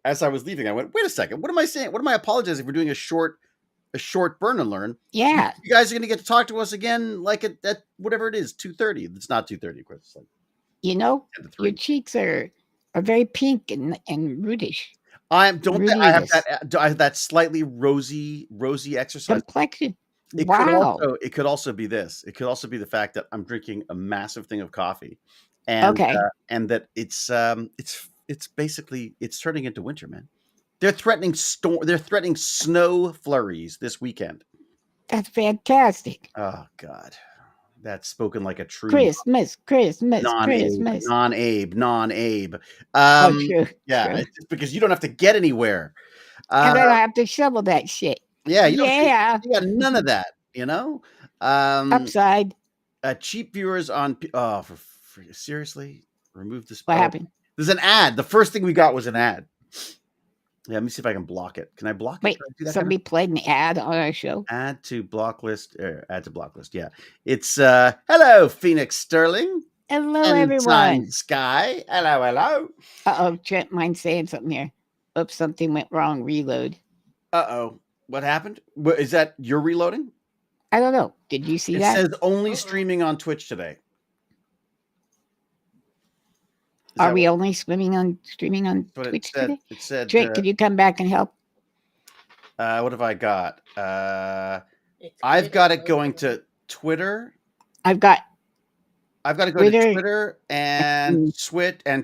as I was leaving, I went, wait a second, what am I saying? What am I apologizing for doing a short burn and learn? Yeah. You guys are going to get to talk to us again, like at whatever it is, 2:30. It's not 2:30, of course. It's like Your cheeks are very pink and rudish. I have that slightly rosy exercise complexion. It Wow. could also be this. It could also be the fact that I'm drinking a massive thing of coffee, and that it's basically it's turning into winter, man. They're threatening snow flurries this weekend. That's fantastic. Oh God, that's spoken like a true Christmas. non-Abe. True. Yeah, True. it's because you don't have to get anywhere. And then I have to shovel that shit. Yeah, you got none of that, Upside. Cheap viewers on seriously, remove this. What happened? There's an ad. The first thing we got was an ad. Yeah, let me see if I can block it. Can I block it? Wait, somebody played an ad on our show? Add to block list. Add to block list. Yeah. It's hello, Phoenix Sterling. Hello, everyone. Sky. Hello. Uh-oh, Trent, mind saying something here. Oops, something went wrong. Reload. Uh-oh. What happened? Is that you're reloading? I don't know. Did you see that? It says only streaming on Twitch today. Are we only streaming on Twitch today? It said. Trent, could you come back and help? What have I got? I've got it going to Twitter. I've got to go to Twitter and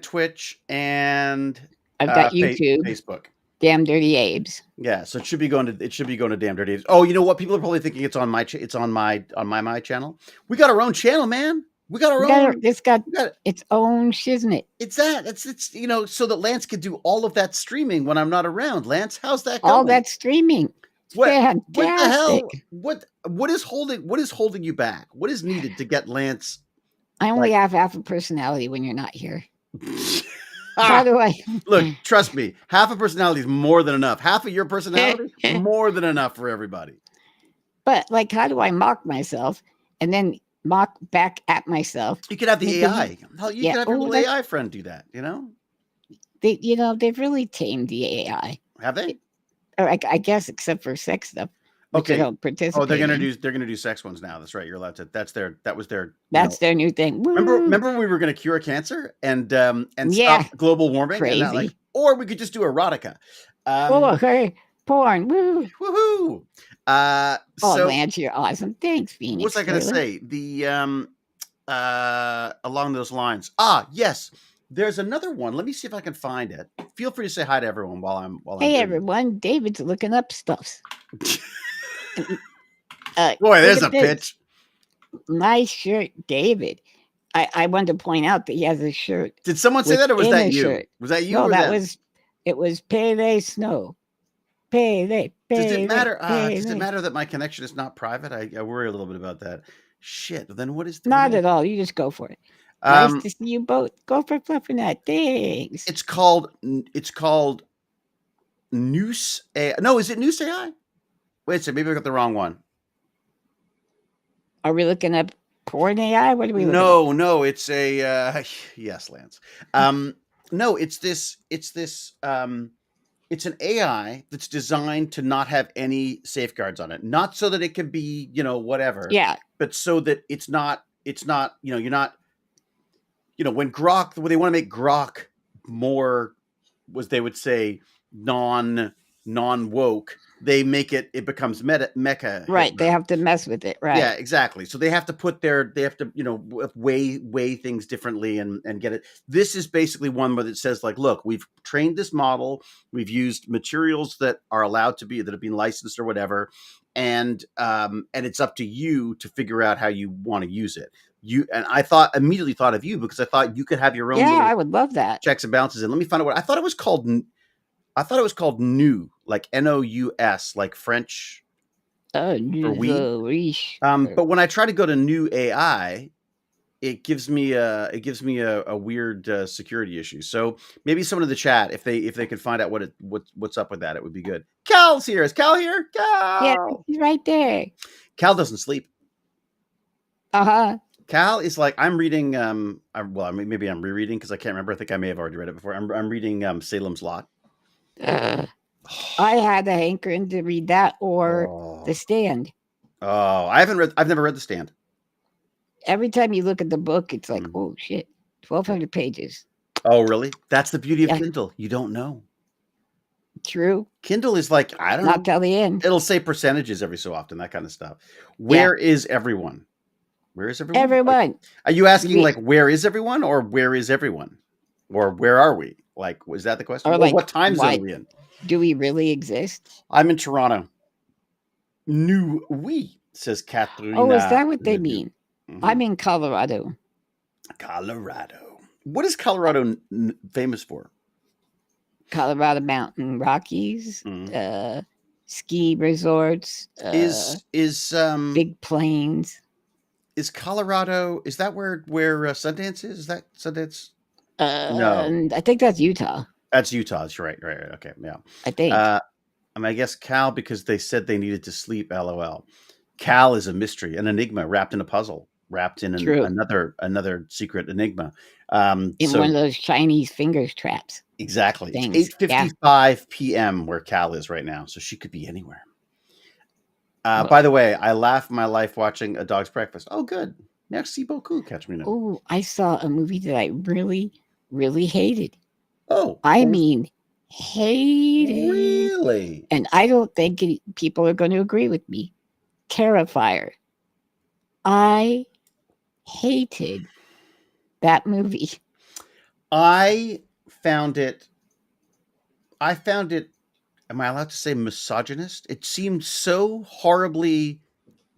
Twitch and I've got YouTube, Facebook. Damn Dirty Abes. Yeah, so it should be going to Damn Dirty Abes. Oh, you know what? People are probably thinking it's on my channel. We got our own channel, man. We got our own. It's got its own shiznit. It's so that Lance could do all of that streaming when I'm not around. Lance, how's that going? All that streaming. Fantastic. What the hell? What is holding you back? What is needed to get Lance? I only have half a personality when you're not here. How do I look? Trust me, half a personality is more than enough. Half of your personality, more than enough for everybody. But how do I mock myself and then mock back at myself? You could have the AI. Hell, you could have your little AI friend do that. They've really tamed the AI. Have they? Or I guess except for sex stuff. Okay. Don't participate. Oh, they're gonna do sex ones now. That's right. You're allowed to. That's their new thing. Remember we were gonna cure cancer and stop global warming. Crazy. Or we could just do erotica. Hey, porn. Woo. Woohoo. Lance, you're awesome. Thanks, Phoenix. What's I gonna say? The along those lines. Yes. There's another one. Let me see if I can find it. Feel free to say hi to everyone while I'm Hey everyone, David's looking up stuff. Boy, there's a pitch. Nice shirt, David. I wanted to point out that he has a shirt. Did someone say that, or was that you? Shirt. Was that you? No, it was Pele Snow. Pele. Does it matter? Does it matter that my connection is not private? I worry a little bit about that. Shit. Then what is? Not at all. You just go for it. Nice to see you both. Go for fluffing that. Thanks. It's called Noose AI. No, is it Noose AI? Wait a second, maybe I got the wrong one. Are we looking at porn AI? What are we looking at? No, it's a yes, Lance. No, it's an AI that's designed to not have any safeguards on it. Not so that it can be, whatever. Yeah. But so that it's not, you're not, when Grok, they want to make Grok more, they would say, non-woke, they make it becomes mecha. Right. They have to mess with it. Right. Yeah, exactly. So they have to weigh things differently and get it. This is basically one where it says look, we've trained this model. We've used materials that are allowed to be, that have been licensed or whatever. And it's up to you to figure out how you want to use it. I immediately thought of you because I thought you could have your own. Yeah, I would love that. Checks and balances. And let me find out what I thought it was called. I thought it was called Nous, like Nous, like French. Oh, weed. But when I try to go to New AI, it gives me a weird security issue. So maybe someone in the chat, if they could find out what's up with that, it would be good. Cal's here. Is Cal here? Cal. Yeah, he's right there. Cal doesn't sleep. Cal is like, I'm reading. Maybe I'm rereading because I can't remember. I think I may have already read it before. I'm reading Salem's Lot. I had a hankering to read that or The Oh, Stand. oh, I haven't read. I've never read The Stand. Every time you look at the book, it's like, Mm. oh shit, 1,200 pages. Oh, really? That's the beauty of Yeah, Kindle. You don't know. true. Kindle is like, I don't Not know. till the end. It'll say percentages every so often, that kind of stuff. Yeah, Where is everyone? Where is everyone? everyone. Are you asking We like where is everyone or where is everyone? Or where are we? Like, was that the question? are Or like, what time zone are what? we in? Do we really exist? I'm in Toronto. New oui, says Oh, is Katharina that what they Ledoux. mean? Mhm. I'm in Colorado. Colorado. What is Colorado famous for? Colorado Mountain Rockies, Mhm. ski resorts, Is big plains. is Colorado? Is that where Sundance is? Is that Sundance? No, And I think that's Utah. that's Utah. That's right. Right. Right. Okay. Yeah. I think. Uh, I mean, I guess Cal because they said they needed to sleep. LOL. Cal is a mystery, an enigma wrapped in a puzzle, wrapped in True. another secret enigma. In one So of those Chinese fingers traps exactly, it's things. Yeah. 8:55 p.m. where Cal is right now, so she could be anywhere. Well, By the way, I laugh my life watching A Dog's Breakfast. Oh, good. Merci beaucoup, Katrina. oh, I saw a movie that I really, really hated. Oh, I what was mean, hated. really? And I don't think people are going to agree with me. Terrifier. I hated that movie. I found it. I found it. Am I allowed to say misogynist? It seemed so horribly,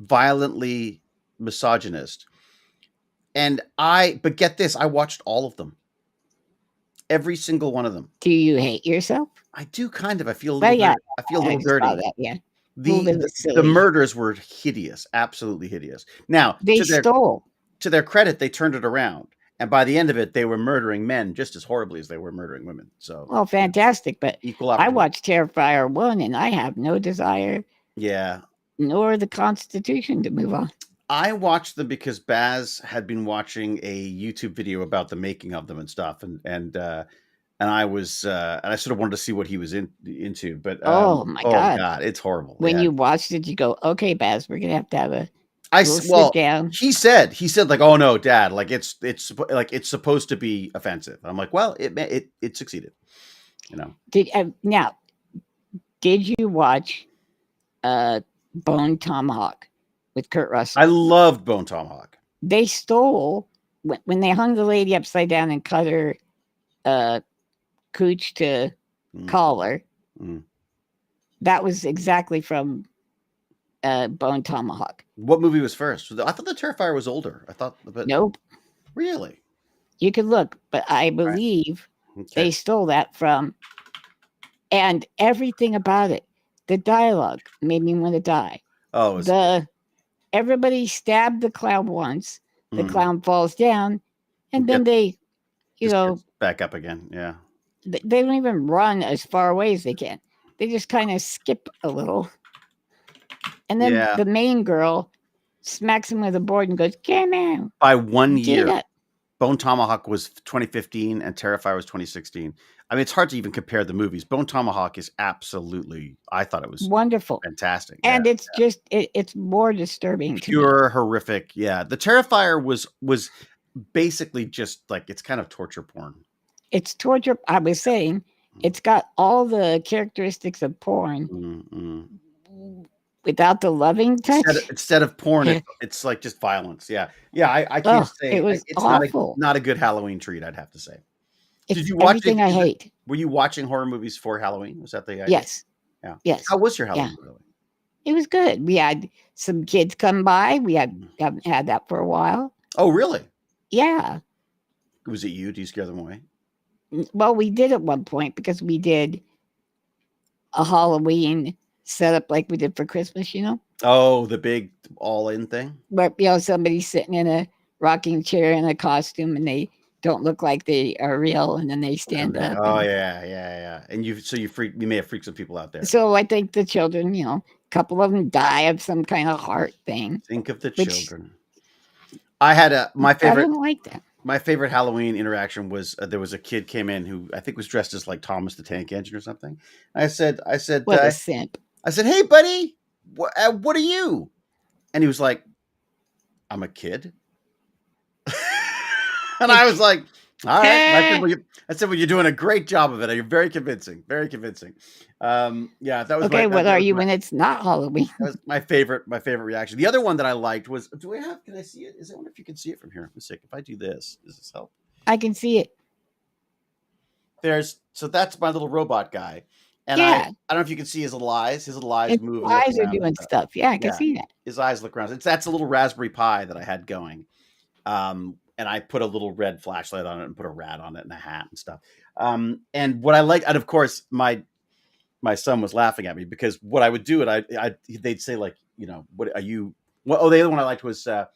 violently misogynist. But get this, I watched all of them, every single one of them. Do you hate yourself? I do kind of. I feel a Well, little yeah, dirty. I feel a I little saw dirty. that. Yeah, a little The, bit of the a the silly. murders were hideous, absolutely hideous. Now, They stole. to their credit, they turned it around, and by the end of it, they were murdering men just as horribly as they were murdering women. So, Well, fantastic. But equal I opportunity. watched Terrifier 1 and I have no desire Yeah, nor the Constitution to move on. I watched them because Baz had been watching a YouTube video about the making of them and stuff, and I was and I sort of wanted to see what he was into, but Oh my oh God. god, it's horrible. When Yeah, you watched it, you go, okay, Baz, we're going to have a little sit well, down. he said like, oh no, Dad, like like it's supposed to be offensive. I'm like, well, it succeeded, you know. Now, did you watch Bone Tomahawk with Kurt Russell? I loved Bone Tomahawk. They stole when they hung the lady upside down and cut her cooch to Mm, collar. mm. That was exactly from Bone Tomahawk. What movie was first? I thought the Terrifier was older. I thought, but Nope. really, You could look, but I right? believe Okay. they stole that from, and everything about it. The dialogue made me want to die. Oh, it was, Everybody stabbed the clown once. The mm, clown falls down, and then get, they, you just know, gets back up again. Yeah. they don't even run as far away as they can. They just kind of skip a little. And then Yeah. the main girl smacks him with a board and goes, "Come on, By 1 get year, up." Bone Tomahawk was 2015 and Terrifier was 2016. I mean, it's hard to even compare the movies. Bone Tomahawk is absolutely, I thought it was Wonderful. fantastic. Yeah. And it's just, it's more disturbing to me. Pure horrific. Yeah. The Terrifier was basically just like, it's kind of torture porn. It's torture. I was saying, it's got all the characteristics of porn without the loving touch. Instead of porn, it's like just violence. Yeah. Yeah. I can't say It was it's awful. not a good Halloween treat, I'd have to say. It's Did you watch everything I hate. Were you watching horror movies for Halloween? Was that the idea? Yes. Yeah. Yes. How was your Halloween? Yeah. Really? It was good. We had some kids come by. We haven't had that for a while. Oh, really? Yeah. Was it you? Do you scare them away? Well, we did at one point because we did a Halloween setup like we did for Christmas, you know? Oh, the big all-in thing? Where, somebody's sitting in a rocking chair in a costume and they don't look like they are real, and then they stand up. Oh, yeah. And you may have freaked some people out there. So I think the children, a couple of them die of some kind of heart thing. Think of the children. I had my I favorite. didn't like that. My favorite Halloween interaction was there was a kid came in who I think was dressed as like Thomas the Tank Engine or something. What a simp. I said, "Hey, buddy, what are you?" And he was like, "I'm a kid." And I was like, "All right." And I said, "Well, you're doing a great job of it. You're very convincing, very convincing." Yeah, that was Okay, what are you when it's not Halloween? that was my favorite reaction. The other one that I liked was, do I have? Can I see it? I wonder if you can see it from here. Let's see. If I do this, does this help? I can see it. So that's my little robot guy, and Yeah. I don't know if you can see his little eyes. His little eyes Its move and look eyes are around and doing stuff. stuff. Yeah, I can Yeah, see that. his eyes look around. That's a little Raspberry Pi that I had going, and I put a little red flashlight on it and put a rat on it and a hat and stuff. And what I like, and of course my son was laughing at me because what I would do, and they'd say like, what are you? Well, the other one I liked was, are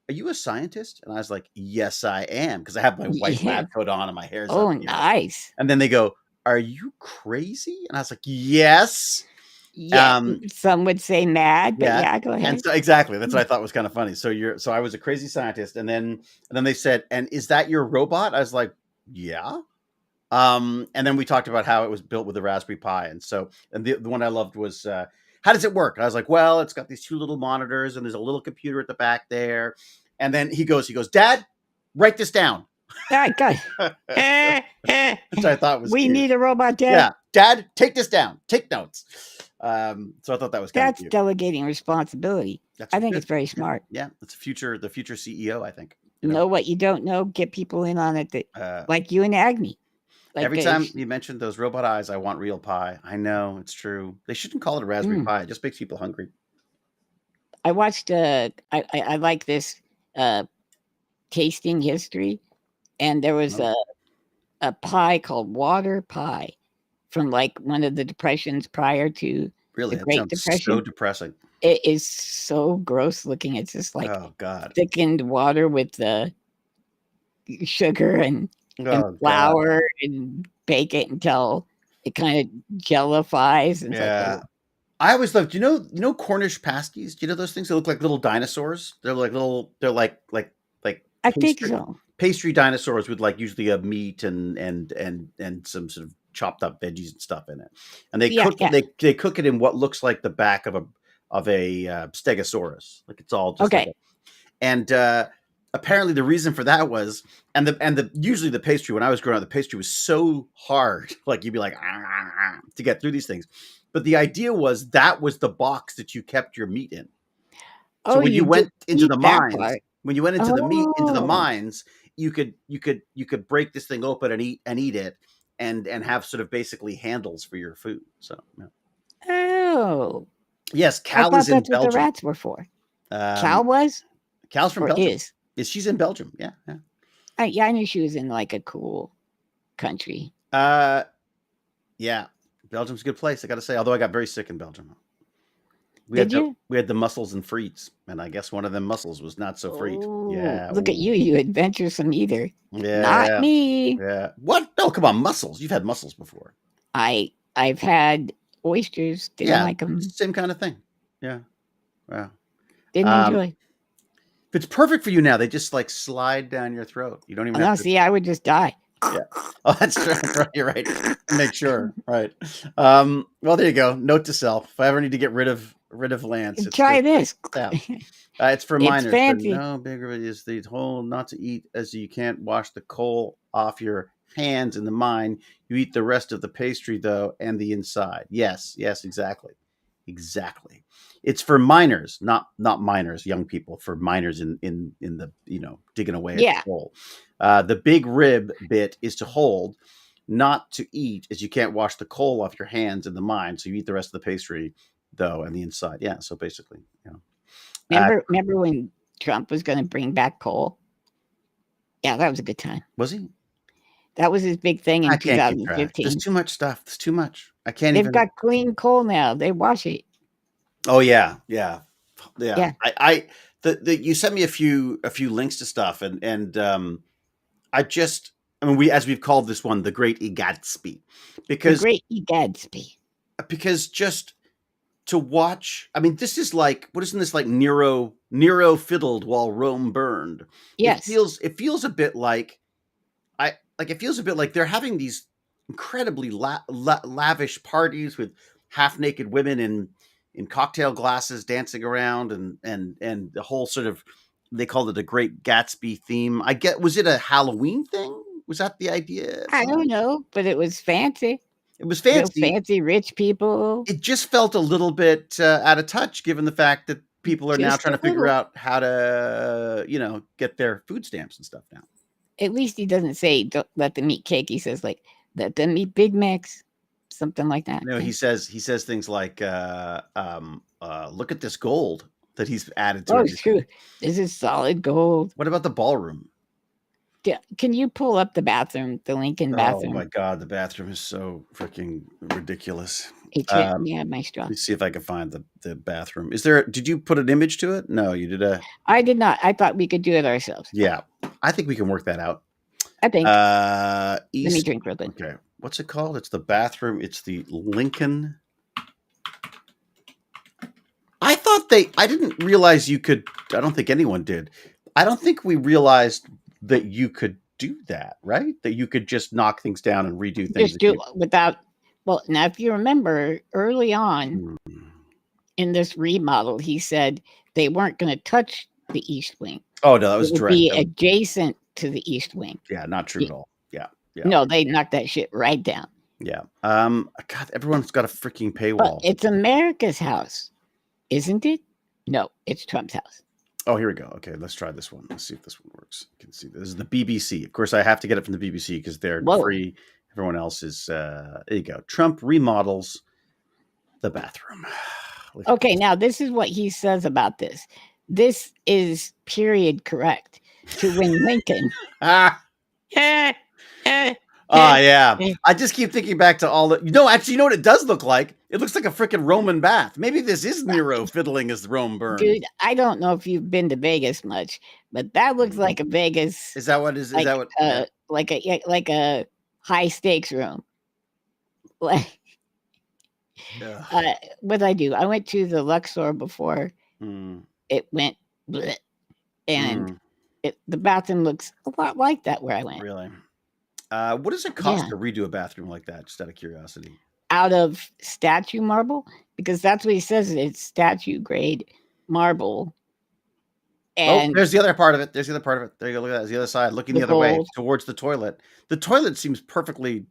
you a scientist? And I was like, yes, I am, because I have my white Yeah. lab coat on and my hair's Oh, up. nice. And then they go, are you crazy? And I was like, yes. Yeah, some would say mad, but yeah, go ahead. And so exactly, that's what I thought was kind of funny. So I was a crazy scientist, and then they said, and is that your robot? I was like, yeah. And then we talked about how it was built with a Raspberry Pi, and the one I loved was, how does it work? And I was like, well, it's got these two little monitors, and there's a little computer at the back there. And then he goes, Dad, write this down. All right, go. Which I thought was we cute. need a robot, Dad. Yeah, Dad, take this down. Take notes. So I thought that was kind of cute. Delegating responsibility. I think it's very smart. Yeah, it's the future CEO. I think. Know what you don't know. Get people in on it. That like you and Agni. Like every time you mentioned those robot eyes, I want real pie. I know it's true. They shouldn't call it a Raspberry Pi. It just makes people hungry. I watched. I like this tasting history, and there was a pie called water pie from like one of the depressions prior to the Great Depression. So depressing. It is so gross looking. It's just like thickened water with the sugar and flour and bake it until it kind of jellifies. And like, I always loved, you know Cornish pasties? Do you know those things? They look like little dinosaurs. They're like I think so. Pastry dinosaurs with like usually a meat and some sort of chopped up veggies and stuff in it. And they they cook it in what looks like the back of a stegosaurus. Like it's all just and apparently the reason for that was, and the usually the pastry, when I was growing up, the pastry was so hard, like you'd be like to get through these things. But the idea was that was the box that you kept your meat in. So when you went into the mines, you could break this thing open and eat it and have sort of basically handles for your food. So oh yes, Cal is in Belgium. That's what the rats were for. Cal was? Cal's from Belgium. She's in Belgium. Yeah. I knew she was in like a cool country. Yeah. Belgium's a good place, I got to say. Although I got very sick in Belgium. We had the mussels and frites, and I guess one of them mussels was not so frite. Yeah. Look at you, you adventuresome eater. Yeah. Not me. Yeah. What? No, come on, mussels. You've had mussels before. I've had oysters. Didn't like them. Same kind of thing. Yeah. Wow. Didn't enjoy. If it's perfect for you now, they just like slide down your throat. You don't even have to. See, I would just die. Yeah. Oh, that's true. You're right. Make sure. Right. Well, there you go. Note to self. If I ever need to get rid of Lance, try this. Yeah. It's for minors. Fancy. No bigger is the whole not to eat, as you can't wash the coal off your hands in the mine. You eat the rest of the pastry though, and the inside. Yes, exactly. It's for minors, not minors, young people. For minors in the digging away at the coal. The big rib bit is to hold, not to eat, as you can't wash the coal off your hands in the mine. So you eat the rest of the pastry though, and the inside. Yeah. So basically, Remember when Trump was going to bring back coal? Yeah, that was a good time. Was he? That was his big thing in 2015. There's too much stuff. There's too much. I can't They've got clean coal now. They wash it. Oh yeah. You sent me a few links to stuff, and we've called this one the Great EGADSpy, because the Great EGADSpy. Because just to watch. I mean, this is like, what isn't this like Nero fiddled while Rome burned? Yes. It feels a bit like it feels a bit like they're having these incredibly lavish parties with half naked women in cocktail glasses dancing around, and the whole sort of, they called it a Great Gatsby theme. Was it a Halloween thing? Was that the idea I behind don't it? know, but it was fancy. It was Real fancy. fancy rich people. It just felt a little bit out of touch, given the fact that people are now Just trying a to figure little. out how to, get their food stamps and stuff now. At least he doesn't say don't let them eat cake. He says like let them eat Big Macs, something like that. No, he says things like, "Look at this gold that he's added to Oh, it's true. everything." This is solid gold. What about the ballroom? Can you pull up the bathroom, the Lincoln Oh bathroom? my god, the bathroom is so freaking ridiculous. It's it. Yeah, my straw. Let me see if I can find the bathroom. Did you put an image to it? No, you did a. I did not. I thought we could do it ourselves. Yeah, I think we can work that out. I think. Let me East. drink real quick. Okay, what's it called? It's the bathroom. It's the Lincoln. I didn't realize you could. I don't think anyone did. I don't think we realized that you could do that, right? That you could just knock things down and redo things. Just do it without. Well, now if you remember early on in this remodel, he said they weren't going to touch the East Wing. Oh no, that was It would direct. be adjacent to the East Wing. Yeah, not true at all. Yeah. No, they knocked that shit right down. Yeah. God, everyone's got a freaking But paywall. it's America's house, isn't it? No, it's Trump's house. Oh, here we go. Okay, let's try this one. Let's see if this one works. You can see this is the BBC. Of course, I have to get it from the BBC because they're free. Everyone else is. There you go. Trump remodels the bathroom. Okay, now this is what he says about this. This is period correct to win Lincoln. Yeah. I just keep thinking back to all the. Actually, you know what it does look like? It looks like a freaking Roman bath. Maybe this is Nero fiddling as Rome burned. Dude, I don't know if you've been to Vegas much, but that looks like a Vegas. Is that what is? Like, is that what? Like a high stakes room. Like, what did I do? I went to the Luxor before. It went, bleh, and the bathroom looks a lot like that where I went. Really? What does it cost to redo a bathroom like that? Just out of curiosity. Out of statue marble, because that's what he says. It's statue grade marble. And there's the other part of it. There you go. Look at that. It's the other side, looking the other way towards the toilet. The toilet seems perfectly.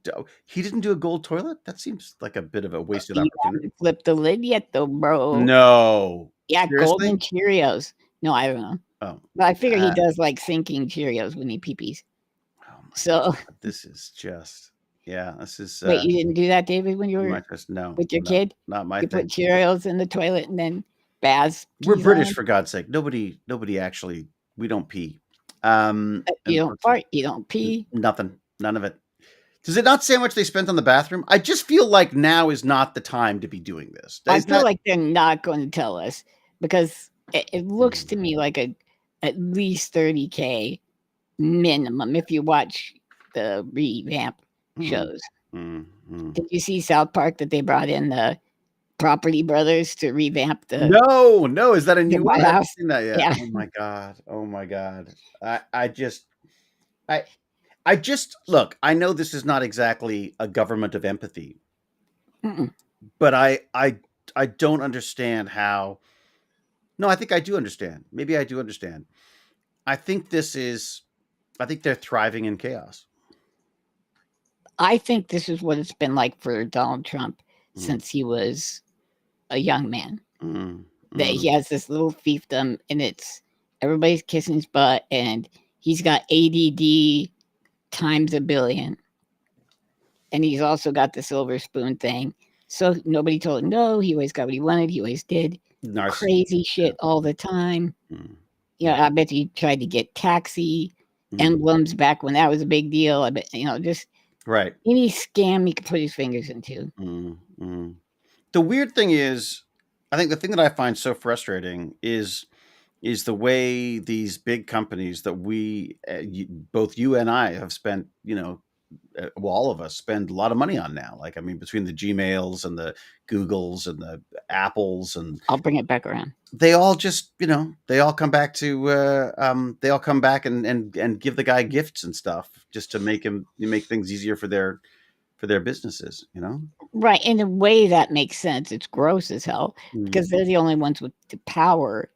He didn't do a gold toilet. That seems like a bit of a wasted opportunity. Flip the lid yet, though, bro? No. Yeah, Seriously? golden Cheerios. No, I don't know. Oh, but I figure he does like sinking Cheerios when he pee-pees. Oh my so God. This is just. Yeah, this is. Wait, you didn't do that, David, when you were with your kid? Not my thing. You put Cheerios in the toilet and then baths. We're British, for God's sake. Nobody actually. We don't pee. You don't fart. You don't pee. Nothing. None of it. Does it not say how much they spent on the bathroom? I just feel like now is not the time to be doing this. I feel like they're not going to tell us because it looks to me like at least $30K minimum if you watch the revamp shows. Did you see South Park that they brought in the Property Brothers to revamp the? No, is that a new one? I haven't seen that yet. Yeah. Oh my god! I just look. I know this is not exactly a government of empathy, but I don't understand how. No, I think I do understand. Maybe I do understand. I think they're thriving in chaos. I think this is what it's been like for Donald Trump since he was a young man. That he has this little fiefdom and it's everybody's kissing his butt and he's got ADD times a billion. And he's also got the silver spoon thing. So nobody told him no. He always got what he wanted. He always did crazy shit all the time. I bet he tried to get taxi emblems back when that was a big deal. I bet, just right. Any scam he could put his fingers into. The weird thing is, I think the thing that I find so frustrating is the way these big companies that we, both you and I, have spent, well, all of us spend a lot of money on now. Like, I mean, between the Gmails and the Googles and the Apples, and I'll bring it back around. they all just, they all come back to, they all come back and give the guy gifts and stuff just to make things easier for their businesses, Right. In a way that makes sense. It's gross as hell Mm. because they're the only ones with the power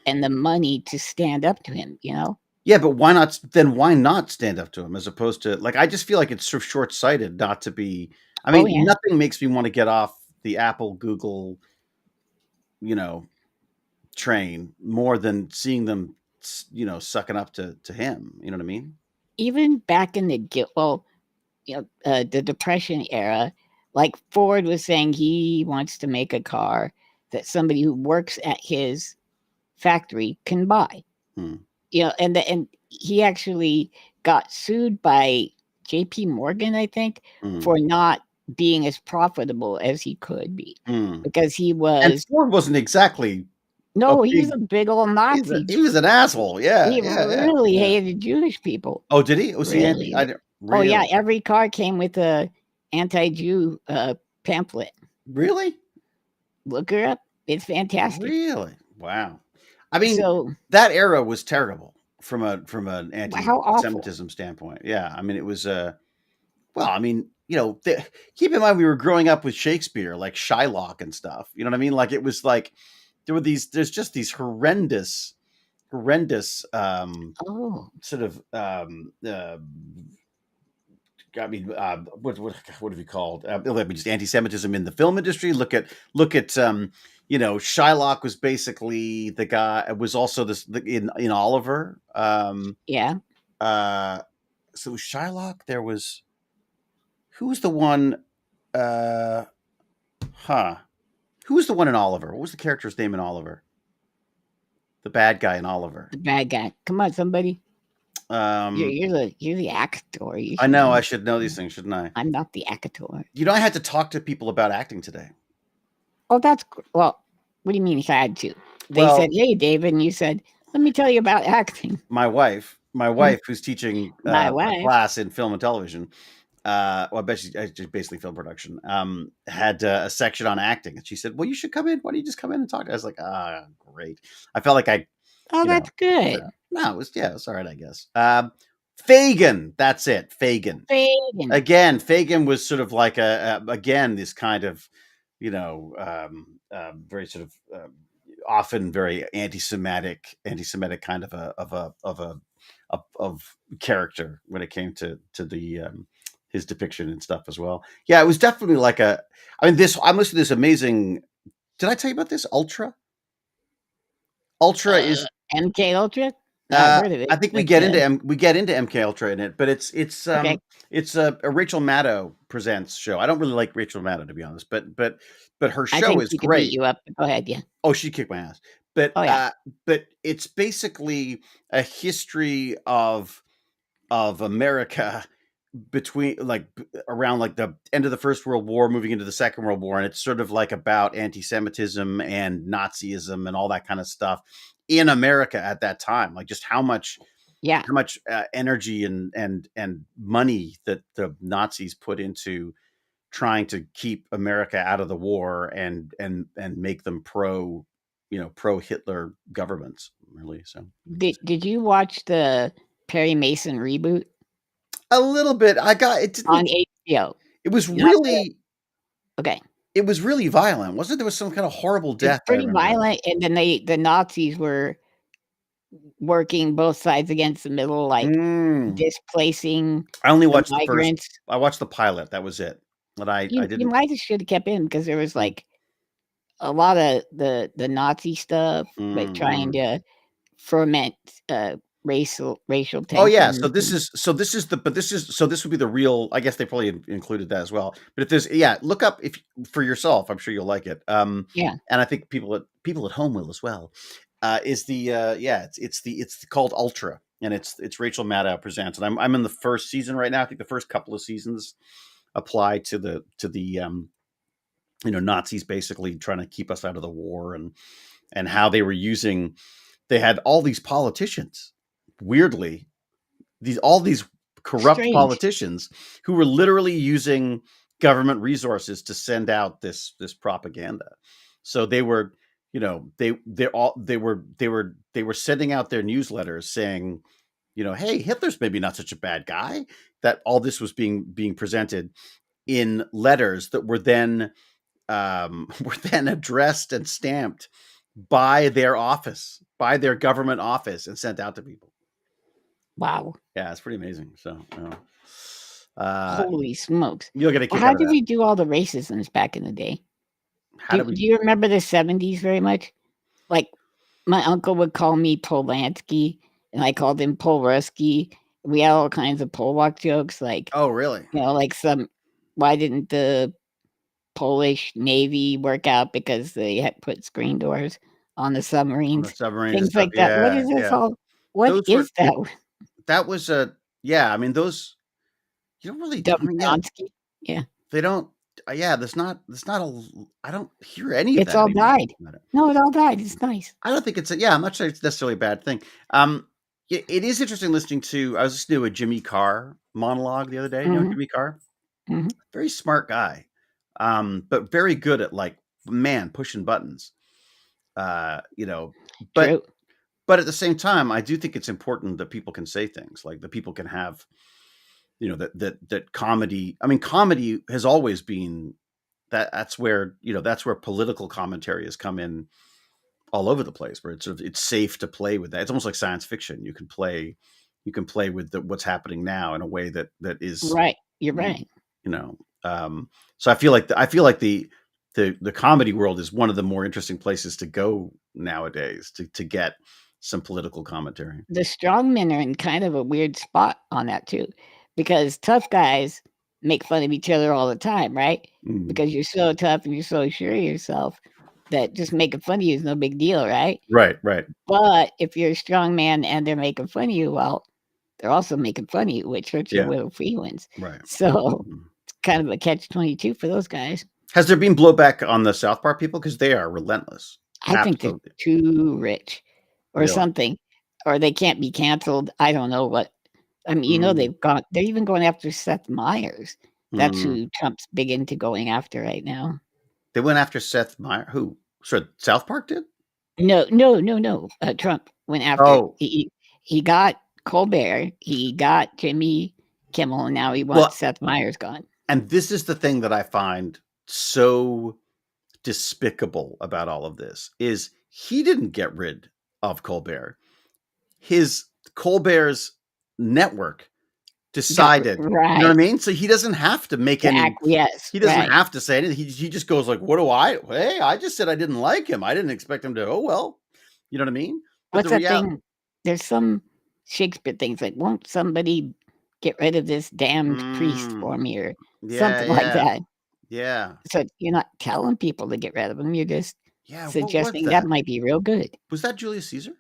and the money to stand up to him, Yeah, but why not? Then why not stand up to him as opposed to, like? I just feel like it's sort of short sighted not to be. I Oh, mean, yeah. nothing makes me want to get off the Apple Google, you know, train more than seeing them, sucking up to him. You know what I mean? Even back in the Depression era, like Ford was saying he wants to make a car that somebody who works at his factory can buy. Hmm. And he actually got sued by J.P. Morgan, I think, Hmm. for not being as profitable as he could be Hmm. because he And was Ford wasn't exactly a no, he was big. a big old Nazi. He was an asshole. Yeah, He yeah, yeah, really yeah. hated Jewish people. Oh, did he? Was he anti? Really. Oh yeah, Really, every car came with a anti-Jew pamphlet. really, Look her up. It's fantastic. really. Wow. I mean, So that era was terrible from an how awful. anti-Semitism standpoint. Yeah, I mean, it was. Well, I mean, keep in mind we were growing up with Shakespeare, like Shylock and stuff. You know what I mean? Like, it was like there's just these horrendous, Oh, sort of, I mean, what have you called? Just anti-Semitism in the film industry. Look at Shylock was basically the guy. Was also in Oliver. yeah. Uh, so Shylock, there was, who was the one? Uh, huh. Who was the one in Oliver? What was the character's name in Oliver? The bad guy in Oliver. The bad guy. Come on, somebody. You're, Um, you're the actor. You I should know I know. should know these things, shouldn't I? I'm not the actor. I had to talk to people about acting today. Oh, well. What do you mean had to? They said, Well, "Hey, David," and you said, "Let me tell you about acting." my wife, who's teaching My a wife. class in film and television, well, I bet she's basically film production, had a section on acting, and she said, "Well, you should come in. Why don't you just come in and talk?" I was like, "Ah, great." I felt like Oh, you know, that's good. no, it was all right, I guess. Fagin, that's it, Fagin. Fagin. Again, Fagin was sort of like again, this kind of, very sort of, often very anti-Semitic kind of of character when it came to the, his depiction and stuff as well. Yeah, it was definitely like I mean, I listened to this amazing. Did I tell you about this? Ultra Uh, is. MK Ultra. No, I've heard of it. I think we That's get into MK Ultra in it, but okay. it's a Rachel Maddow presents show. I don't really like Rachel Maddow, to be honest, but her I show think is she could beat great. you up. Go ahead. Yeah. Oh, she kicked my ass. But Oh yeah. it's basically a history of America between, like, around, like, the end of the First World War, moving into the Second World War, and it's sort of like about anti-Semitism and Nazism and all that kind of stuff in America at that time. Like, just Yeah. energy and money that the Nazis put into trying to keep America out of the war and make them pro Hitler governments, really. So Did you watch the Perry Mason reboot a little bit. I got it. Didn't. on HBO? It was Not really. okay. It was really violent, wasn't it? There was some kind of horrible It's death. I pretty remember. violent, and then the Nazis were working both sides against the middle, like Mm. displacing I only the watched the first. migrants. I watched the pilot. That was it. But I You didn't. might have should have kept in because there was Mm, like a lot of the Nazi stuff, like trying mm. to ferment racial Oh yeah, tensions. And so this would be the real. I guess they probably included that as well. But if there's, yeah, look up if for yourself. I'm sure you'll like it. yeah, And I think people at home will as well. Is the Yeah, it's called Ultra, and it's Rachel Maddow presents, and I'm in the first season right now. I think the first couple of seasons apply to the Nazis basically trying to keep us out of the war, and how they had all these politicians, weirdly, all these corrupt Strange. politicians who were literally using government resources to send out this propaganda. So they were, they were sending out their newsletters saying, hey, Hitler's maybe not such a bad guy. That all this was being presented in letters that were then addressed and stamped by their office, by their government office, and sent out to people. Wow. Yeah, it's pretty amazing. So, Holy smokes. you'll get a Well, kick how out of did that. we do all the racisms back in the day? How Do, do we? do you remember the 70s very much? Like, my uncle would call me Polanski, and I called him Polruski. We had all kinds of Polak jokes, like, Oh, really? like why didn't the Polish Navy work out because they had put screen doors on the On the submarines? submarines and Things stuff. like that. What Yeah, is this yeah. all? What Those were. is that? That was a. Yeah, I mean those. You don't really. I mean, yeah, Dombrowski? Yeah. they don't. Yeah, there's not. There's not a. I don't hear any of It's that all anymore. died. No, it all died. It's nice. I don't think it's a. Yeah, I'm not sure it's necessarily a bad thing. It is interesting listening to. I was listening to a Jimmy Carr monologue the other day. You know Mhm, Jimmy Carr, mhm. very smart guy, but very good at pushing buttons. But True. but at the same time, I do think it's important that people can say things like that. People can have, that comedy. I mean, comedy has always been that's where political commentary has come in all over the place, where it's safe to play with that. It's almost like science fiction. You can play with what's happening now in a way that is, Right. You're you right. know. So I feel like the comedy world is one of the more interesting places to go nowadays to get some political commentary. The strongmen are in kind of a weird spot on that too, because tough guys make fun of each other all the time, right? Mm. Because you're so tough and you're so sure of yourself that just making fun of you is no big deal, right? Right, right. But if you're a strong man and they're making fun of you, well, they're also making fun of you, which hurts your Yeah, little feelings. right. So Mm. it's kind of a catch-22 for those guys. Has there been blowback on the South Park people? Because they are relentless. I think they're Absolutely. too rich or Really. something, or they can't be canceled. I don't know what. I mean, Mm, they're even going after Seth Meyers. That's mm. who Trump's big into going after right now. They went after Seth Meyers. Who? Sorry, South Park did? No, no, no, no. Trump went after Oh, he got Colbert, he got Jimmy Kimmel, and now he wants well, Seth Meyers gone. and this is the thing that I find so despicable about all of this is he didn't get rid of Colbert. His Colbert's network Got decided, you know what I right mean? So he doesn't have to make to any. acquiesce. He doesn't Right. have to say anything. He just goes like, "What do I? Hey, I just said I didn't like him. I didn't expect him to. Oh well, you know what I mean." But What's the that reality, thing? There's some Shakespeare things like, "Won't somebody get rid of this damned priest mm, for me?" or yeah, something like yeah, that. yeah, So you're not telling people to get rid of him, you're just yeah. What was suggesting that that? might be real good. Was that Julius Caesar?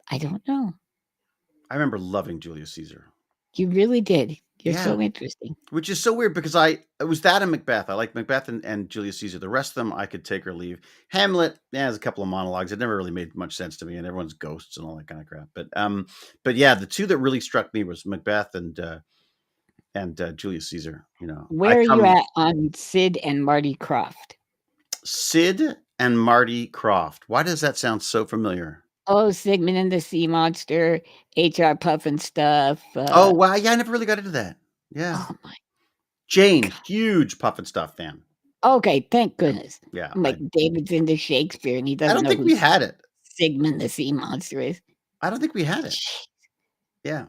I don't know. I remember loving Julius Caesar. You really did. You're Yeah, so interesting. which is so weird because it was that and Macbeth. I like Macbeth and Julius Caesar. The rest of them I could take or leave. Hamlet, yeah, there's a couple of monologues. It never really made much sense to me, and everyone's ghosts and all that kind of crap. But yeah, the two that really struck me was Macbeth and Julius Caesar. I Where are you come at on Sid and Marty Krofft? Sid and Marty Krofft. Why does that sound so familiar? Oh, Sigmund and the Sea Monster, HR Puffin stuff. Oh wow, yeah, I never really got into that. Yeah, Oh my Jane, god. huge Puffin stuff fan. Okay, thank goodness. Yeah, I'm like, David's into Shakespeare and he I doesn't don't know think who we had it. Sigmund the Sea Monster is. I don't think we had it. Yeah.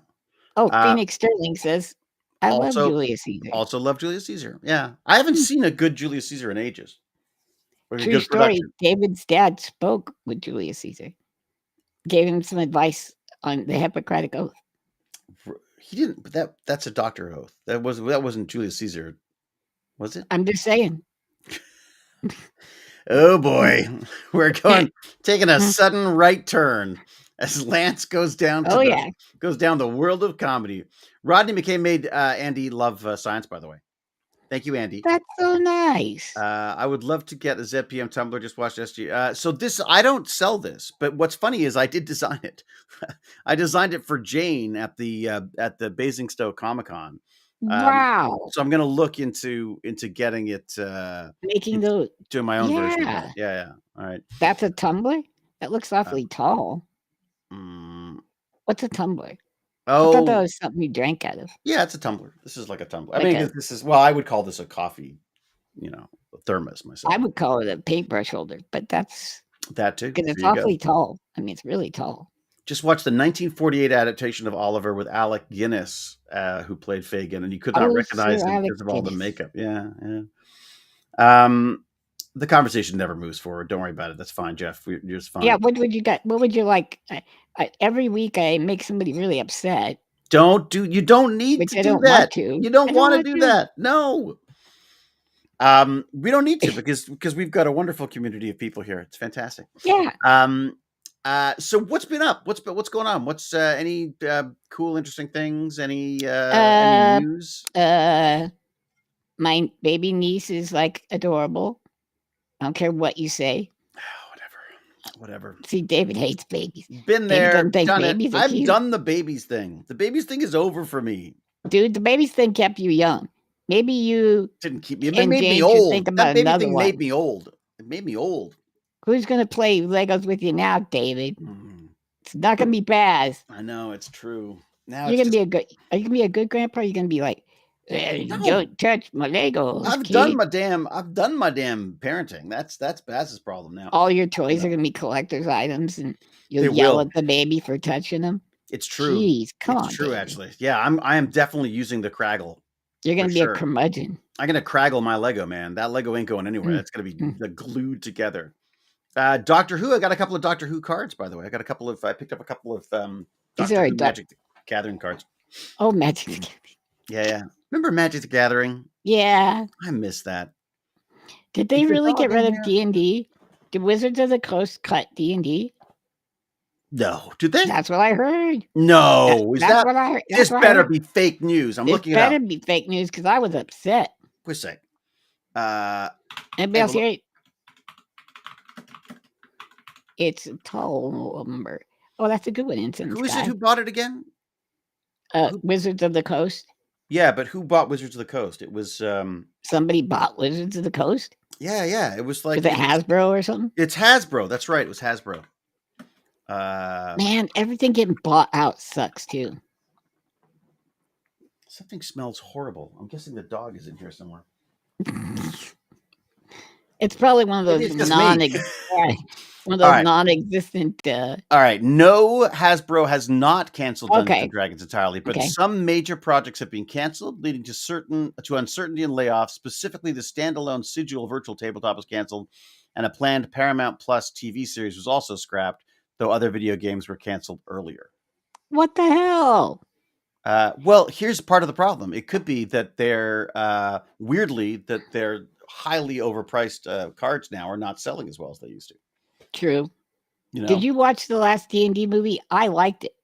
Oh, Uh, Phoenix Sterling says, "I love also, Julius Caesar." also love Julius Caesar. Yeah, I haven't Hmm, seen a good Julius Caesar in ages. Like a true good story. production. David's dad spoke with Julius Caesar, gave him some advice on the Hippocratic Oath. He didn't. But that's a doctor oath. That wasn't Julius Caesar, was it? I'm just saying. Oh boy, we're taking a sudden right turn as Lance goes down Oh yeah, the world of comedy. Rodney McKay made Andy love science, by the way. Thank you, Andy. That's so nice. I would love to get a ZPM tumbler. Just watch SG. So this, I don't sell this, but what's funny is I did design it. I designed it for Jane at the Basingstoke Comic Con. Wow. So I'm gonna look into getting it, Making into those. doing my own version of that. Yeah. Yeah, yeah. All right. That's a tumbler? That looks Uh, awfully tall. mm, What's a tumbler? I thought that oh, was something you drank out of. yeah, it's a tumbler. This is like a tumbler. I Like mean, a this is, well, I would call this a coffee, a thermos I myself. would call it a paintbrush holder, but that's That too. because it's There you go. awfully tall. I mean, it's really tall. Just watched the 1948 adaptation of Oliver with Alec Guinness, who played Fagin, and you could not Oh, recognize Sir him Alec because of all the Guinness. makeup. Yeah, yeah. The conversation never moves forward. Don't worry about it. That's fine, Jeff. You're just fine. Yeah, what would you got? What would you like? Every week I make somebody really upset, You don't need which to I do don't want that. to. You don't I don't want to want do to. that. No. We don't need to because we've got a wonderful community of people here. It's fantastic. Yeah. So what's been up? What's going on? What's any cool, interesting things? Any Uh, news? my baby niece is like adorable. I don't care what you say. Whatever. See, David hates babies. Been David there, doesn't think done it. babies are I've cute. done the babies thing. The babies thing is over for me. Dude, the babies thing kept you young. Maybe you Didn't keep me. It and made me Jane should old. think That about baby another thing made one. me old. It made me old. Who's going to play Legos with you now, David? Mm, It's not going to be Baz. I know it's true. Now You're it's going to just be a good. Are you going to be a good grandpa? Or are you going to be like, no. don't touch my Legos, I've kid. done my damn parenting. That's Baz's problem now. All your toys are going to be collector's items, and They you'll yell will. at the baby for touching them. It's true. Jeez, come It's on, true, David. actually. Yeah, I am definitely using the Craggle. You're going for to be sure. a curmudgeon. I'm gonna Craggle my Lego, man. That Lego ain't going anywhere. It's gonna be glued together. Doctor Who. I got a couple of Doctor Who cards, by the way. I picked up a couple of Is Doctor there a Who Magic the Gathering cards. Oh, Magic. Yeah. Remember Magic the Gathering? Yeah. I miss that. Did they Is your really dog get in rid of here? D&D? Did Wizards of the Coast cut D&D? No. Did they? That's what I heard. No. That's what I heard. This better be fake news. I'm looking it up. This better be fake news because I was upset. Wait a sec. Anybody else hear it? It's a tall number. Oh, that's a good one, Incense Who is Guy. it who bought it again? Wizards of the Coast. Yeah, but who bought Wizards of the Coast? It was somebody bought Wizards of the Coast. Yeah. It was like, was it Hasbro or something? It's Hasbro. That's right. It was Hasbro. Man, everything getting bought out sucks too. Something smells horrible. I'm guessing the dog is in here somewhere. It's probably one of those non-existent. All right. No, Hasbro has not canceled Dungeons and Dragons entirely, but Okay. some major projects have been canceled, leading to uncertainty and layoffs. Specifically, the standalone Sigil virtual tabletop was canceled, and a planned Paramount Plus TV series was also scrapped, though other video games were canceled earlier. What the hell? Well, here's part of the problem. It could be that they're weirdly that their highly overpriced cards now are not selling as well as they used to. True. You know? Did you watch the last D&D movie? I liked it.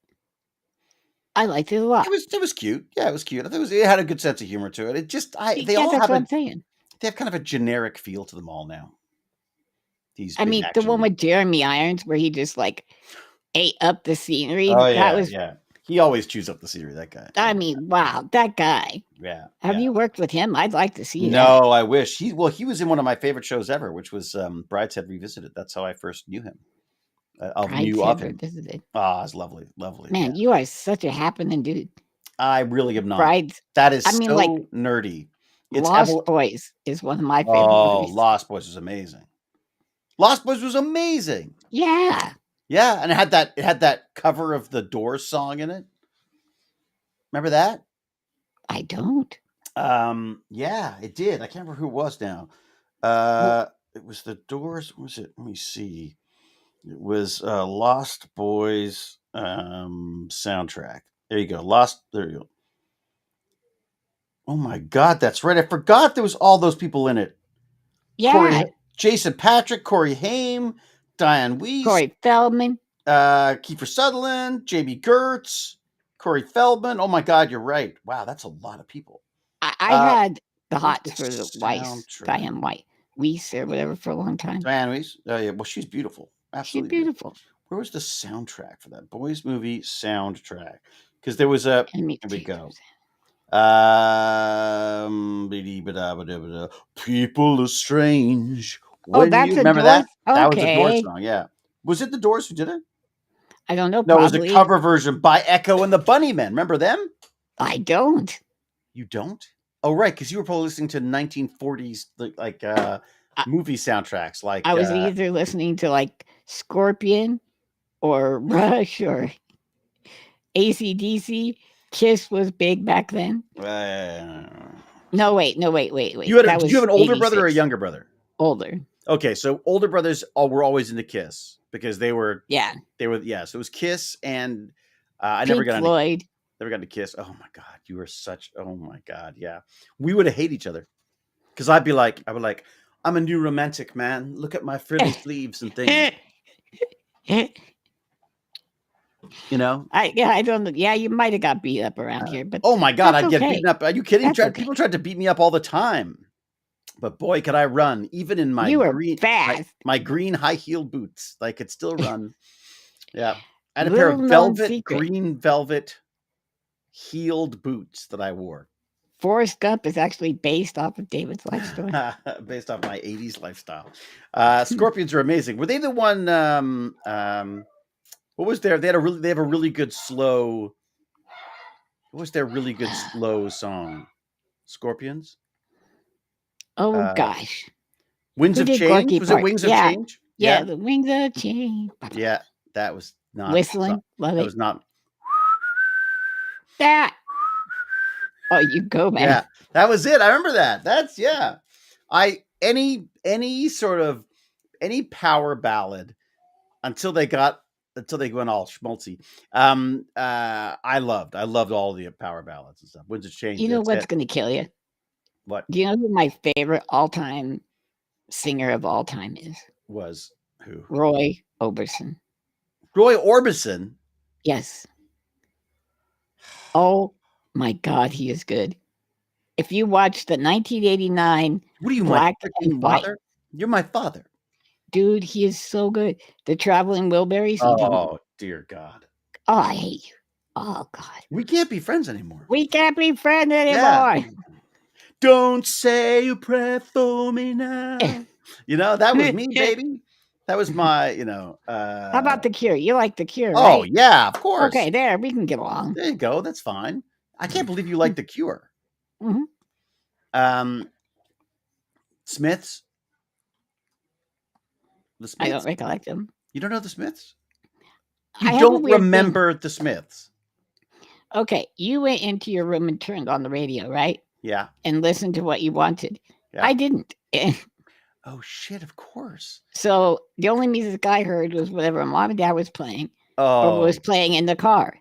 I liked it a lot. It was cute. Yeah, it was cute. I thought it had a good sense of humor to it. It just that's what I'm saying. They have kind of a generic feel to them all now. I mean, the one with Jeremy Irons where he just like ate up the scenery. Oh yeah. He always chews up the scenery, that guy. I mean, wow, that guy. Yeah. Have you worked with him? I'd like to see that. No, I wish. He was in one of my favorite shows ever, which was Brideshead Revisited. That's how I first knew him. Revisited. Ah, it's lovely. Man, you are such a happening dude. I really am not. Brides. That is nerdy. Lost Boys is one of my favorite movies. Lost Boys was amazing. Lost Boys was amazing. Yeah. Yeah, and it had that cover of the Doors song in it. Remember that? I don't. Yeah, it did. I can't remember who it was now. It was the Doors. What was it? Let me see. It was Lost Boys soundtrack. There you go. There you go. Oh my God, that's right. I forgot there was all those people in it. Yeah. Jason Patric, Corey Haim, Diane Weiss, Corey Feldman, Kiefer Sutherland, Jamie Gertz, Corey Feldman. Oh my God, you're right. Wow, that's a lot of people. I had the Where's hots the for the whites, soundtrack? Diane White, Weiss or whatever for a long time. Diane Weiss? Oh yeah, well she's beautiful. She's Absolutely beautiful. beautiful. Where was the soundtrack for that boys movie soundtrack? Because there was a. And me Here we too. go. People are strange. Oh, When that's you a remember Doors. that? That was a Doors Okay. song. Yeah. Was it the Doors who did it? I don't know. No, it was a Probably. cover version by Echo and the Bunnymen. Remember them? I don't. You don't? Oh, right, because you were probably listening to 1940s like movie soundtracks. Like I was either listening to like Scorpion or Rush or AC/DC. Kiss was big back then. No, wait. Did you have an older brother or a younger brother? Older. Okay, so older brothers were always into Kiss because they were. Yeah. So it was Kiss and I Pink Floyd. Never got to Kiss. Oh my God, you were such. Oh my God, yeah. We would have hated each other because I would be like, I'm a new romantic man. Look at my frilly sleeves and things. You know? I don't know. Yeah, you might have got beat up around here, but oh my God, I'd okay. get beaten up. Are you kidding? Okay. People tried to beat me up all the time. But boy, could I run! Even in my fast. My green high heel boots, I could still run. Yeah, I had a pair of green velvet heeled boots that I wore. Forrest Gump is actually based off of David's life story. Based off my 80s lifestyle. Scorpions are amazing. Were they the one? What was there? They have a really good slow. What was their really good slow song? Scorpions. Oh gosh. Wings of Change? Was it Wings of Change? Yeah, the Wings of Change. Yeah, that was not whistling. Love it. That was not that. Oh, you go, man. Yeah, that was it. I remember that. That's any power ballad until they went all schmaltzy. I loved all the power ballads and stuff. Wings of Change. You know what's going to kill you? What? Do you know who my favorite all-time singer of all time is? Was who? Roy Orbison. Roy Orbison? Yes. Oh my God, he is good. If you watch the 1989 what are you, Black my and father? White, you're my father. Dude, he is so good. The Traveling Wilburys. Oh, dear God. Oh, I hate you. Oh, God. We can't be friends anymore. Yeah. Don't say a prayer for me now. That was me, baby. That was my, How about The Cure? You like The Cure, right? Oh, yeah, of course. Okay, there. We can get along. There you go. That's fine. I can't believe you like The Cure. Mm-hmm. Smiths? The Smiths? I don't recollect them. You don't know the Smiths? You don't remember the Smiths? Okay, you went into your room and turned on the radio, right? Yeah. And listened to what you wanted. Yeah. I didn't. Oh, shit, of course. So the only music I heard was whatever Mom and Dad was playing or was playing in the car.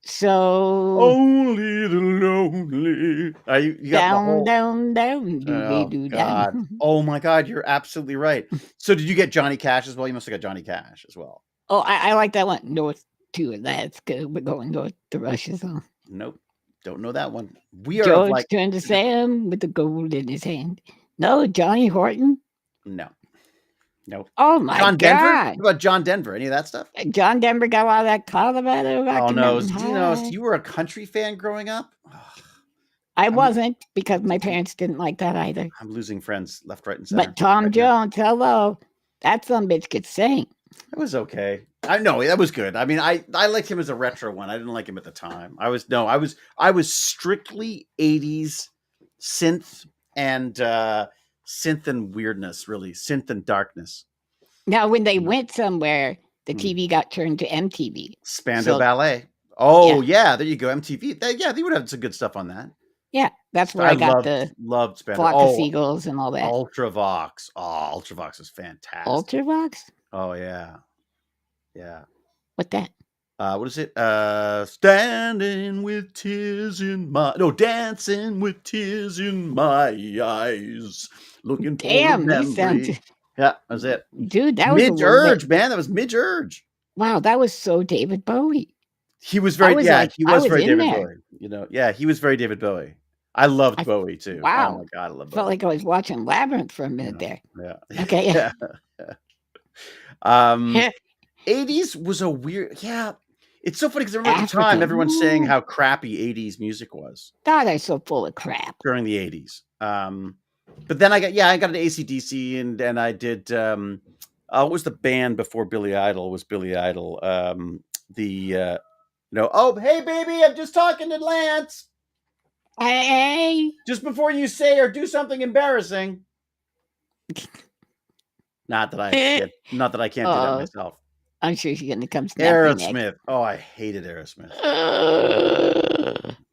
So only the lonely. You got down, oh, God. Oh my God, you're absolutely right. So did you get Johnny Cash as well? You must have got Johnny Cash as well. Oh, I like that one. North to that's good. We're going north to Russia. So nope, don't know that one. We are George turned to Sam with the gold in his hand. No, Johnny Horton. No. Oh my John God! Denver? What about John Denver? Any of that stuff? John Denver got a lot of that Colorado. Oh no! You were a country fan growing up. I wasn't because my parents didn't like that either. I'm losing friends left, right, and center. But Tom Jones, hello, that some bitch could sing. It was okay. I know that was good. I mean, I liked him as a retro one. I didn't like him at the time. I was strictly 80s synth and weirdness, really synth and darkness. Now, when they went somewhere, the TV got turned to MTV. Spandau Ballet. Oh yeah, there you go. MTV. They would have some good stuff on that. Yeah, that's where I got loved Spandau. Flock of Seagulls and all that. Ultravox. Oh, Ultravox is fantastic. Ultravox. Oh yeah. What that? What is it? Standing with tears in my dancing with tears in my eyes, looking for memory. Yeah, that was it, dude. That was Midge Urge, man. That was Midge Urge. Wow, that was so David Bowie. He was very, he was very David Bowie. Yeah, he was very David Bowie. I loved I Bowie too. Oh wow. my god, I love Felt Bowie. like I was watching Labyrinth for a minute Yeah, there. yeah, Okay. yeah. Um, 80s was a weird, yeah. It's so funny because I remember at the time Africa. everyone's saying Woo. how crappy 80s music was God, I'm so full of crap. during the 80s. But then I got an AC/DC and I did what was the band before Billy Idol was Billy Idol. Oh hey baby, I'm just talking to Lance. Hey. Just before you say or do something embarrassing. Not that I can't do that Oh, myself. I'm sure she's gonna come snap your neck. Aerosmith. Oh, I hated Aerosmith.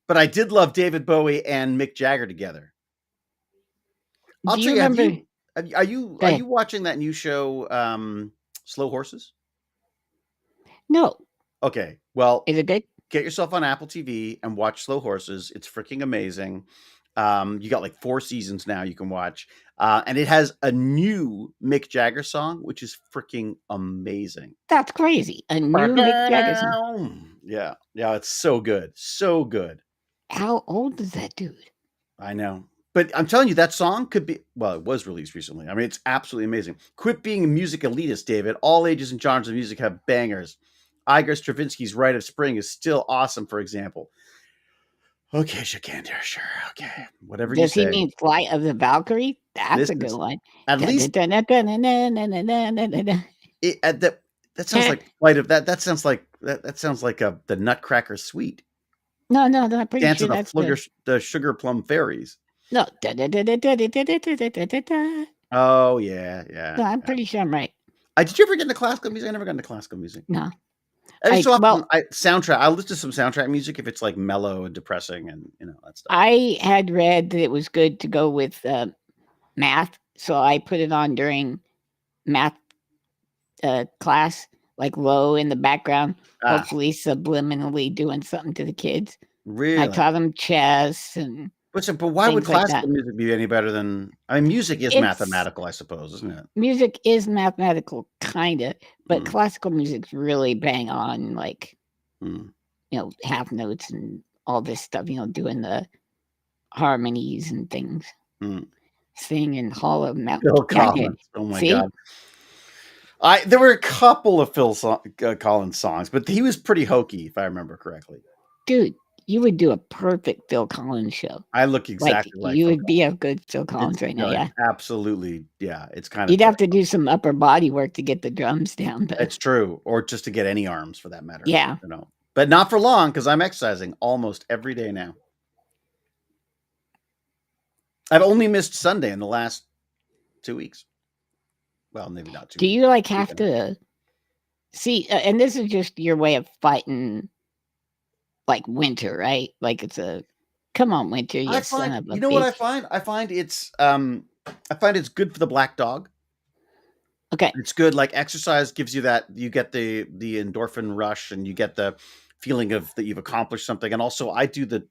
But I did love David Bowie and Mick Jagger together. I'll Do you tell you, remember? Go are ahead. you watching that new show, Slow Horses? No. Okay. Well, Is it good? get yourself on Apple TV and watch Slow Horses. It's freaking amazing. You got like 4 seasons now you can watch. And it has a new Mick Jagger song, which is freaking amazing. That's crazy. A new Mick Jagger song. Yeah. Yeah, it's so good. So good. How old is that dude? I know. But I'm telling you, that song could be, well, it was released recently. I mean, it's absolutely amazing. Quit being a music elitist, David. All ages and genres of music have bangers. Igor Stravinsky's Rite of Spring is still awesome, for example. Okay, Shakander, sure. Okay, whatever you Does he say. mean Flight of the Valkyrie? That's This a good is one. at least that sounds like flight of that sounds like that sounds like the Nutcracker Suite. No, I'm pretty Dance sure of that's the the Sugar Plum Fairies. no. Oh yeah, yeah. No, I'm pretty sure I'm right. Did you ever get into classical music? I never got into classical music. No, Every so often, well, I listen to some soundtrack music if it's like mellow and depressing and that stuff. I had read that it was good to go with math, so I put it on during math class, like low in the background, hopefully subliminally doing something to the kids. I Really? taught them chess and But why would things like that. classical music be any better than? I mean, music is It's mathematical, I suppose, isn't it? music is mathematical, kinda, but Mm, classical music's really bang on, like, mm. half notes and all this stuff, doing the harmonies and things. Mm. Singing Hollow Mount. Phil Yeah, yeah. Collins. Oh my See? god. There were a couple of Collins songs, but he was pretty hokey, if I remember correctly. Dude, you would do a perfect Phil Collins show. I look Like, exactly like you Phil would be Collins. a good Phil Collins right now, Like, yeah. absolutely, yeah. It's kind of You'd have to do some upper body work to get the drums down, but It's true, or just to get any arms for that matter. yeah. But not for long because I'm exercising almost every day now. I've only missed Sunday in the last 2 weeks. Well, maybe not 2 Do weeks. you, like, have to see, and this is just your way of fighting, like, winter, right? Like, it's a, "Come on, winter, you son of a You know what I bitch." find? I find it's good for the black dog. Okay. It's good. Like exercise gives you that you get the endorphin rush and you get the feeling of that you've accomplished something. And also I do the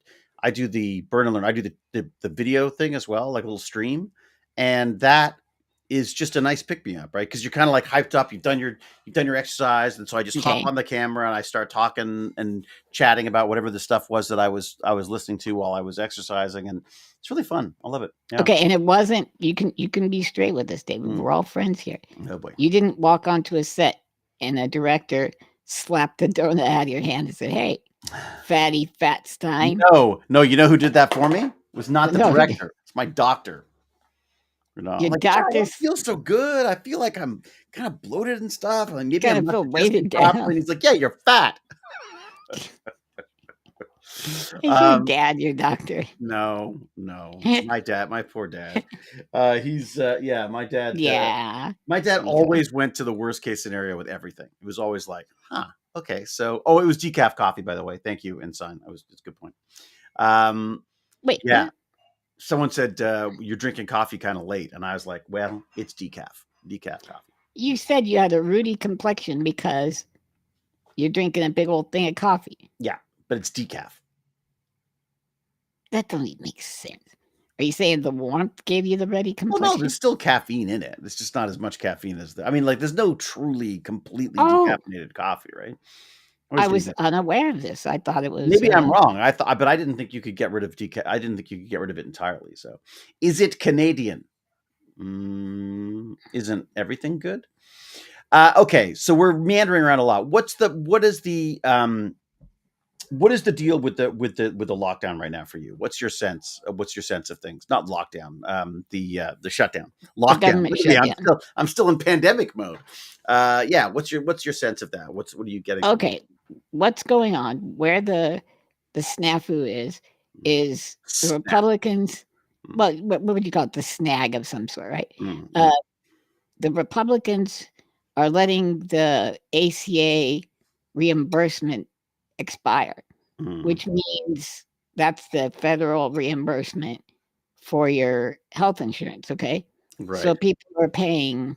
burn and learn. I do the video thing as well, like a little stream. And that is just a nice pick me up, right? Because you're kind of like hyped up. You've done your exercise. And so I just hop Okay. on the camera and I start talking and chatting about whatever the stuff was that I was listening to while I was exercising. And it's really fun. I love it. Yeah. Okay, and it wasn't you can be straight with us, David. We're all friends here. Oh boy. You didn't walk onto a set and a director slapped the donut out of your hand and said, "Hey, fatty fat Stein." No, you know who did that for me? It was not the No, director. It's my doctor. your I'm like, "God, I don't doctor's feel so good. I feel like I'm kind of bloated and stuff. And maybe gotta I'm not feel digesting weighted properly." down. And he's like, "Yeah, you're fat." Is your dad your doctor? No, my poor dad. He's my dad. Yeah. My dad Okay. always went to the worst case scenario with everything. It was always like, okay, so it was decaf coffee, by the way. Thank you, Ensign. It's a good point. Wait, Yeah. what? Someone said you're drinking coffee kind of late, and I was like, well, it's decaf coffee. You said you had a ruddy complexion because you're drinking a big old thing of coffee. Yeah, but it's decaf. That don't even make sense. Are you saying the warmth gave you the ruddy Well, complexion? no, there's still caffeine in it. It's just not as much caffeine as I mean, like, there's no truly completely Oh. decaffeinated coffee, right? I was unaware of this. I thought it was maybe I'm wrong. But I didn't think you could get rid of I didn't think you could get rid of it entirely. So, is it Canadian? Isn't everything good? Okay, so we're meandering around a lot. What is the deal with the lockdown right now for you? What's your sense? What's your sense of things? Not lockdown, the shutdown. the Lockdown. government shutdown. I'm still in pandemic mode. Yeah. What's your sense of that? What are you getting? Okay, what's going on? Where the snafu is the Republicans. Well, what would you call it? The snag of some sort, right? The Republicans are letting the ACA reimbursement expire, which means that's the federal reimbursement for your health insurance. Okay, Right. So people are paying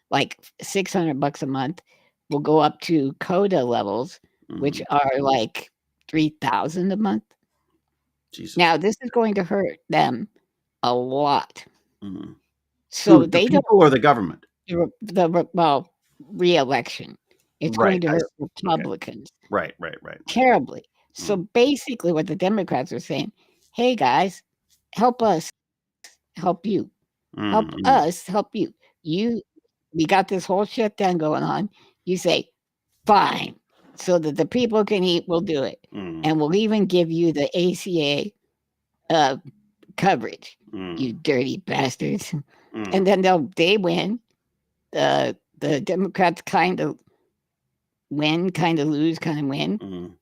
like $600 a month, will go up to CODA levels, which are like $3,000 a month. Jesus. Now, this is going to hurt them a lot. So the people or the government? Well, re-election. It's going to hurt Republicans. Right. Terribly. So basically what the Democrats are saying, hey guys, help us help you. Help us help you. We got this whole shutdown going on. You say, fine, so that the people can eat, we'll do it. And we'll even give you the ACA coverage, you dirty bastards. And then they win. The Democrats kind of win, kind of lose, kind of win.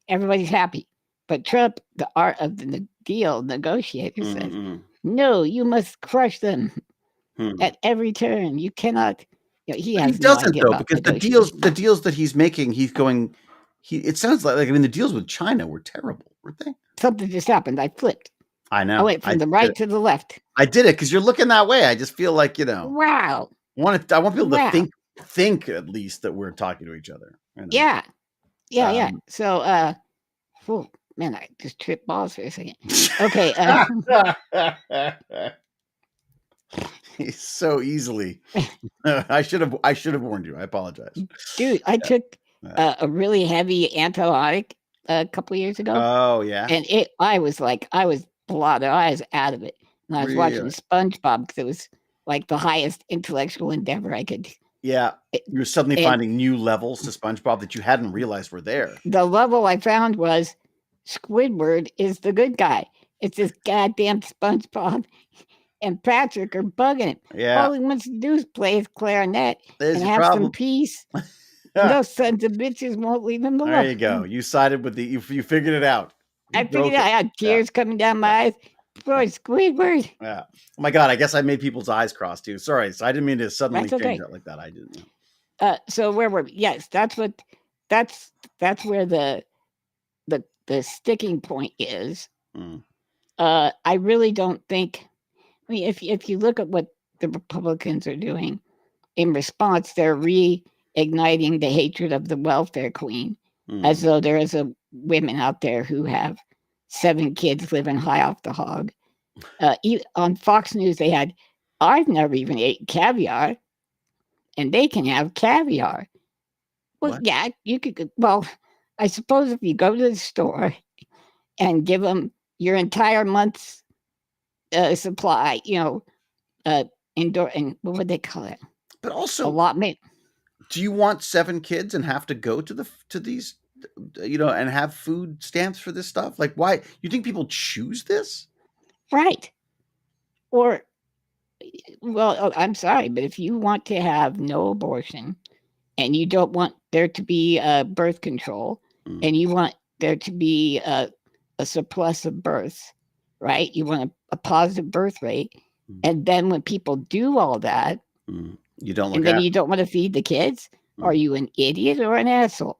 Everybody's happy. But Trump, the art of the deal negotiator, says, no, you must crush them at every turn. You cannot. He doesn't though, because the deals that he's making, he's going. It sounds like the deals with China were terrible, weren't they? Something just happened. I flipped. I know. I went from the right to the left. I did it because you're looking that way. I just feel like Wow. I want people to think at least that we're talking to each other. Yeah. So, oh man, I just tripped balls for a second. Okay. So easily. I should have warned you. I apologize, dude. I took a really heavy antibiotic a couple of years ago. Oh yeah, and I was blotted. I was out of it, and I was watching SpongeBob because it was like the highest intellectual endeavor I could. Yeah, you were suddenly finding new levels to SpongeBob that you hadn't realized were there. The level I found was Squidward is the good guy. It's this goddamn SpongeBob and Patrick are bugging him. Yeah. All he wants to do is play his clarinet and have some peace. Those sons of bitches won't leave him alone. There you go. You sided with you figured it out. I figured it out. I had tears coming down my eyes. Boy, Squidward. Yeah. Oh my God. I guess I made people's eyes cross too. Sorry. So I didn't mean to suddenly change that like that. I didn't. So where were we? Yes, that's where the sticking point is. I really don't think. I mean, if you look at what the Republicans are doing in response, they're reigniting the hatred of the welfare queen, as though there is women out there who have 7 kids living high off the hog. On Fox News, they had, I've never even ate caviar, and they can have caviar. Well, what? Yeah, you could. Well, I suppose if you go to the store and give them your entire month's supply, indoor, and what would they call it? But also allotment. Do you want 7 kids and have to go to these, and have food stamps for this stuff? Like, why? You think people choose this? Right. Or, well, I'm sorry, but if you want to have no abortion and you don't want there to be birth control and you want there to be a surplus of births, right? You want a positive birth rate. And then when people do all that, you don't and then you don't want to feed the kids, are you an idiot or an asshole?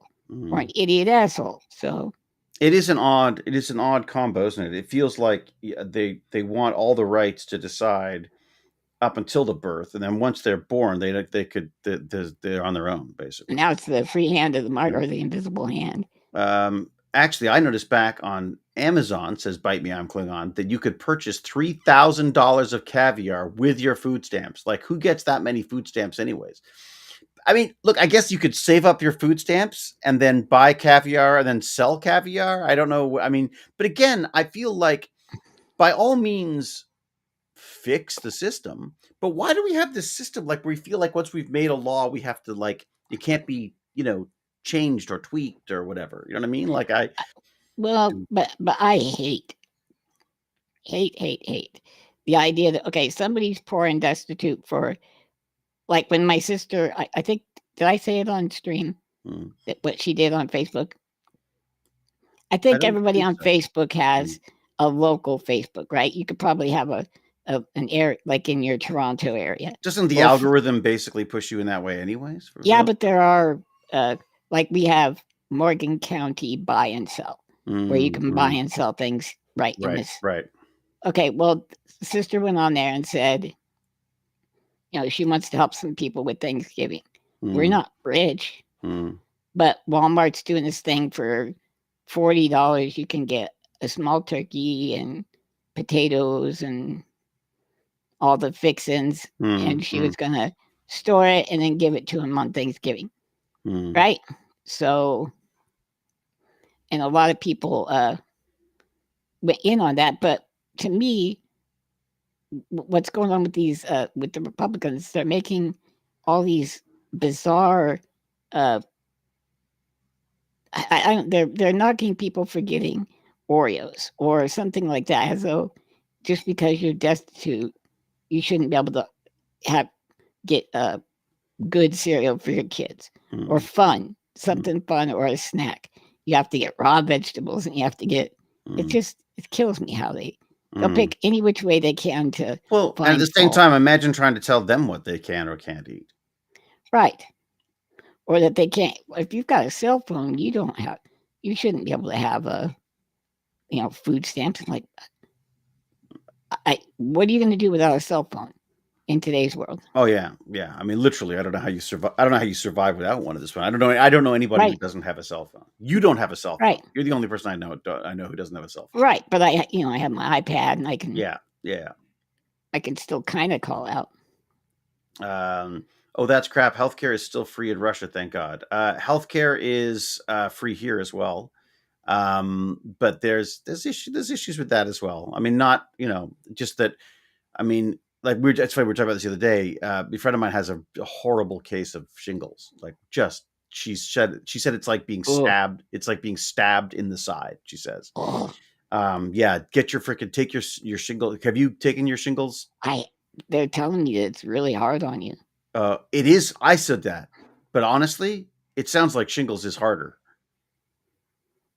Or an idiot asshole? So it is an odd combo, isn't it? It feels like they want all the rights to decide up until the birth, and then once they're born, they're on their own, basically. Now it's the free hand of the martyr, or the invisible hand. Actually, I noticed back on Amazon, says Bite Me, I'm Klingon, that you could purchase $3,000 of caviar with your food stamps. Like, who gets that many food stamps anyways? I mean, look, I guess you could save up your food stamps and then buy caviar and then sell caviar. I don't know. I mean, but again, I feel like by all means fix the system. But why do we have this system like we feel like once we've made a law, we have to like it can't be, changed or tweaked or whatever. You know what I mean? Like I Well, but I hate the idea that okay, somebody's poor and destitute for like when my sister, I think, did I say it on stream mm, that what she did on Facebook? I I think don't everybody think on so. Facebook Mm. has a local Facebook, right? You could probably have an area like in your Toronto area. Doesn't the Well, algorithm basically push you in that way anyways for the yeah, most but there are like we have Morgan County buy and sell, where you can buy mm. and sell things right in Right, this. right. Okay, well, sister went on there and said, she wants to help some people with Thanksgiving. We're Mm, not rich, mm, but Walmart's doing this thing for $40. You can get a small turkey and potatoes and all the fixins, mm, and she mm, was gonna store it and then give it to him on Thanksgiving, mm. right? So, and a lot of people went in on that, but to me, what's going on with these with the Republicans? They're making all these bizarre. Uh, they're knocking people for getting Oreos or something like that, as though just because you're destitute, you shouldn't be able to have get good cereal for your kids or Mm, fun, mm, something fun or a snack. You have to get raw vegetables and you have to get. mm, It kills me how they'll mm. pick any which way they can to Well, and at the find same fault. time, imagine trying to tell them what they can or can't eat. Right. Or that they can't if you've got a cell phone, you shouldn't be able to have food stamps and like what are you gonna do without a cell phone in today's world? Oh yeah, yeah. I mean, literally, I don't know how you survive. I don't know how you survive without one at this point. I don't know anybody who Right, doesn't have a cell phone. You don't have a cell phone. right, You're the only person I know who doesn't have a cell phone. right. But I have my iPad and Yeah, yeah. I can still kind of call out. Oh, that's crap. Healthcare is still free in Russia, thank God. Healthcare is free here as well. But there's issues with that as well. I mean, not just that. I mean, like it's funny we were talking about this the other day. A friend of mine has a horrible case of shingles. Like, just she said it's like being Oh, stabbed. It's like being stabbed in the side. She says, oh, yeah, take your shingle. Have you taken your shingles? I they're telling you it's really hard on you It is. I said that, but honestly, it sounds like shingles is harder.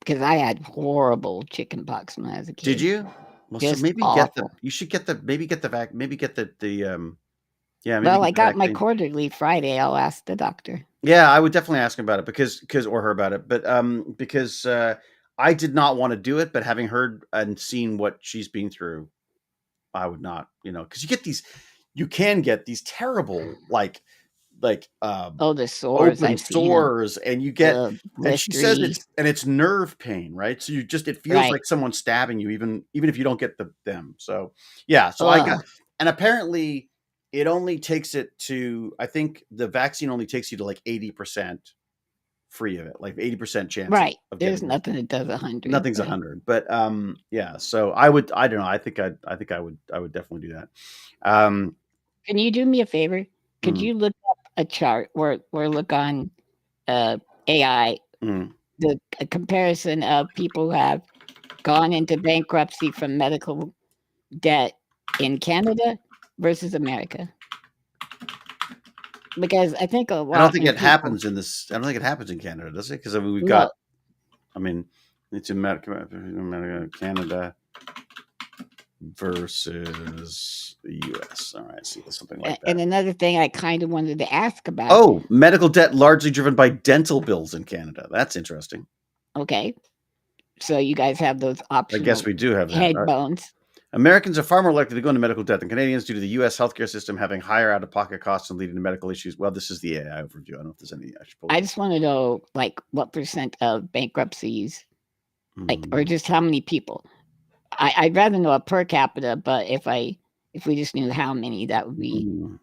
because I had horrible chicken pox when I was a Did kid. you? Well, so Just maybe awful. you should get the maybe get the vac maybe get the yeah, maybe Well, get I the got my vaccine. quarterly Friday. I'll ask the doctor. Yeah, I would definitely ask him about it because or her about it, but because I did not want to do it, but having heard and seen what she's been through, I would not, because you can get these terrible like Oh, the sores, open I've seen them. sores, and you get and she says Blistery. it's nerve pain, right? So it feels Right. like someone's stabbing you, even if you don't get them. So yeah, so I got, Ugh. and apparently it only takes it to, I think the vaccine only takes you to like 80% free of it, like 80% chance Right. of There's getting it. nothing that does 100, Nothing's a but hundred, but yeah. So I don't know. I think I would definitely do that. can you do me a favor? Could Mm, you look up a chart or look on, uh, AI, mm. a comparison of people who have gone into bankruptcy from medical debt in Canada versus America? Because I think a I don't lot think of it people. happens in this. I don't think it happens in Canada, does it? Because I mean, we've got. No. I mean, it's America, Canada versus the U.S. All right, see something like And that. another thing I kind of wanted to ask about. Oh, medical debt largely driven by dental bills in Canada. That's interesting. Okay, so you guys have those I guess optional we do have that. head bones. Americans are far more likely to go into medical debt than Canadians due to the U.S. healthcare system having higher out-of-pocket costs and leading to medical issues. Well, this is the AI overview. I don't know if there's any. I should pull I it up. just want to know, like, what percent of bankruptcies, like, or Mm, just how many people. I'd rather know a per capita, but if we just knew how many, that would be mm.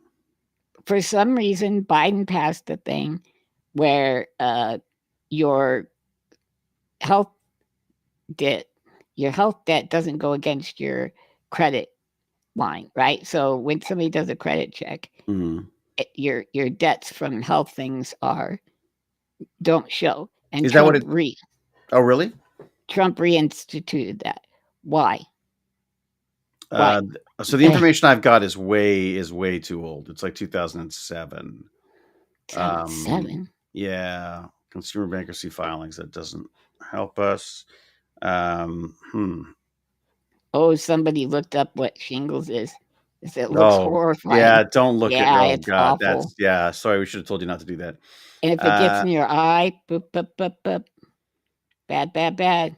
for some reason, Biden passed a thing where your health debt, doesn't go against your credit line, right? So when somebody does a credit check, Mm. your debts from health things don't show. And Is that what it? Oh, really? Trump reinstituted that. Why? Why? So the information I've got is way too old. It's like 2007. 7. Yeah, consumer bankruptcy filings. That doesn't help us. Oh, somebody looked up what shingles is. It looks Oh, yeah. horrifying. Don't look at. Yeah, Oh it's God, awful. Sorry, we should have told you not to do that. And if it gets in your eye, boop, boop, boop, boop. Bad, bad, bad.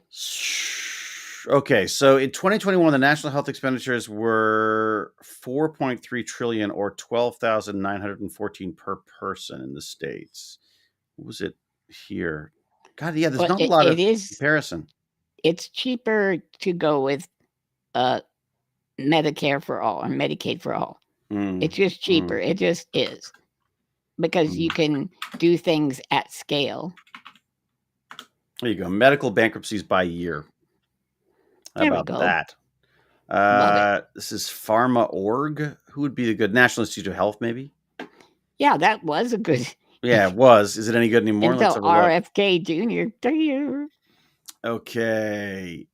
Okay, so in 2021, the national health expenditures were 4.3 trillion, or 12,914 per person in the states. What was it here? God, yeah, there's Well, not a lot of it is. comparison. It's cheaper to go with Medicare for all or Medicaid for all. It's just cheaper. It just is, because you can do things at scale. There you go. Medical bankruptcies by year. How There we about go. that? Love it. This is Pharma.org. Who would be the good? National Institute of Health, maybe? Yeah, that was a good. Yeah, it was. Is it any good anymore? Until Let's have a look. RFK Jr. Okay.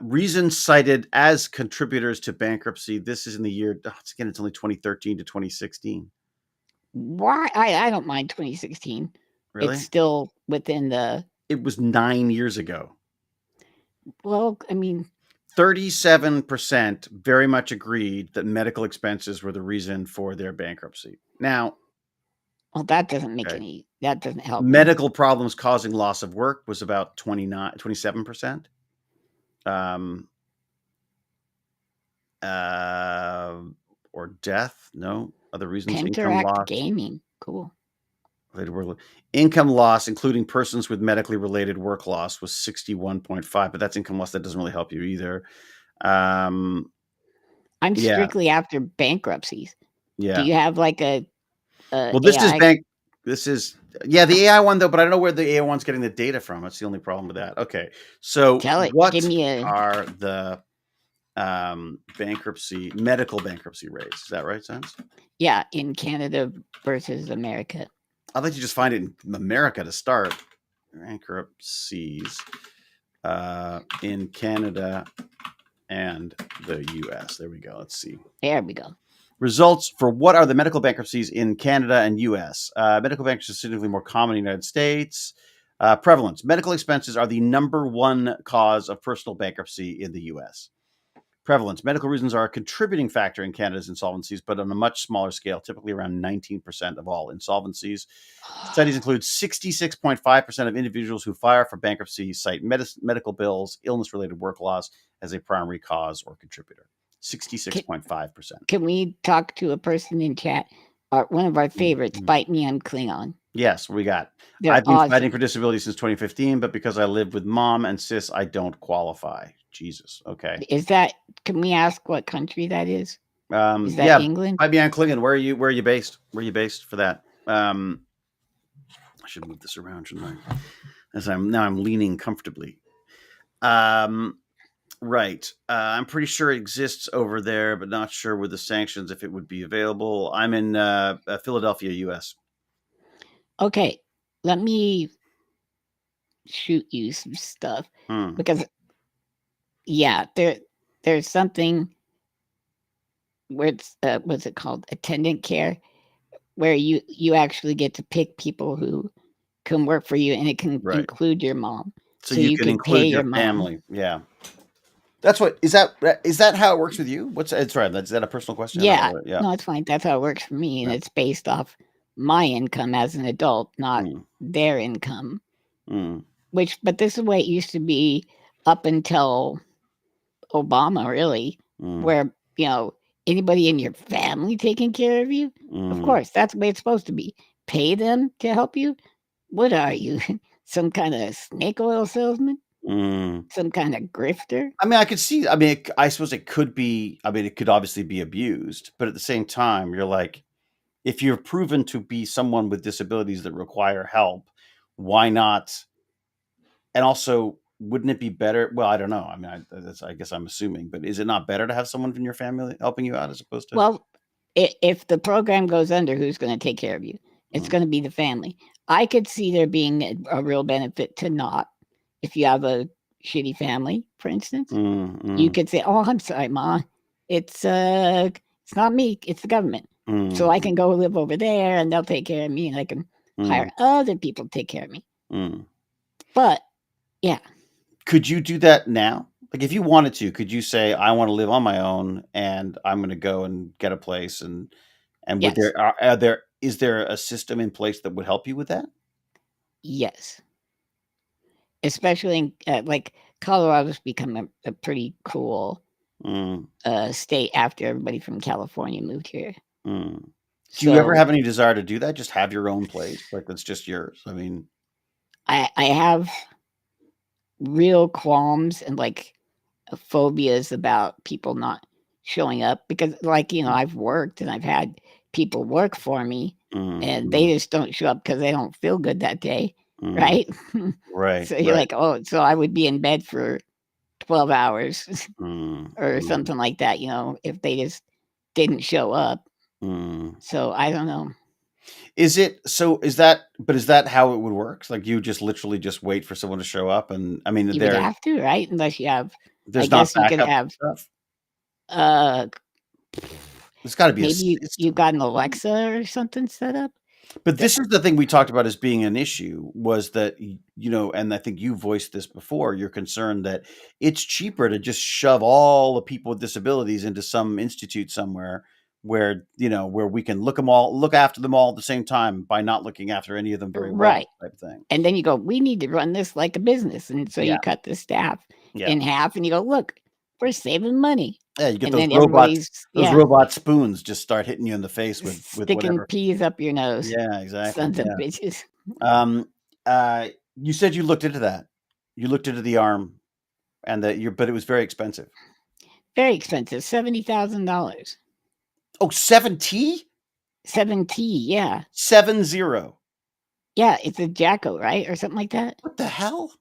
Reasons cited as contributors to bankruptcy. This is in the year, it's only 2013 to 2016. Why? I don't mind 2016. Really? It's still within the. It was 9 years ago. Well, I mean, 37% very much agreed that medical expenses were the reason for their bankruptcy. Now, well, that doesn't make any. That doesn't help. Medical problems causing loss of work was about 27%. Or death, no. Other reasons, income loss. Gaming, cool. Income loss, including persons with medically related work loss, was 61.5, but that's income loss. That doesn't really help you either. I'm strictly after bankruptcies. Yeah. Do you have like a well, this AI? This is the AI one though, but I don't know where the AI one's getting the data from. That's the only problem with that. Okay, so what are the medical bankruptcy rates? Is that right, Sense? Yeah, in Canada versus America. I'd like to just find it in America to start. Bankruptcies in Canada and the U.S. There we go. Let's see. There we go. Results for what are the medical bankruptcies in Canada and U.S. Medical bankruptcy is significantly more common in the United States. Prevalence. Medical expenses are the number one cause of personal bankruptcy in the U.S. Prevalence. Medical reasons are a contributing factor in Canada's insolvencies, but on a much smaller scale, typically around 19% of all insolvencies. Studies include 66.5% of individuals who file for bankruptcy cite medical bills, illness-related work loss as a primary cause or contributor. 66.5%. Can we talk to a person in chat? One of our favorites, Bite Me, I'm Klingon. Yes, we got. I've been fighting for disability since 2015, but because I live with mom and sis, I don't qualify. Jesus. Okay. Can we ask what country that is? Is that England? I'd be on Klingon. Where are you based? Where are you based for that? I should move this around, shouldn't I? As I'm leaning comfortably. Right. I'm pretty sure it exists over there, but not sure with the sanctions if it would be available. I'm in Philadelphia, U.S. Okay. Let me shoot you some stuff because there's something where it's what's it called, attendant care, where you actually get to pick people who can work for you, and it can include your mom, so you can include your family. Yeah, that's what is that how it works with you? It's right. Is that a personal question? Yeah, no, it's fine. That's how it works for me, and it's based off my income as an adult, not their income. But this is the way it used to be up until Obama, really, where anybody in your family taking care of you. Of course, that's the way it's supposed to be. Pay them to help you. What are you, some kind of snake oil salesman? Some kind of grifter? I mean, I could see. I mean, I suppose it could be. I mean, it could obviously be abused, but at the same time, you're like, if you're proven to be someone with disabilities that require help, why not? And also, wouldn't it be better? Well, I don't know. I mean, I guess I'm assuming, but is it not better to have someone from your family helping you out as opposed to? Well, if the program goes under, who's going to take care of you? It's Mm, going to be the family. I could see there being a real benefit to not. If you have a shitty family, for instance, you mm, could say, "Oh, I'm sorry, Ma. It's not me. It's the government. So I mm, can go live over there, and they'll take care of me, and I can hire mm, other people to take care of me." mm. But yeah, Could you do that now? Like, if you wanted to, could you say, "I want to live on my own, and I'm going to go and get a place," and would yes, are there is there a system in place that would help you with that? yes, especially in like Colorado's become a pretty cool Mm, state after everybody from California moved here. mm. Do you ever So have any desire to do that? Just have your own place, like that's just yours. I mean, I have real qualms and like phobias about people not showing up because, like, mm, I've worked and I've had people work for me and they mm, just don't show up because they don't feel good that day, mm. right? Right, So you're right. like, oh, so I would be in bed for 12 hours Mm, or mm, something like that, if they just didn't show up. mm. So I don't know. Is that how it would work? Like, you just literally just wait for someone to show up, and I mean, You would have to, right? Unless you have, I there's not guess you could backup have, stuff? uh, There's gotta be a maybe you system. got an Alexa or something set up. But The- this is the thing we talked about as being an issue was that, and I think you voiced this before, you're concerned that it's cheaper to just shove all the people with disabilities into some institute somewhere where, where we can look after them all at the same time by not looking after any of them very well Right. type thing. And then you go, "We need to run this like a business," and so Yeah. you cut the staff Yeah. in half, and you go, "Look, we're saving money." Yeah, you get And then everybody's those robot spoons just start hitting you in the face with sticking whatever. peas up your nose, Yeah, exactly. sons of Yeah. bitches. Um, you said you looked into that. You looked into the arm and but it was very expensive. Very expensive, $70,000. Oh, 7T? 7T, yeah. 70. Yeah, it's a Jacko, right? Or something like that? What the hell?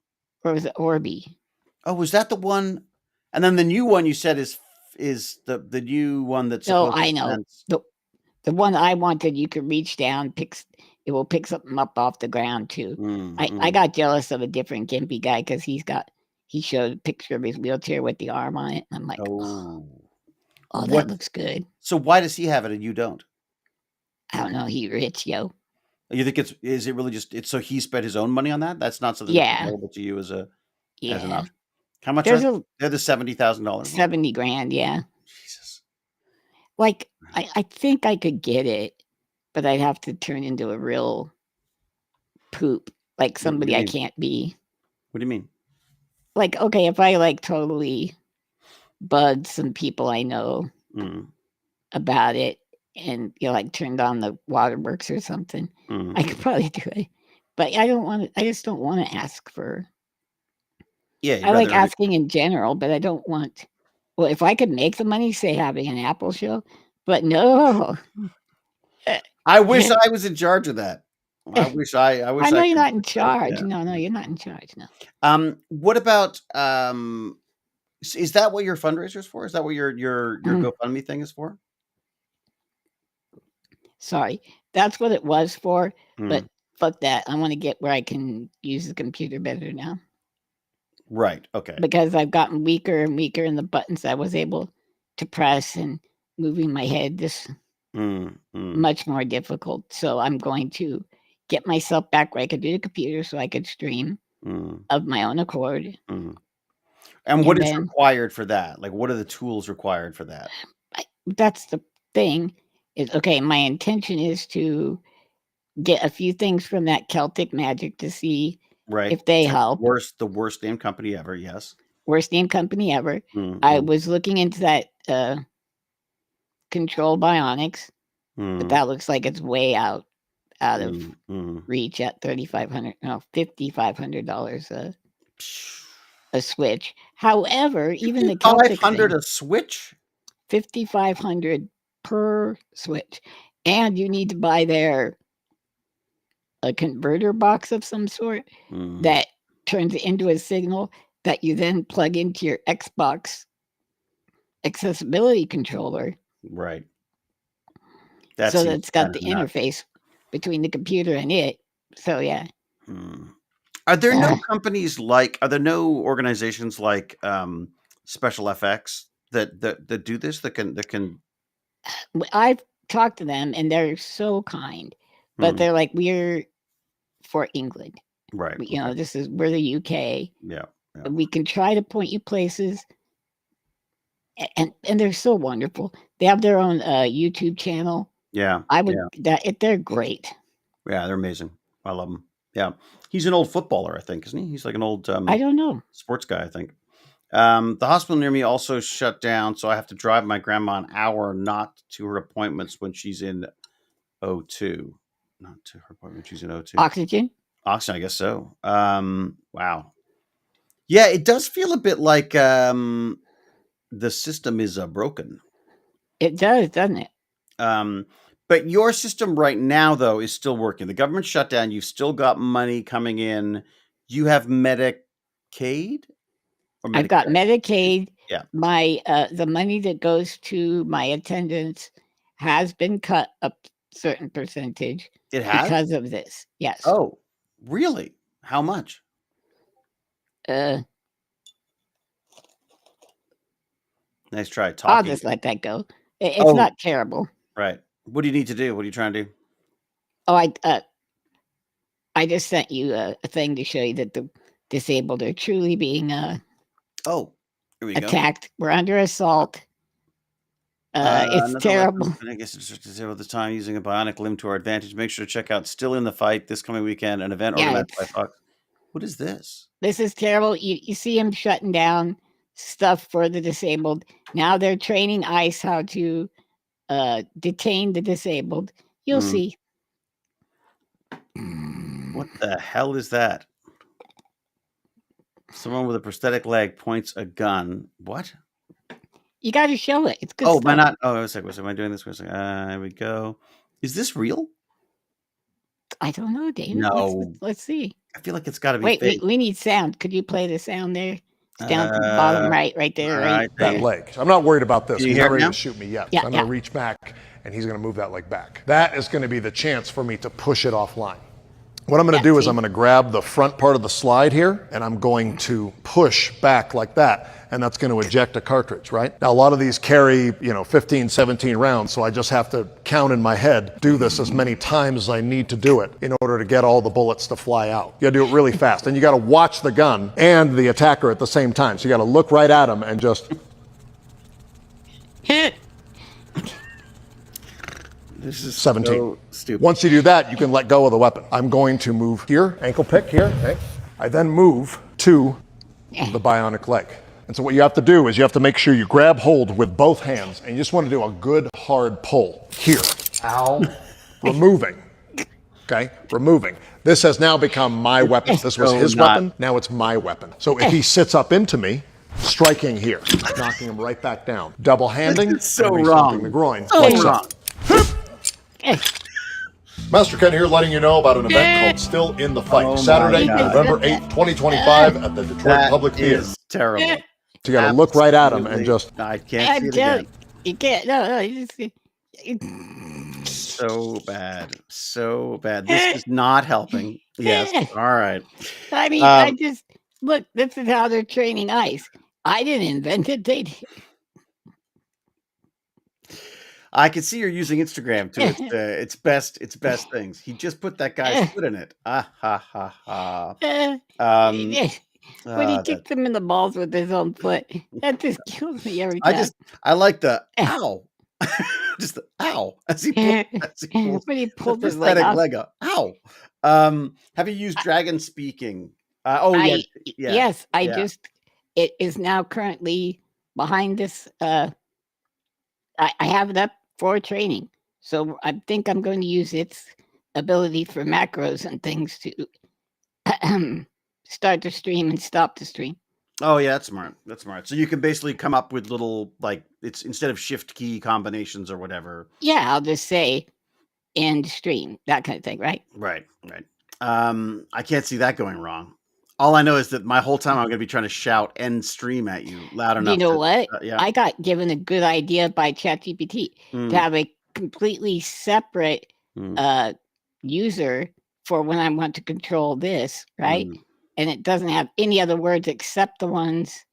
Or was it Orbi? Oh, was that the one? And then the new one you said is the new one that's No, supposed to I know. sense. The one I wanted, you can reach down, it will pick something up off the ground too. Mm, I mm. got jealous of a different gimpy guy because he showed a picture of his wheelchair with the arm on it. And I'm like, Oh, oh, that what? looks good. So why does he have it and you don't? I don't know, he rich, yo. You think is it really just it's so he spent his own money on that? That's not something that's Yeah, available to you as an yeah. option. How much There's are a they're the $70,000 one? 70 grand, yeah. Jesus. Like, I think I could get it, but I'd have to turn into a real poop, like What do somebody you I mean? can't be. What do you mean? Like, okay, if I like totally bug some people I know Mm, about it and, like turned on the waterworks or something, I mm. could probably do it. But I just don't want to ask for, Yeah, you'd I like rather asking in general, but I don't want, well, if I could make the money, say having an Apple show, but no. I wish I was in charge of that. I I wish know I you're could not in set up charge. yeah, No, no, yeah. you're not in charge. No. What about, is that what your fundraiser is for? Is that what your GoFundMe thing is for? Sorry. That's what it was for, but Mm, fuck that. I want to get where I can use the computer better now right, okay. because I've gotten weaker and weaker in the buttons I was able to press and moving my head this Mm, mm, much more difficult. So I'm going to get myself back where I could do the computer so I could stream mm, of my own accord. mm. And what And is then required for that? Like, what are the tools required for that? that's the thing is okay, my intention is to get a few things from that Celtic Magic to see Right. if they So help. the worst name company ever, yes. Worst name company ever. Mm, I mm, was looking into that Control Bionics, but mm, that looks like it's way out of mm, mm. reach at 3,500, no, $5,500 a switch. However, even the Celtic 5,500 thing, a switch? 5,500 per switch, and you need to buy a converter box of some sort that turns it into a signal that you then plug into your Xbox accessibility controller. Right. So that it's got the interface between the computer and it. So yeah. Are there no companies are there no organizations like Special FX that do this that can I've talked to them and they're so kind, but they're like, we're for England. Right. You know, we're the UK. Yeah. We can try to point you places. And they're so wonderful. They have their own YouTube channel. Yeah. They're great. Yeah, they're amazing. I love them. Yeah. He's an old footballer, I think, isn't he? He's like an old I don't know. Sports guy, I think. The hospital near me also shut down, so I have to drive my grandma an hour not to her appointments when she's in O2. Not to her appointment, she's in O2. Oxygen, I guess so. Wow. Yeah, it does feel a bit like the system is broken. It does, doesn't it? But your system right now, though, is still working. The government shut down. You've still got money coming in. You have Medicaid? Or I've got Medicaid. Yeah. My the money that goes to my attendance has been cut a certain percentage. It has? Because of this. Yes. Oh, really? How much? Nice try. Talking. I'll just let that go. It's not terrible. Right. What do you need to do? What are you trying to do? Oh, I just sent you a thing to show you that the disabled are truly being here we attacked. Go. We're under assault. It's terrible. I guess it's just disabled this time using a bionic limb to our advantage. Make sure to check out Still in the Fight this coming weekend, an event organized by Fox. What is this? This is terrible. You see him shutting down stuff for the disabled. Now they're training ICE how to detain the disabled. You'll see. What the hell is that? Someone with a prosthetic leg points a gun. What? You got to show it. It's good. Oh, am I not? Oh, am I doing this? Here we go. Is this real? I don't know, David. No. Let's see. I feel like it's got to be. Wait, we need sound. Could you play the sound there? It's down to the bottom right there. Right that there. leg. So I'm not worried about this. He's not ready now? to shoot me yet. Yeah, I'm going to reach back, and he's going to move that leg back. That is going to be the chance for me to push it offline. What I'm going to do is I'm going to grab the front part of the slide here, and I'm going to push back like that, and that's going to eject a cartridge, right? Now, a lot of these carry, 15, 17 rounds, so I just have to count in my head, do this as many times as I need to do it in order to get all the bullets to fly out. You got to do it really fast, and you got to watch the gun and the attacker at the same time. So you got to look right at him and just... This is 17. so stupid. Once you do that, you can let go of the weapon. I'm going to move here, ankle pick here. Okay. I then move to the bionic leg. And so what you have to do is you have to make sure you grab hold with both hands, and you just want to do a good hard pull here. Ow. Removing. Okay, removing. This has now become my weapon. This was his weapon, now it's my weapon. So if he sits up into me, striking here, knocking him right back down. Double handing, this is so and wrong. the groin. So wrong. Master Ken here, letting you know about an event called Still in the Fight. Saturday, November 8th, 2025 at the Detroit Public Theater. Is terrible. So you got to look right at him and just... I can't see it again. You can't. No. So bad. So bad. This is not helping. Yes. All right. I mean, I just... Look, this is how they're training ICE. I didn't invent it. They did. I can see you're using Instagram too. It's best things. He just put that guy's foot in it. Ah ha ha ha. When he kicked him in the balls with his own foot, that just kills me every time. I like the ow, just the ow as he pulls when he pulled his leg up. Ow. Have you used Dragon Speaking? Yes, it is now currently behind this. I have it up for training, so I think I'm going to use its ability for macros and things to start the stream and stop the stream. Oh yeah, that's smart. That's smart. So you can basically come up with little, like, it's instead of shift key combinations or whatever. Yeah, I'll just say end stream, that kind of thing, right? Right, right. I can't see that going wrong. All I know is that my whole time I'm going to be trying to shout end stream at you loud You enough know to, what? yeah. I got given a good idea by ChatGPT to Mm, have a completely separate mm, uh, user for when I want to control this, right? mm. And it doesn't have any other words except the ones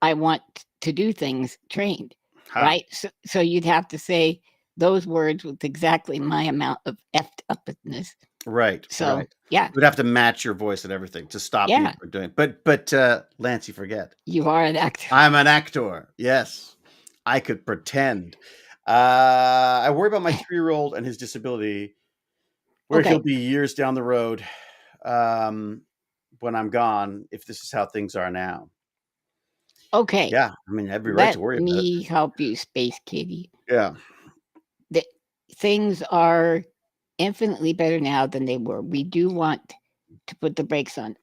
I want to do things trained, Ha. right? So you'd have to say those words with exactly my amount of effed upness. Right, So right. yeah, You would have to match your voice and everything to stop me yeah, from doing. But Lance, you forget. you are an actor. I'm an actor. Yes, I could pretend. I worry about my 3-year-old and his disability, where he'll Okay, be years down the road, um, when I'm gone, if this is how things are now. okay. Yeah, I mean, every right to Let worry about it. me help you, Space Kitty. Yeah. The things are infinitely better now than they were. We do want to put the brakes on.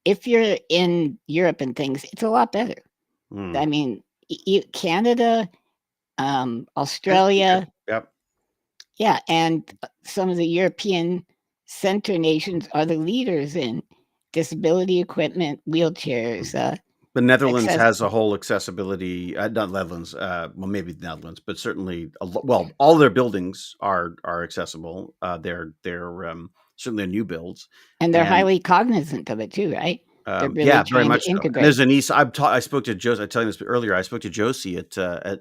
If you're in Europe and things, it's a lot better. I Mm. mean, Canada, That's pretty good. Australia, Yep. yeah, and some of the European center nations are the leaders in disability equipment, wheelchairs, The Netherlands access. has a whole accessibility, not Netherlands, well, maybe the Netherlands, but certainly, well, all their buildings are accessible. They're certainly new builds, And they're and highly cognizant of it too, right? They're really yeah, very trying to much so. And there's integrate. an ESA. I spoke to Josie. I told you this earlier. I spoke to Josie at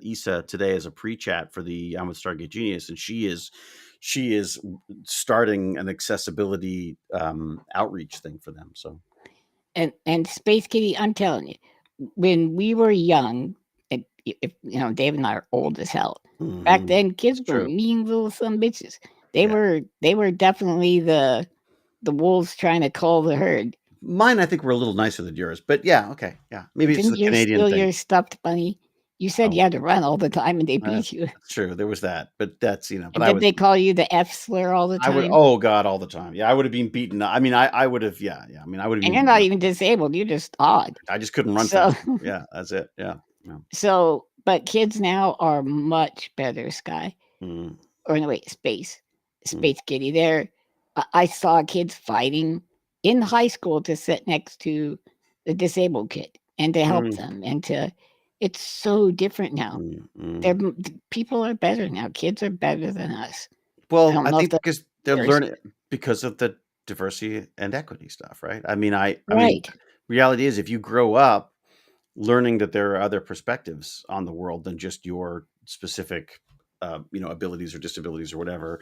ESA today as a pre-chat for the I'm with Stargate Genius, and she is starting an accessibility outreach thing for them. So And Space Kitty, I'm telling you, when we were young, if Dave and I are old as hell. Back mhm, then, kids it's were true. mean little some bitches. Yeah. They were definitely the wolves trying to cull the herd. Mine, I think, were a little nicer than yours, but yeah, okay, yeah. Maybe it's Didn't the yours Canadian steal thing. your stuffed bunny? You said Oh, you had to run all the time and they that's beat you. that's true. There was that, but that's but And I did was they call you the F slur all the I would time? oh god, all the time. Yeah, I would have been beaten up. I mean, I would have yeah. I mean, I would have And been you're beaten not up. even disabled. You're just odd. I just couldn't run So fast enough. Yeah, that's it. Yeah. Yeah. but kids now are much better, Sky. Mm, Or no, wait, mm, Space Kitty. I saw kids fighting in high school to sit next to the disabled kid and to help mm, them and to. It's so different now. mm, mm. People are better now. Kids are better than us. I Well, don't I know if think that's because they're yours. learning because of the diversity and equity stuff, right? I mean, Right. reality is if you grow up learning that there are other perspectives on the world than just your specific, abilities or disabilities or whatever.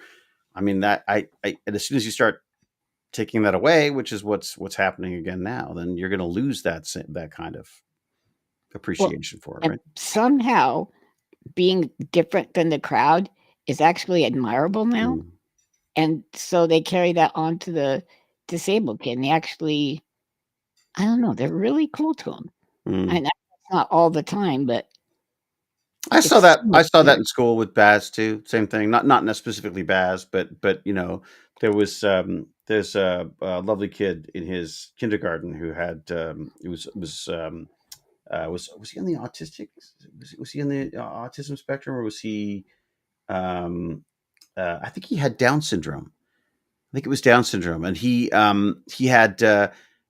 I mean, that and as soon as you start taking that away, which is what's happening again now, then you're going to lose that kind of Well, appreciation for it, and right? somehow being different than the crowd is actually admirable now. Mm, And so they carry that on to the disabled kid. And they actually, I don't know, they're really cool to them. mm. And that's not all the time, but I saw it's so that. I much saw that better. in school with Baz too. Same thing. Not specifically Baz, but there was there's a lovely kid in his kindergarten who had it was he on the autistic was he on the autism spectrum, or was he I think he had Down syndrome. I think it was Down syndrome, and he had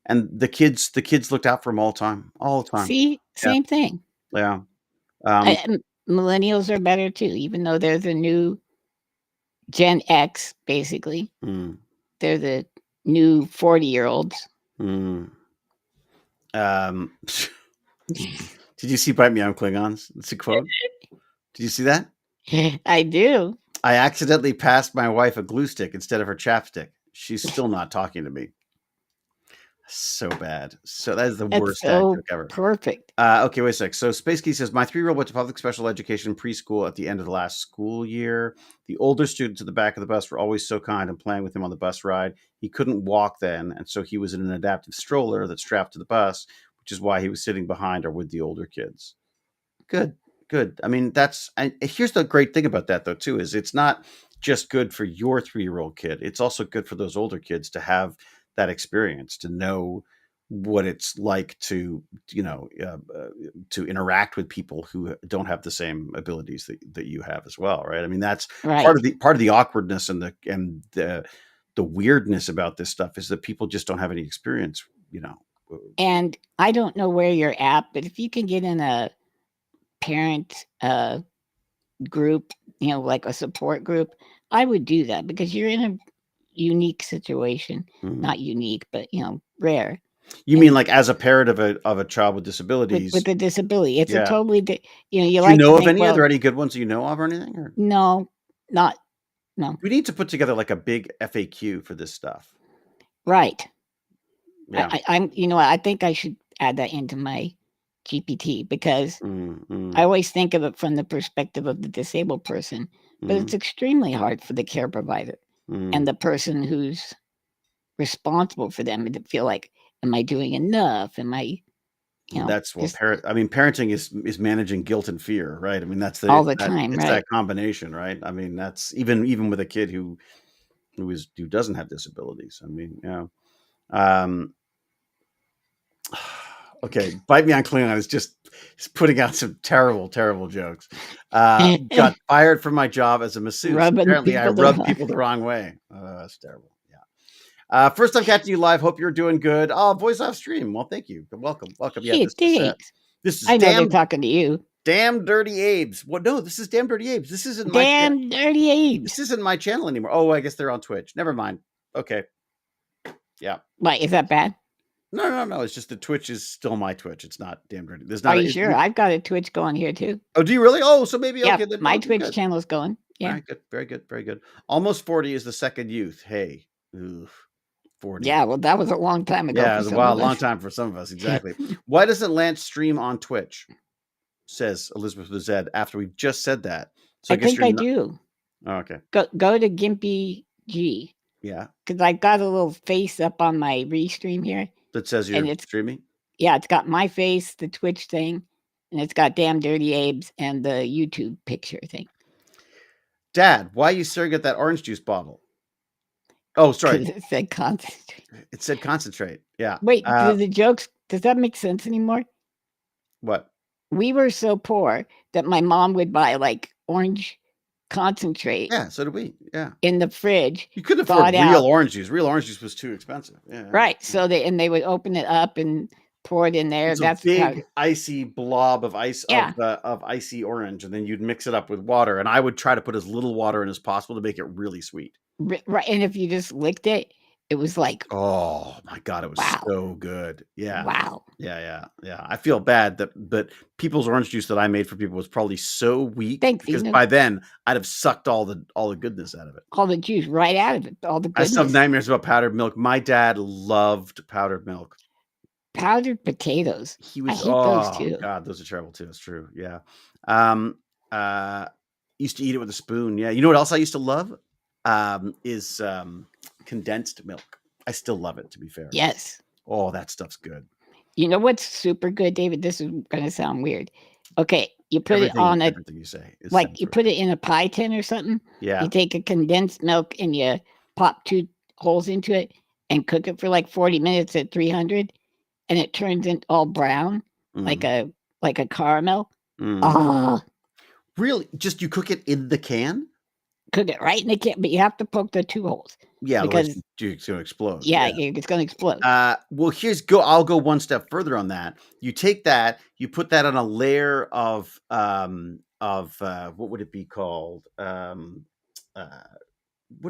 and the kids looked out for him all the time. See, Yeah, same thing. yeah. Um, Millennials are better too, even though they're the new Gen X, basically. mm, They're the new 40-year-olds. mm. Um, did you see "Bite Me, I'm Klingons"? It's a quote. Did you see that? I do. I accidentally passed my wife a glue stick instead of her chapstick. She's still not talking to me. So bad. So that is the That's worst dad so joke ever. perfect. Okay, wait a sec. So Space Key says, my 3-year-old went to public special education preschool at the end of the last school year. The older students at the back of the bus were always so kind and playing with him on the bus ride. He couldn't walk then, and so he was in an adaptive stroller that's strapped to the bus, which is why he was sitting behind or with the older kids. Good, good. I mean, and here's the great thing about that, though, too, is it's not just good for your 3-year-old kid. It's also good for those older kids to have that experience, to know what it's like to to interact with people who don't have the same abilities that you have as well, right? I mean, that's Right. part of the awkwardness and the weirdness about this stuff is that people just don't have any experience, And I don't know where you're at, but if you can get in a parent group, like a support group, I would do that because you're in a unique situation. Not unique, but rare. You mean like as a parent of a child with With disabilities? a disability, it's a Yeah. totally you Do you like to know of think, any? Are well, there any good ones that you know of or anything? Or no, no. we need to put together like a big FAQ for this stuff. Right. Yeah. I think I should add that into my GPT because I always think of it from the perspective of the disabled person, but it's extremely hard for the care provider and the person who's responsible for them to feel like, am I doing enough? Am I, That's what parenting is managing guilt and fear, right? I mean, that's all the time, it's right? that combination, right? I mean, that's even with a kid who doesn't have disabilities. I mean, yeah. Okay, Bite Me on Klingon is just putting out some terrible, terrible jokes. Got fired from my job as a masseuse. Rubbing Apparently, I people the rubbed wrong- people the wrong way. That's terrible. Yeah. First time catching you live. Hope you're doing good. Oh, voice off stream. Well, thank you. Welcome. Yeah, Hey, thanks. this is I know they're talking to you. Damn Dirty Abes. What? No, this is Damn Dirty Abes. This isn't my Damn Dirty Abes. This isn't my channel anymore. Oh, I guess they're on Twitch. Never mind. Okay. Yeah. Why, is that bad? No. It's just the Twitch is still my Twitch. It's not Damn Dirty. There's not. Are you sure? I've got a Twitch going here too. Oh, do you really? Oh, so maybe Yeah, okay. Then, my okay, Twitch good. channel is going. Yeah. All right, good. Very good. Very good. Almost 40 is the second youth. Hey. Ugh. 40. Yeah, well, that was a long time ago. Yeah, it was a long time for some of us. Exactly. Why doesn't Lance stream on Twitch? Says Elizabeth with Z after we just said that. So I think I do. Oh, okay. Go to Gimpy G. Yeah. Because I got a little face up on my restream here. That says you're streaming? Yeah, it's got my face, the Twitch thing, and it's got Damn Dirty Abes and the YouTube picture thing. Dad, why are you staring at that orange juice bottle? Oh, sorry. It said concentrate. It said concentrate. Yeah. Wait, the jokes, does that make sense anymore? What? We were so poor that my mom would buy like orange concentrate. Yeah, so did we. Yeah. In the fridge. You couldn't afford real orange juice. Real orange juice was too expensive. Yeah. Right. So they would open it up and pour it in there. That's a big icy blob of ice of icy orange, and then you'd mix it up with water. And I would try to put as little water in as possible to make it really sweet. Right. And if you just licked it, it was like, oh my God, it was so good. Yeah. Wow. Yeah. I feel bad that people's orange juice that I made for people was probably so weak because by then I'd have sucked all the goodness out of it. All the juice right out of it. All the goodness. I still have nightmares about powdered milk. My dad loved powdered milk. Powdered potatoes. I hate those too. God, those are terrible too. It's true. Yeah. Used to eat it with a spoon. Yeah. You know what else I used to love? Is condensed milk. I still love it, to be fair. Yes. Oh, that stuff's good. You know what's super good, David? This is going to sound weird. Okay, you put it on everything you say. Like you put it in a pie tin or something. Yeah. You take a condensed milk and you pop 2 holes into it and cook it for like 40 minutes at 300, and it turns into all brown, like a caramel. Oh. Really? Just you cook it in the can? Cook it right in the can, but you have to poke the 2 holes. Yeah, because it's going to explode. Yeah, it's going to explode. Well, I'll go one step further on that. You take that, you put that on a layer of what would it be called? What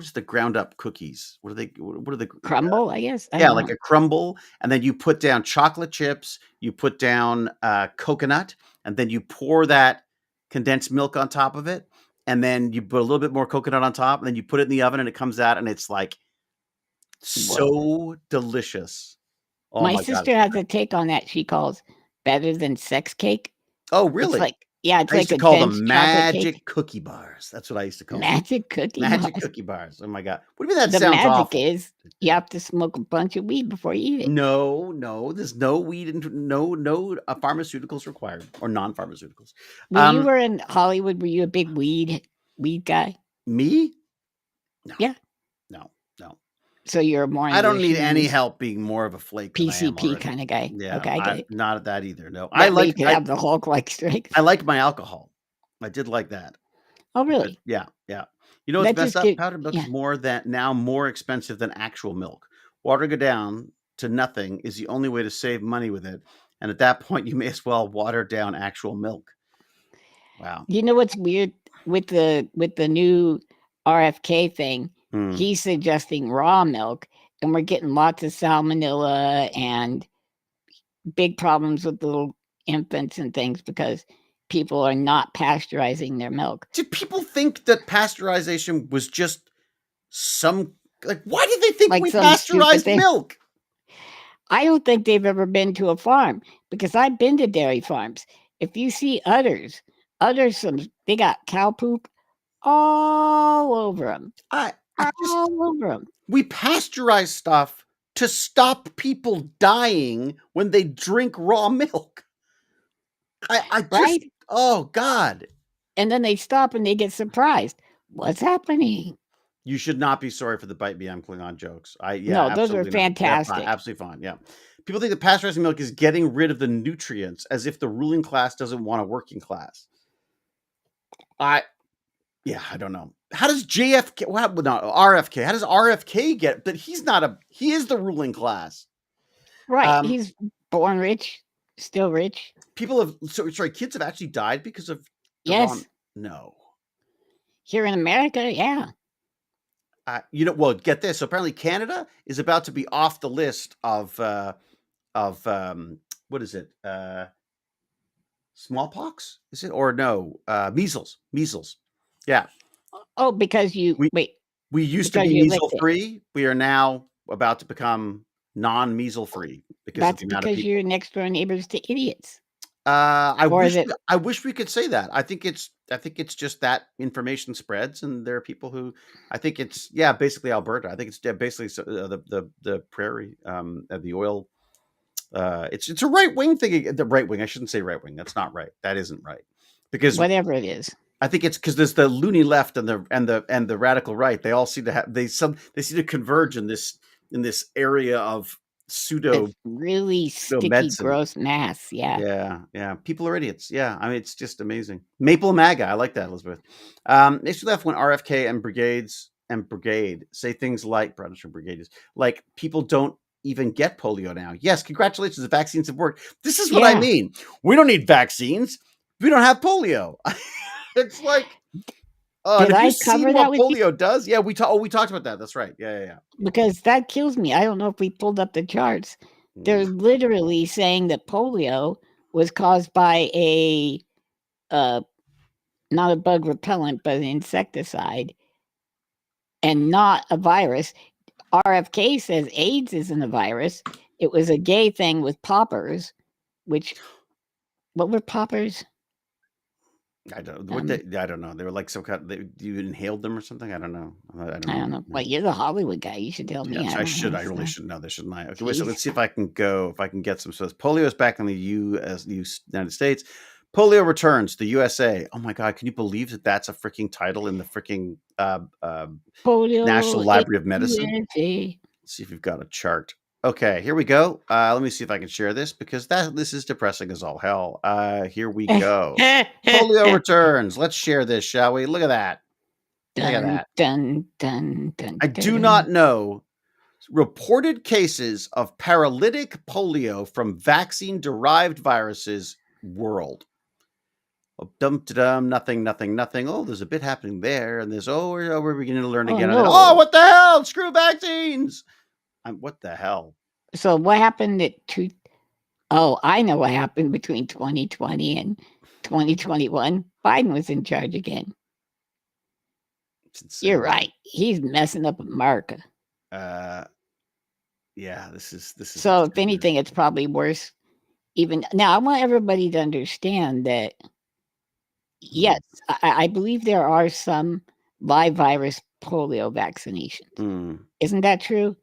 is the ground up cookies? What are the crumble? I guess. Like a crumble, and then you put down chocolate chips. You put down coconut, and then you pour that condensed milk on top of it. And then you put a little bit more coconut on top, and then you put it in the oven, and it comes out, and it's like so delicious. Oh, my sister has a take on that. She calls better than sex cake. Oh, really? It's like, it's I like used to call them magic cookie bars. That's what I used to call them. Magic cookie bars. Oh my God! What do you mean that the sounds magic awful? Is you have to smoke a bunch of weed before you eat it. No, there's no weed and no pharmaceuticals required or non-pharmaceuticals. When you were in Hollywood, were you a big weed guy? Me? No. Yeah. No. So you're more I don't need English any news, help being more of a flake than I am PCP already. kind of guy. Yeah, Okay, I get it. not at that either. No, That way you could have the Hulk-like strength. I like my alcohol. I did like that. Oh, But really? yeah. You know what's That messed just up? give Powdered milk yeah. is more expensive than actual milk. Watering it down to nothing is the only way to save money with it. And at that point, you may as well water down actual milk. Wow. You know what's weird with the new RFK thing? Hmm. He's suggesting raw milk, and we're getting lots of salmonella and big problems with little infants and things because people are not pasteurizing their milk. Did people think that pasteurization was just some like? Why did they think Like we some stupid pasteurized thing. milk? I don't think they've ever been to a farm because I've been to dairy farms. If you see udders, they got cow poop all over them. All over them. We pasteurize stuff to stop people dying when they drink raw milk. I just, right? oh God. And then they stop and they get surprised. What's happening? You should not be sorry for the bite me, I'm Klingon jokes. No, those are absolutely not. fantastic. Absolutely fine. Yeah. People think that pasteurizing milk is getting rid of the nutrients as if the ruling class doesn't want a working class. I don't know. How does JFK, RFK, how does RFK get, but he is the ruling class. Right. He's born rich, still rich. Kids have actually died because of Yes. No. Here in America, yeah. Well, get this. So apparently Canada is about to be off the list of what is it? Smallpox? Is it? Or no, measles. Yeah. Oh, because we used to be measles free. We are now about to become non-measles free because that's of the amount because of people. you're next door neighbors to idiots. I wish we could say that. I think it's just that information spreads, and there are people who I think it's basically Alberta. I think it's basically the prairie, the oil. It's a right wing thing. The right wing. I shouldn't say right wing. That's not right. That isn't right. Because whatever it is, I think it's because there's the loony left and the radical right. They all seem to have they seem to converge in this area of pseudo. It's really sticky, medicine. gross mass. Yeah. Yeah. People are idiots. Yeah. I mean, it's just amazing. Maple MAGA. I like that, Elizabeth. Next left when RFK and Brigade say things like like people don't even get polio now. Yes, congratulations. The vaccines have worked. This is what I mean. We don't need vaccines. We don't have polio. It's like, did I cover that with polio does? Yeah, we talked about that. That's right. Yeah. Because that kills me. I don't know if we pulled up the charts. They're literally saying that polio was caused by a not a bug repellent, but an insecticide, and not a virus. RFK says AIDS isn't a virus. It was a gay thing with poppers, what were poppers? I don't know. They were like some kind. You inhaled them or something. I don't know. I don't know. Well, you're the Hollywood guy. You should tell me. Yes, I really should know this, shouldn't I? Okay, wait, so let's see if I can get some. So polio is back in the United States. Polio returns to the USA. Oh my God, can you believe that that's a freaking title in the freaking polio National Library of Medicine? USA. Let's see if we've got a chart. Okay, here we go. Let me see if I can share this because this is depressing as all hell. Here we go. Polio returns. Let's share this, shall we? Look at that. Look at that. Dun, dun, dun, I do not know reported cases of paralytic polio from vaccine-derived viruses world. Nothing. Oh, there's a bit happening there, and there's we're beginning to learn again. No. Oh, what the hell? Screw vaccines. What the hell? So what happened I know what happened between 2020 and 2021. Biden was in charge again. You're right. He's messing up America. Yeah, this is. So if anything, it's probably worse. Even now, I want everybody to understand that. Yes, I believe there are some live virus polio vaccinations. Isn't that true?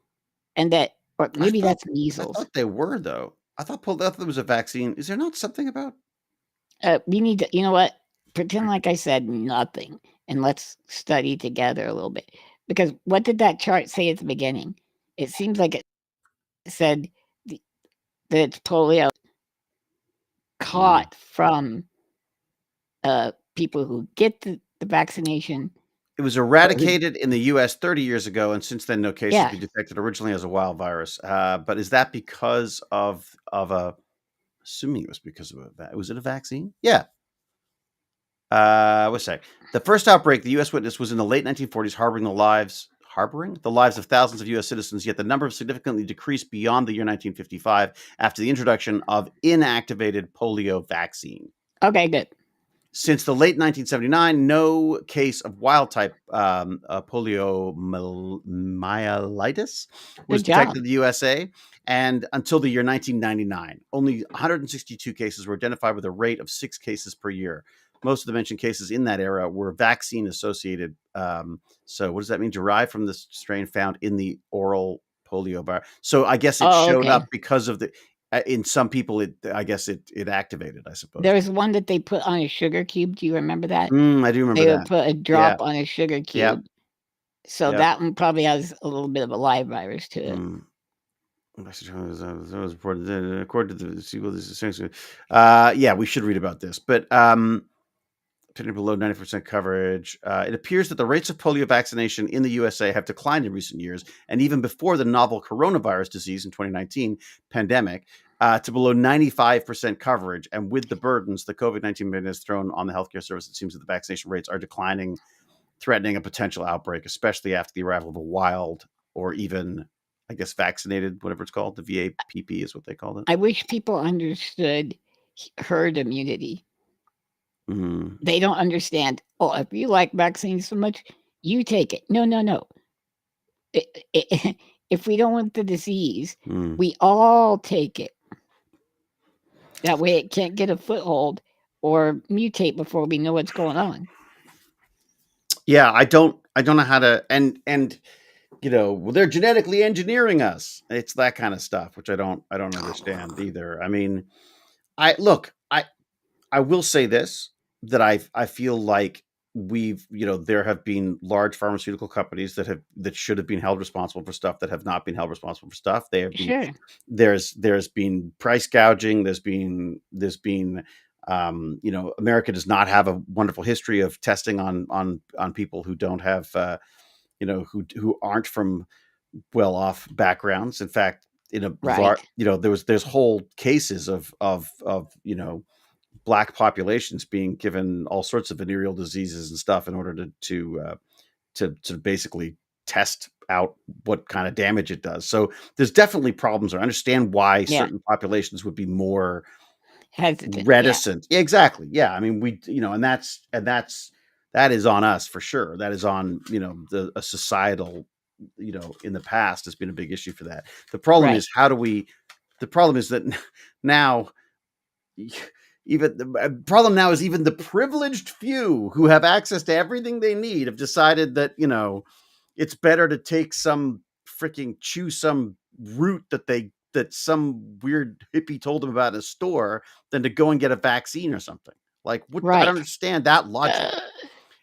And that, or maybe that's measles. I thought they were, though. I thought there was a vaccine. Is there not something about? We need to, you know what? Pretend like I said nothing, and let's study together a little bit. Because what did that chart say at the beginning? it seems like it said that it's polio caught from people who get the vaccination. It was eradicated in the U.S. 30 years ago, and since then, no cases Yeah. been detected originally as a wild virus. But is that because of a? Assuming it was because of was it a vaccine? Yeah. What's that? The first outbreak the U.S. witnessed was in the late 1940s, harboring the lives of thousands of U.S. citizens. Yet the number significantly decreased beyond the year 1955 after the introduction of inactivated polio vaccine. Okay, good. Since the late 1979, no case of wild-type poliomyelitis was detected in the USA, and until the year 1999, only 162 cases were identified with a rate of 6 cases per year. Most of the mentioned cases in that era were vaccine-associated. So what does that mean? Derived from the strain found in the oral polio virus. So I guess it showed up because of the... in some people, I guess it activated, I suppose. There was one that they put on a sugar cube. Do you remember that? I do remember they that. They would put a drop on a sugar cube. Yep. So that one probably has a little bit of a live virus to it. According to the sequel, this is yeah, we should read about this, but below 90% coverage. It appears that the rates of polio vaccination in the USA have declined in recent years, and even before the novel coronavirus disease in 2019 pandemic, to below 95% coverage. And with the burdens the COVID-19 has thrown on the healthcare service, it seems that the vaccination rates are declining, threatening a potential outbreak, especially after the arrival of a wild or even, I guess, vaccinated, whatever it's called. The VAPP is what they called it. I wish people understood herd immunity. They don't understand. Oh, if you like vaccines so much, you take it. No. If we don't want the disease, we all take it. That way it can't get a foothold or mutate before we know what's going on. Yeah, I don't know how to, and well, they're genetically engineering us. It's that kind of stuff, which I don't understand either. I mean, I will say this, that I feel like we've, there have been large pharmaceutical companies that should have been held responsible for stuff that have not been held responsible for stuff. They have been, there's been price gouging. There's been, America does not have a wonderful history of testing on people who don't have, who aren't from well-off backgrounds. In fact, there's whole cases of Black populations being given all sorts of venereal diseases and stuff in order to basically test out what kind of damage it does. So there's definitely problems. I understand why certain populations would be more hesitant, reticent. Yeah. Exactly. Yeah. I mean, that is on us for sure. That is on, a societal, in the past has been a big issue for that. The problem is the problem is that now, even the problem now is even the privileged few who have access to everything they need have decided that, it's better to take some chew some root that some weird hippie told them about in a store than to go and get a vaccine or something. Like, what? I don't understand that logic.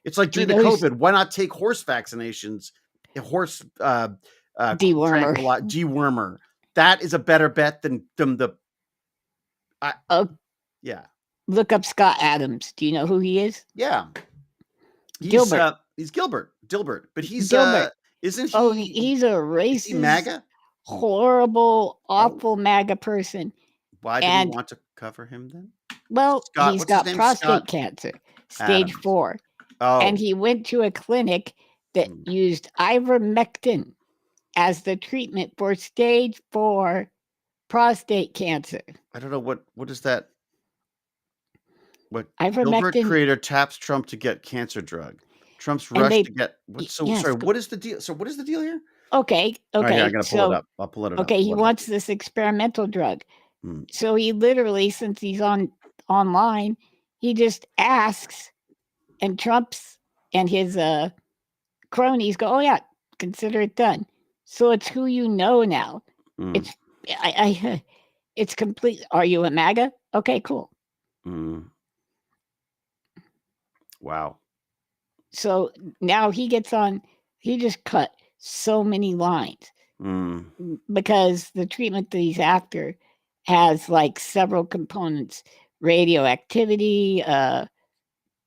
It's like during the COVID, why not take horse vaccinations? Horse dewormer. That is a better bet than the. Yeah. Look up Scott Adams. Do you know who he is? Yeah. Gilbert. He's Dilbert, but he's Gilbert. Isn't he? Oh, he's a racist, is he MAGA? Horrible, awful MAGA person. Why did he want to cover him then? Well, he's got prostate cancer, stage 4. Oh. And he went to a clinic that used ivermectin as the treatment for stage 4 prostate cancer. I don't know what is that. What ivermectin? Gilbert creator taps Trump to get cancer drug. Trump's rush to get. Sorry, what is the deal? So what is the deal here? Okay. Right, I gotta pull it up. I'll pull it up. Okay, he wants this experimental drug. So he literally, since he's online, he just asks, and Trump's and his cronies go, "Oh yeah, consider it done." So it's who you know now. It's complete. Are you a MAGA? Okay, cool. Wow. So now he gets on. He just cut so many lines. because the treatment that he's after has like several components: radioactivity,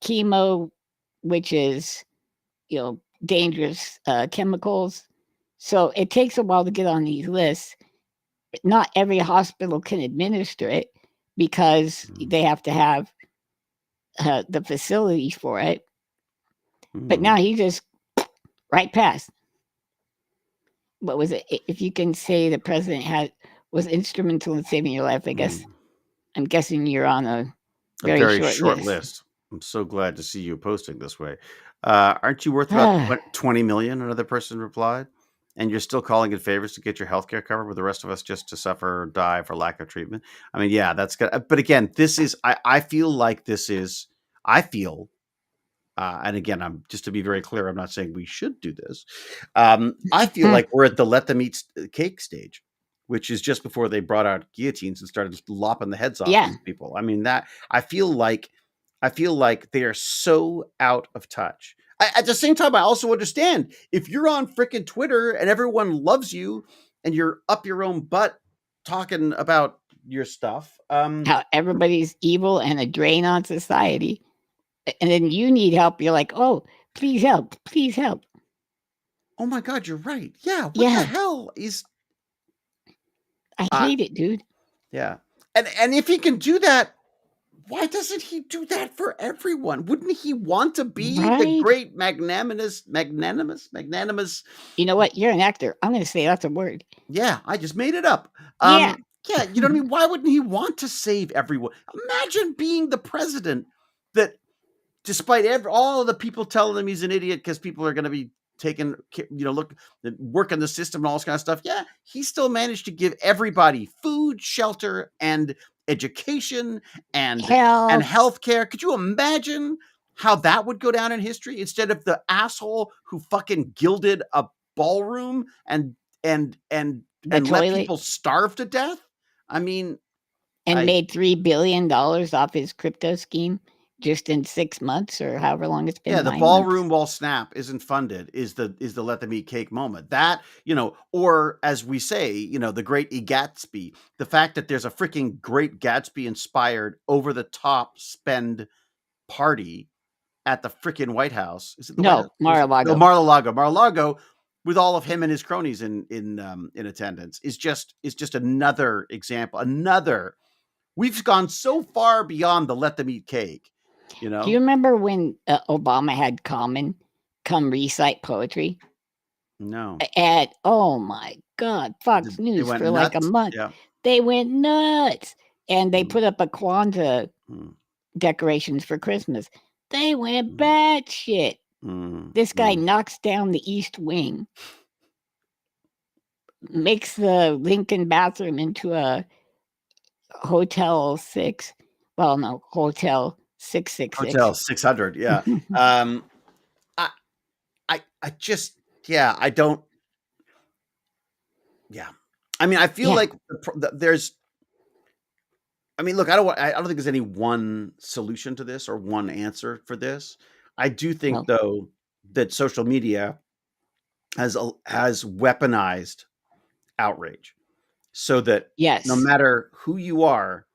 chemo, which is dangerous chemicals. So it takes a while to get on these lists. Not every hospital can administer it because they have to have the facilities for it. But now he just right past. What was it? If you can say the president was instrumental in saving your life, I guess. I'm guessing you're on a very short list. I'm so glad to see you posting this way. Aren't you worth about 20 million? Another person replied. And you're still calling in favors to get your healthcare covered, with the rest of us just to suffer or die for lack of treatment. I mean, yeah, that's good. But again, this is, I feel like this is, and again, I'm just to be very clear, I'm not saying we should do this. I feel like we're at the let them eat cake stage, which is just before they brought out guillotines and started lopping the heads off these people. I mean, that I feel like they are so out of touch. At the same time, I also understand if you're on freaking Twitter and everyone loves you and you're up your own butt talking about your stuff. How everybody's evil and a drain on society. And then you need help. You're like, oh, please help. Please help. Oh my God, you're right. Yeah. What the hell is... I hate it, dude. Yeah. And if he can do that, why doesn't he do that for everyone? Wouldn't he want to be the great magnanimous? You know what? You're an actor. I'm going to say that's a word. Yeah, I just made it up. Yeah, you know what I mean? Why wouldn't he want to save everyone? Imagine being the president that, despite all of the people telling him he's an idiot because people are going to be taking, work in the system and all this kind of stuff. Yeah, he still managed to give everybody food, shelter, and education and healthcare. Could you imagine how that would go down in history instead of the asshole who fucking gilded a ballroom and let people starve to death? I mean, made $3 billion off his crypto scheme just in 6 months or however long it's been. Yeah, the ballroom while Snap isn't funded is the let them eat cake moment. That, or as we say, the Great EGADspy, the fact that there's a freaking Great Gatsby inspired over the top spend party at the freaking White House. Is it the White House? Mar-a-Lago. No, Mar-a-Lago. Mar-a-Lago, with all of him and his cronies in attendance, is just another example. We've gone so far beyond the let them eat cake. Do you remember when Obama had Common come recite poetry? No. Oh my God, Fox News for nuts? Like a month. Yeah. They went nuts. And they put up a Kwanzaa decorations for Christmas. They went batshit. This guy knocks down the East Wing, makes the Lincoln bathroom into a Hotel 6. Well, no, Hotel 666. Hotel 600, yeah. I just, I don't, I mean, I feel like there's, I mean, look, I don't think there's any one solution to this or one answer for this. I do think, though, that social media has weaponized outrage so that no matter who you are,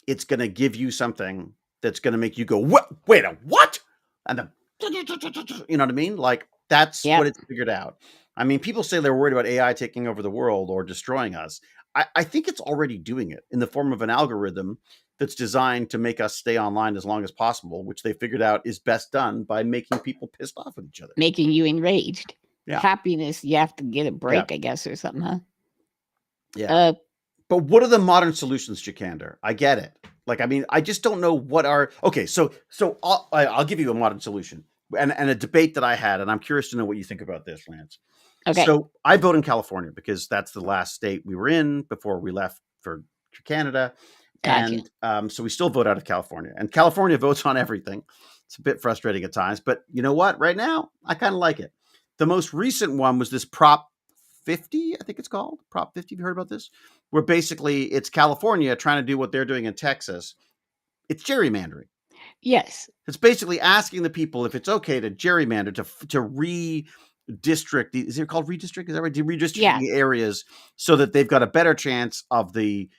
it's going to give you something that's going to make you go, wait, what? And you know what I mean? Like, that's what it's figured out. I mean, people say they're worried about AI taking over the world or destroying us. I think it's already doing it in the form of an algorithm that's designed to make us stay online as long as possible, which they figured out is best done by making people pissed off at each other. Making you enraged. Yeah. Happiness, you have to get a break, I guess, or something, huh? Yeah. But what are the modern solutions, Jikander? I get it. Like, I mean, I just don't know what are... Okay, so I'll give you a modern solution and a debate that I had, and I'm curious to know what you think about this, Lance. Okay. So I vote in California because that's the last state we were in before we left for Canada. Gotcha. And so we still vote out of California. And California votes on everything. It's a bit frustrating at times. But you know what? Right now, I kind of like it. The most recent one was this Prop 50, I think it's called. Prop 50, have you heard about this? Where basically it's California trying to do what they're doing in Texas. It's gerrymandering. Yes. It's basically asking the people if it's okay to gerrymander, to district. Is it called redistrict? Is that right? Redistricting Yeah. areas so that they've got a better chance of the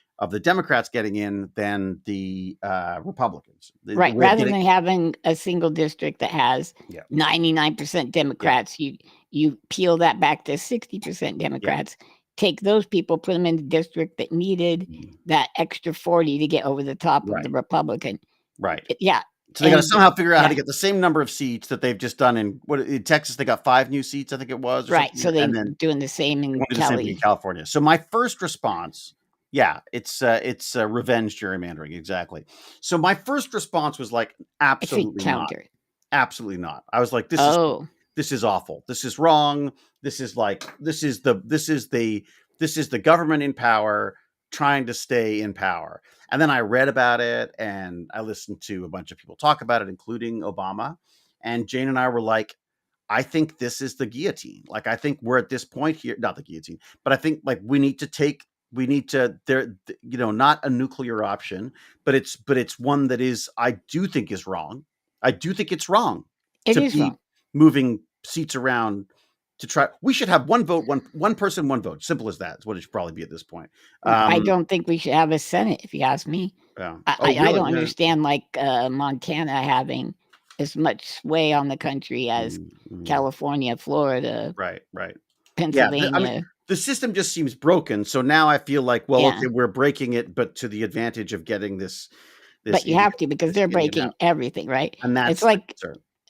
Democrats getting in than the Republicans. Right. Rather than having a single district that has Yeah. 99% Democrats, you peel that back to 60% Democrats. Take those people, put them in the district that needed that extra 40 to get over the top of the Republican. Right. Yeah. So they got to somehow figure out how to get the same number of seats that they've just done in Texas. They got 5 new seats, I think it was. Right. Something. So they're doing the same in California. So my first response, it's revenge gerrymandering, exactly. So my first response was like, absolutely not. Absolutely not. I was like, this is awful. This is wrong. This is the government in power trying to stay in power. And then I read about it and I listened to a bunch of people talk about it, including Obama. And Jane and I were like, I think this is the guillotine. Like, I think we're at this point here, not the guillotine, but I think like we need to not a nuclear option, but it's one that is, I do think is wrong. I do think it's wrong. It is wrong. Moving seats around to try. We should have one vote, one person, one vote. Simple as that is what it should probably be at this point. I don't think we should have a Senate, if you ask me. Yeah. I don't understand like Montana having as much sway on the country as California, Florida, right, Pennsylvania. Yeah, I mean, the system just seems broken. So now I feel like, okay, we're breaking it, but to the advantage of getting this. But you have to, because they're breaking everything, right? And that's it's like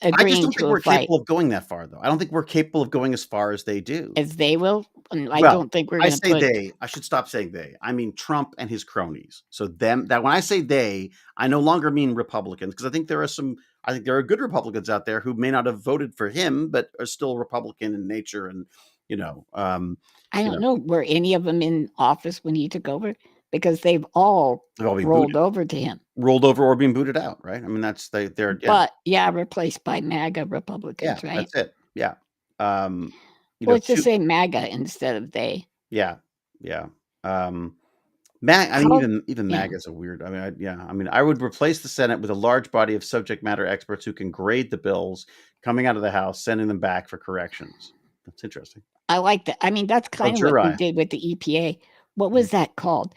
I just don't think we're capable of going that far, though. I don't think we're capable of going as far as they do. As they will? I don't think we're going to put... they. I should stop saying they. I mean Trump and his cronies. So them, that when I say they, I no longer mean Republicans, because I think there are good Republicans out there who may not have voted for him, but are still Republican in nature. And, I don't know. Were any of them in office when he took over? Because they've all rolled over to him. Rolled over or being booted out, right? I mean, they're. Yeah. But replaced by MAGA Republicans, right? That's it. Yeah. Let's just say MAGA instead of they. Yeah. Even MAGA is a weird. I mean, I would replace the Senate with a large body of subject matter experts who can grade the bills coming out of the House, sending them back for corrections. That's interesting. I like that. I mean, that's kind of what we did with the EPA. What was that called?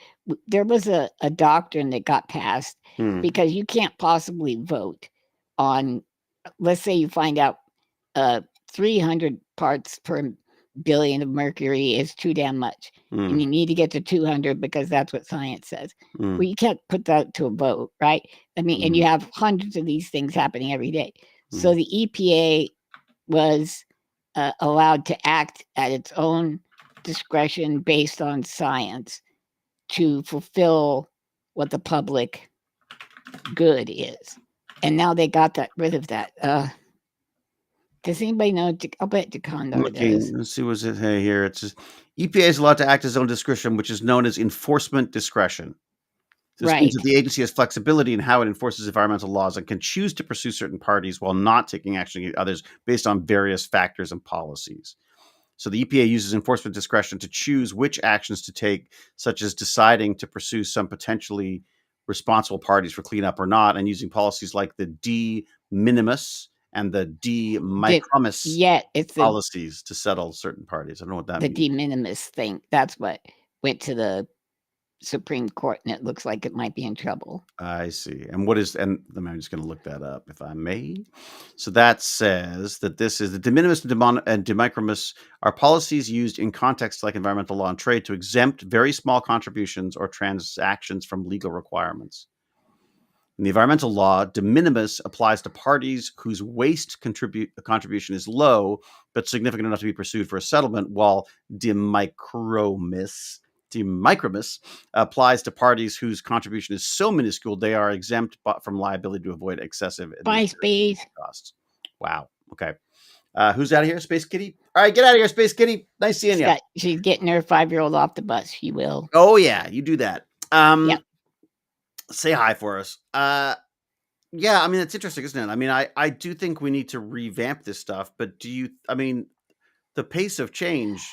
There was a doctrine that got passed because you can't possibly vote on, let's say you find out 300 parts per billion of mercury is too damn much. And you need to get to 200 because that's what science says. Well, you can't put that to a vote, right? I mean, and you have hundreds of these things happening every day. So the EPA was allowed to act at its own discretion based on science to fulfill what the public good is. And now they got rid of that. Does anybody know? I'll bet Jacondo does. Let's see what's it here. It says EPA is allowed to act at its own discretion, which is known as enforcement discretion. This means that the agency has flexibility in how it enforces environmental laws and can choose to pursue certain parties while not taking action against others based on various factors and policies. So the EPA uses enforcement discretion to choose which actions to take, such as deciding to pursue some potentially responsible parties for cleanup or not, and using policies like the de minimis and the de micromis policies to settle certain parties. I don't know what that means. The de minimis thing. That's what went to the Supreme Court, and it looks like it might be in trouble. I see. And I'm just going to look that up if I may. So that says that this is the de minimis and de micromis are policies used in contexts like environmental law and trade to exempt very small contributions or transactions from legal requirements. In the environmental law, de minimis applies to parties whose waste contribution is low but significant enough to be pursued for a settlement, while de micromis applies to parties whose contribution is so minuscule they are exempt from liability to avoid excessive administrative costs. Wow. Okay. Who's out of here? Space Kitty? All right, get out of here, Space Kitty. Nice seeing you. She's getting her 5-year-old off the bus. She will. Oh, yeah. You do that. Say hi for us. Yeah, I mean, it's interesting, isn't it? I mean, I do think we need to revamp this stuff, but the pace of change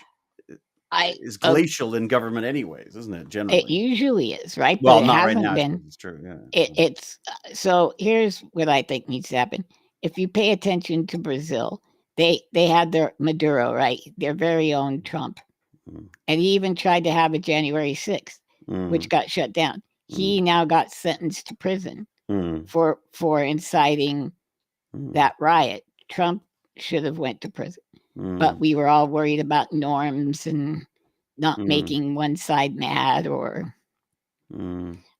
is glacial in government anyways, isn't it? Generally. It usually is, right? Well, but it not hasn't right now. been. It's true. Yeah. So here's what I think needs to happen. If you pay attention to Brazil, they had their Maduro, right? Their very own Trump. Mm. And he even tried to have a January 6th, which got shut down. He now got sentenced to prison for inciting that riot. Trump should have went to prison. But we were all worried about norms and not making one side mad. Or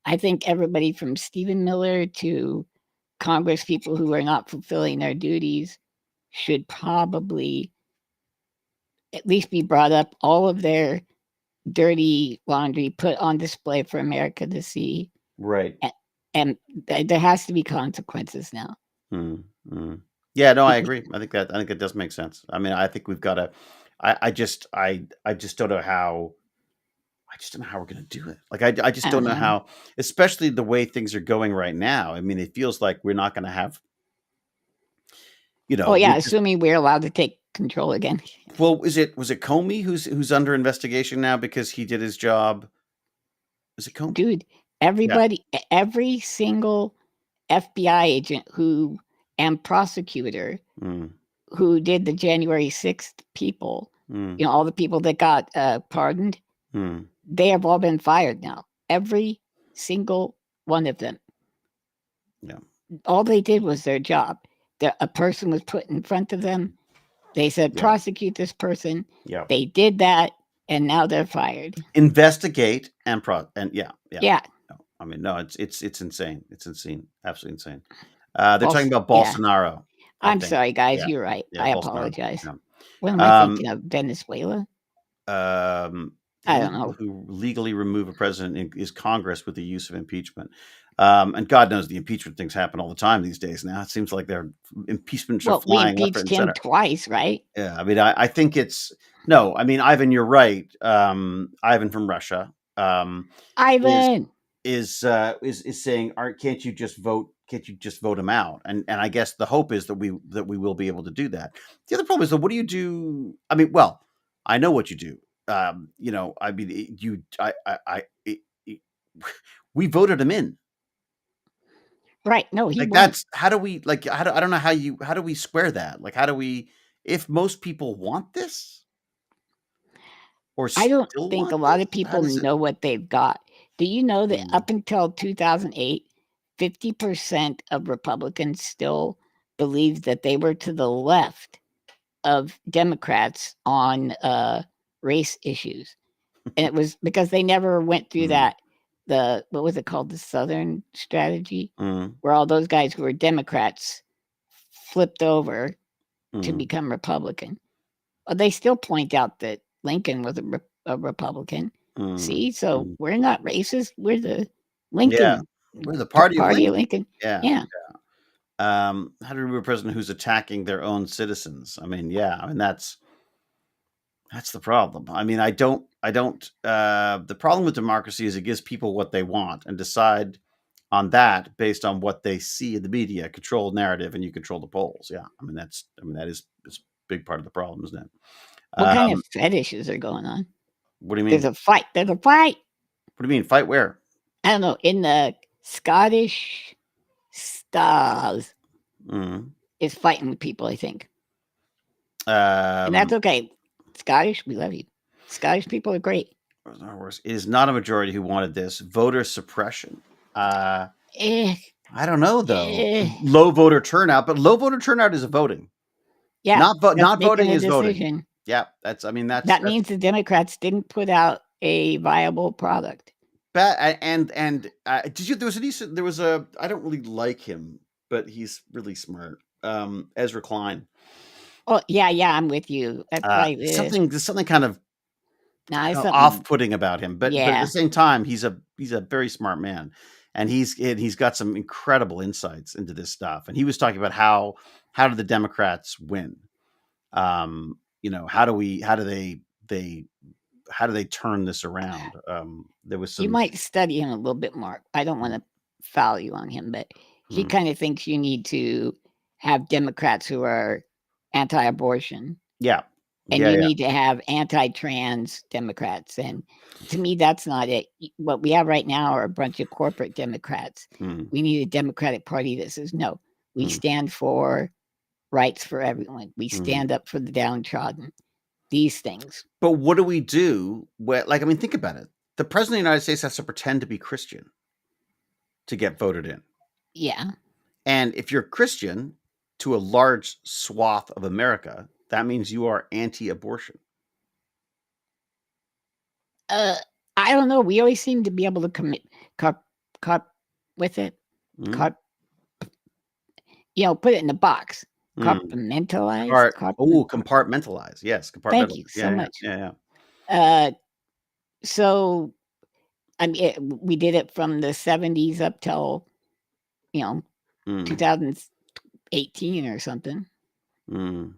I think everybody from Stephen Miller to Congress people who are not fulfilling their duties should probably at least be brought up, all of their dirty laundry put on display for America to see. Right. And there has to be consequences now. Yeah, no, I agree. I think it does make sense. I mean, I think we've got to. I just don't know how. I just don't know how we're going to do it. Like, I just don't know how, especially the way things are going right now. I mean, it feels like we're not going to have. Oh yeah, assuming we're allowed to take control again. Well, was it Comey who's under investigation now because he did his job? Is it Comey? Dude, everybody, every single FBI agent and prosecutor who did the January 6th people, all the people that got pardoned, they have all been fired now. Every single one of them. Yeah. All they did was their job. A person was put in front of them. They said, prosecute this person. Yeah. They did that, and now they're fired. Investigate and yeah. No, I mean, no, it's insane. It's insane. Absolutely insane. They're talking about Bolsonaro. Yeah. I'm sorry, guys. You're right. I apologize. Yeah. What am I thinking of? Venezuela? I don't know. Who legally remove a president is Congress with the use of impeachment. And God knows the impeachment things happen all the time these days. Now it seems like their impeachments are flying. We impeached him twice, right? Yeah, I mean, I think it's no. I mean, Ivan, you're right. Ivan from Russia. Ivan is saying, can't you just vote? Can't you just vote him out? And I guess the hope is that we will be able to do that. The other problem is that what do you do? I mean, well, I know what you do. I mean, we voted him in. Right. No, he like won't. That's how do we like? I don't know how do we square that? Like, how do we? If most people want this, or I don't think a lot of people know what they've got. Do you know that up until 2008, 50% of Republicans still believed that they were to the left of Democrats on race issues, and it was because they never went through that. What was it called? The Southern strategy, where all those guys who were Democrats flipped over to become Republican. Well, they still point out that Lincoln was a Republican. See, so we're not racist. We're the Lincoln. Yeah, we're the party of Lincoln. Yeah. How do we remove a president who's attacking their own citizens? I mean, that's the problem. I mean, I don't. The problem with democracy is it gives people what they want and decide on that based on what they see in the media, control narrative, and you control the polls. Yeah, that is a big part of the problem, isn't it? What kind of fetishes are going on? What do you mean? There's a fight. What do you mean? Fight where? I don't know. In the Scottish Stars is fighting with people, I think. And that's okay. Scottish, we love you. Scottish people are great. It is not a majority who wanted this. Voter suppression. I don't know though. Low voter turnout, but low voter turnout is a voting. Yeah, not voting is voting. Yeah, that means the Democrats didn't put out a viable product. And did you? There was a. I don't really like him, but he's really smart. Ezra Klein. Oh yeah, I'm with you. That's right. There's something kind of off-putting about him, but at the same time, he's a very smart man, and he's got some incredible insights into this stuff. And he was talking about how do the Democrats win? How do they turn this around? There was some. You might study him a little bit more. I don't want to foul you on him, but he kind of thinks you need to have Democrats who are anti-abortion. Yeah. And you need to have anti-trans Democrats. And to me, that's not it. What we have right now are a bunch of corporate Democrats. We need a Democratic Party that says, no, we stand for rights for everyone. We stand up for the downtrodden. These things. But what do we do? Like, I mean, think about it. The president of the United States has to pretend to be Christian to get voted in. Yeah. And if you're Christian to a large swath of America, that means you are anti-abortion. I don't know. We always seem to be able to cop with it. Mm. Put it in a box. Compartmentalize. Compartmentalize. Yes, compartmentalize. Thank you so much. Yeah. So, I mean, we did it from the 70s up till, 2018 or something. And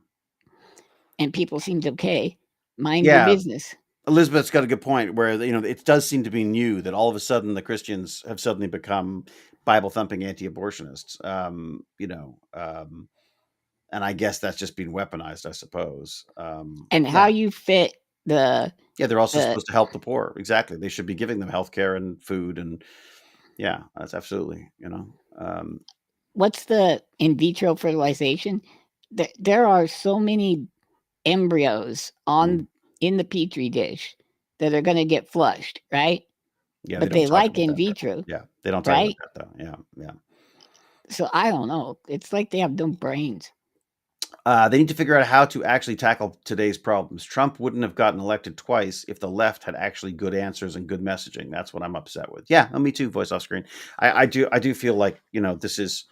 people seemed okay. Mind your business. Elizabeth's got a good point where, it does seem to be new that all of a sudden the Christians have suddenly become Bible-thumping anti-abortionists. And I guess that's just been weaponized, I suppose. And how you fit the... Yeah, they're also supposed to help the poor. Exactly. They should be giving them healthcare and food. And yeah, that's absolutely, What's the in vitro fertilization? There are so many embryos in the petri dish that are going to get flushed, right? Yeah, but they like in vitro. Yeah, they don't talk about that though. Yeah. So I don't know. It's like they have no brains. They need to figure out how to actually tackle today's problems. Trump wouldn't have gotten elected twice if the left had actually good answers and good messaging. That's what I'm upset with. Yeah, me too. Voice off screen. I do feel like this is.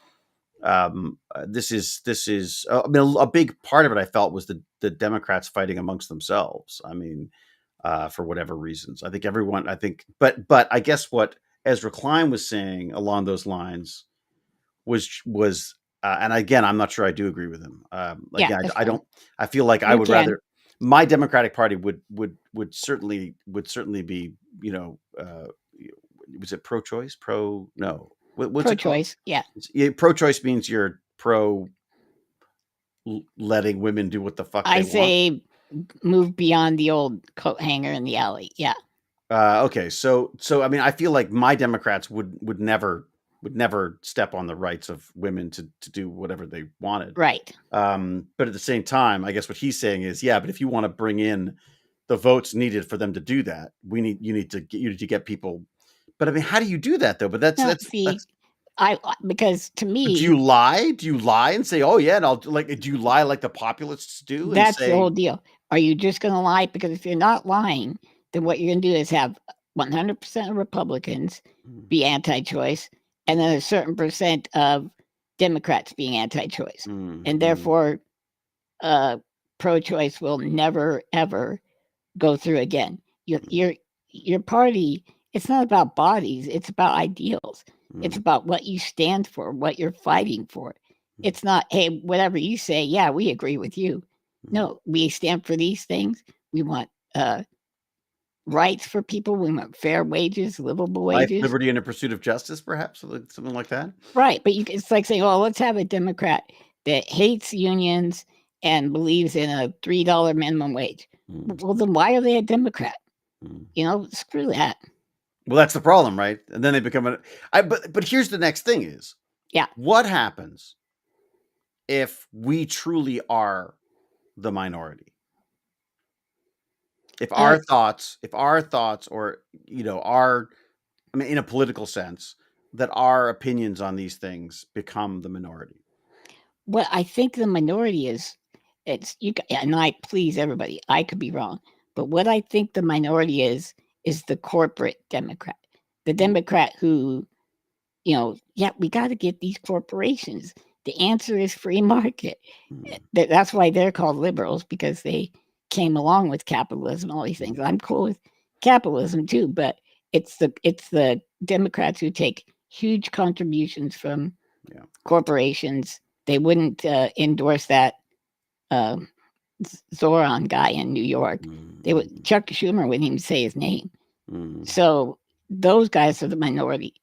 This is. I mean, a big part of it I felt was the Democrats fighting amongst themselves. I mean, for whatever reasons, I think everyone. But I guess what Ezra Klein was saying along those lines was. And again, I'm not sure I do agree with him. I don't. I feel like I would rather. My Democratic Party would certainly be. Was it pro-choice? No. What's pro-choice? Yeah. Pro-choice means you're pro letting women do what the fuck they want. I say move beyond the old coat hanger in the alley. Yeah. Okay. So I mean, I feel like my Democrats would never step on the rights of women to do whatever they wanted. Right. But at the same time, I guess what he's saying is, but if you want to bring in the votes needed for them to do that, you need to get people. But I mean, how do you do that though? But that's because to me, do you lie? Do you lie and say, oh yeah, and do you lie like the populists do? That's the whole deal. Are you just going to lie? Because if you're not lying, then what you're going to do is have 100% of Republicans be anti-choice, and then a certain percent of Democrats being anti-choice. And therefore, pro-choice will never, ever go through again. Your party, it's not about bodies. It's about ideals. It's about what you stand for, what you're fighting for. It's not, hey, whatever you say, yeah, we agree with you. No, we stand for these things. We want rights for people. We want fair wages, livable wages. Life, liberty, and a pursuit of justice, perhaps, something like that. Right. But it's like saying, oh, let's have a Democrat that hates unions and believes in a $3 minimum wage. Well, then why are they a Democrat? Screw that. Well, that's the problem, right? And then they become but here's the next thing is, what happens if we truly are the minority? If our thoughts, or in a political sense, that our opinions on these things become the minority. Well, I think the minority is, and I please everybody, I could be wrong, but what I think the minority is the corporate Democrat, the Democrat who, we got to get these corporations. The answer is free market. That's why they're called liberals, because they came along with capitalism, all these things. I'm cool with capitalism too, but it's the Democrats who take huge contributions from corporations. They wouldn't endorse that Zoran guy in New York. Chuck Schumer wouldn't even say his name. So those guys are the minority.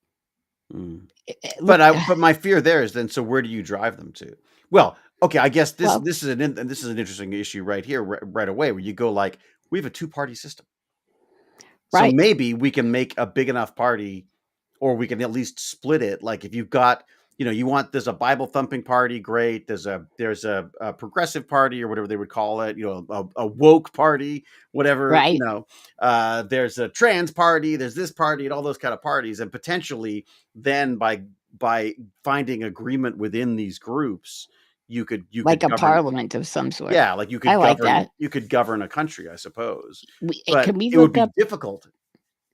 But my fear there is then, so where do you drive them to? Well, okay, I guess this is an interesting issue right here, right away, where you go like, we have a 2-party system. So maybe we can make a big enough party, or we can at least split it. Like if you've got you want, there's a Bible thumping party, great. There's a progressive party or whatever they would call it, a woke party, whatever, Right. there's a trans party, there's this party, and all those kind of parties. And potentially then by finding agreement within these groups, you could like a govern, parliament of some sort. yeah, like you could I like govern, that. you could govern a country, I suppose. But Can we it would look be up difficult the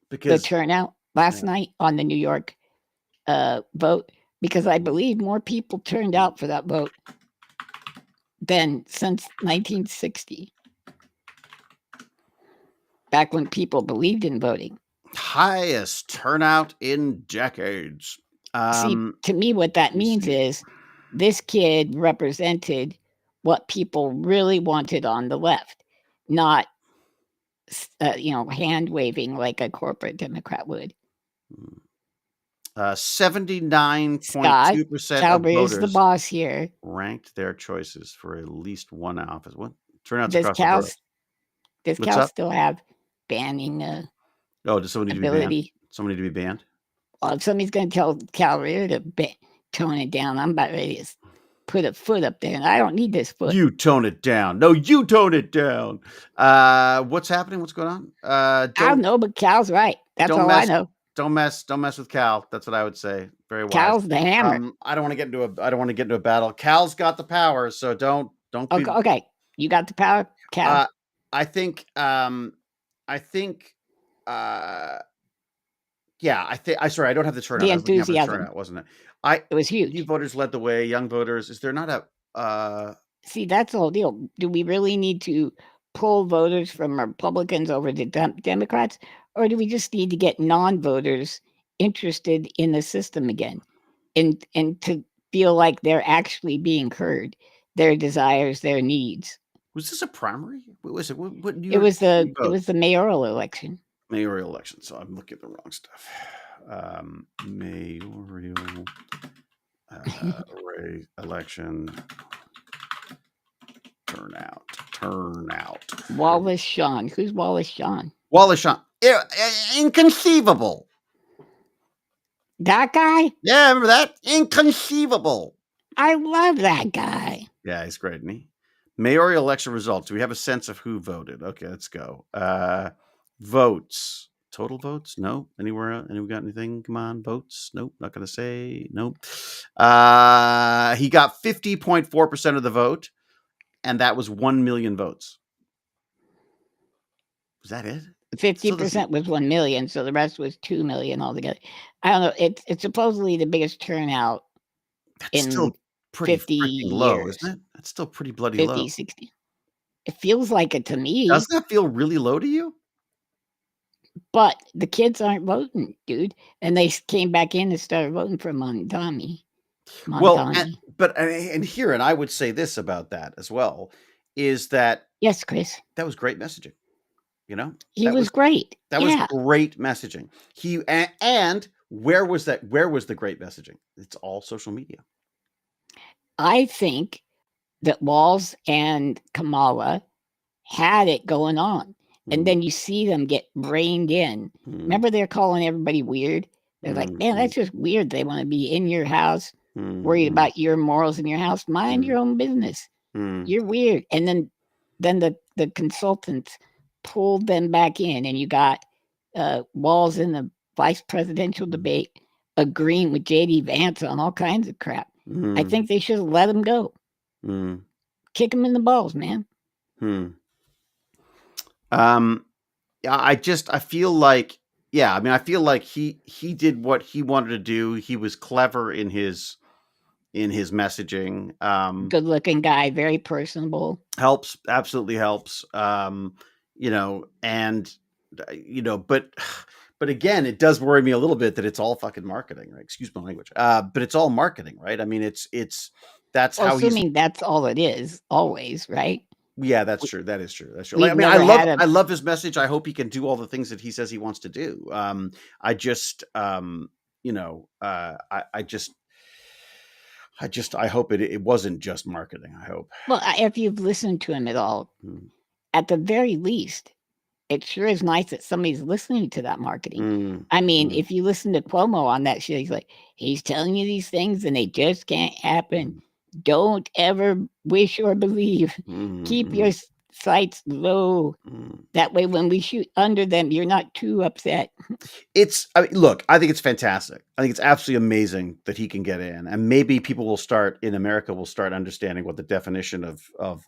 because turnout last Yeah. night on the New York vote? Because I believe more people turned out for that vote than since 1960, back when people believed in voting. highest turnout in decades. See, to me, what that let me means see. is this kid represented what people really wanted on the left, not hand waving like a corporate Democrat would. 79.2% of Calvary is the voters boss here. ranked their choices for at least one office. What turnouts Does across the board? Does What's Cal up? still have banning Oh, does someone need to be banned? ability? Someone need to be banned? Well, if somebody's going to tell Calvary to tone it down, I'm about ready to put a foot up there, and I don't need this foot. You tone it down. No, you tone it down. What's happening? What's going on? I don't know, but Cal's right. That's all I know. Don't mess with Cal. That's what I would say. Very wise. Cal's the hammer. I don't want to get into a battle. Cal's got the power, so don't be okay. You got the power, Cal. I think sorry, I don't have the turnout. The I was looking up the enthusiasm. turnout, wasn't it? It was huge. New voters led the way, young voters. Is there not a See, that's the whole deal. Do we really need to pull voters from Republicans over to Democrats, or do we just need to get non-voters interested in the system again, and to feel like they're actually being heard, their desires, their needs? Was this a primary? What was it? What New It was York the mayoral election. mayoral election. So I'm looking at the wrong stuff. Mayoral election turnout. Wallace Shawn. Who's Wallace Shawn? Wallace Shawn. Inconceivable. That guy? Yeah, remember that? Inconceivable. I love that guy. Yeah, he's great, isn't he? Mayoral election results. Do we have a sense of who voted? Okay, let's go. Votes. Total votes? No. Anywhere else? Anyone got anything? Come on, votes. Nope. Not gonna say. Nope. He got 50.4% of the vote, and that was 1 million votes. Was that it? 50% was 1 million, so the rest was 2 million altogether. I don't know. It's supposedly the biggest turnout in still pretty 50 low, years. isn't it? That's still pretty bloody 50, low. 60. It feels like it to me. Doesn't that feel really low to you? But the kids aren't voting, dude. And they came back in and started voting for Montani. Well, and here, and I would say this about that as well, is that yes, Chris, that was great messaging. He was great. That was great messaging. And where was that? Where was the great messaging? It's all social media. I think that Walz and Kamala had it going on. And then you see them get reined in. Remember, they're calling everybody weird. They're like, man, that's just weird. They want to be in your house, worried about your morals in your house. Mind your own business. You're weird. And then the consultants pulled them back in, and you got Walz in the vice presidential debate agreeing with J.D. Vance on all kinds of crap. I think they should have let him go. Kick him in the balls, man. I feel like, I feel like he did what he wanted to do. He was clever in his messaging. Good looking guy, very personable. Absolutely helps. But again, it does worry me a little bit that it's all fucking marketing, right? Excuse my language. But it's all marketing, right? I mean, that's how assuming that's all it is, always, right? Yeah, that's true. That is true. That's true. I love his message. I hope he can do all the things that he says he wants to do. I hope it wasn't just marketing. I hope. Well, if you've listened to him at all, at the very least, it sure is nice that somebody's listening to that marketing. Mm, I mean, mm, if you listen to Cuomo on that shit, he's like, he's telling you these things and they just can't happen. Don't ever wish or believe. Keep your sights low. That way, when we shoot under them, you're not too upset. I mean, look, I think it's fantastic. I think it's absolutely amazing that he can get in, and maybe people will start in America will start understanding what the definition of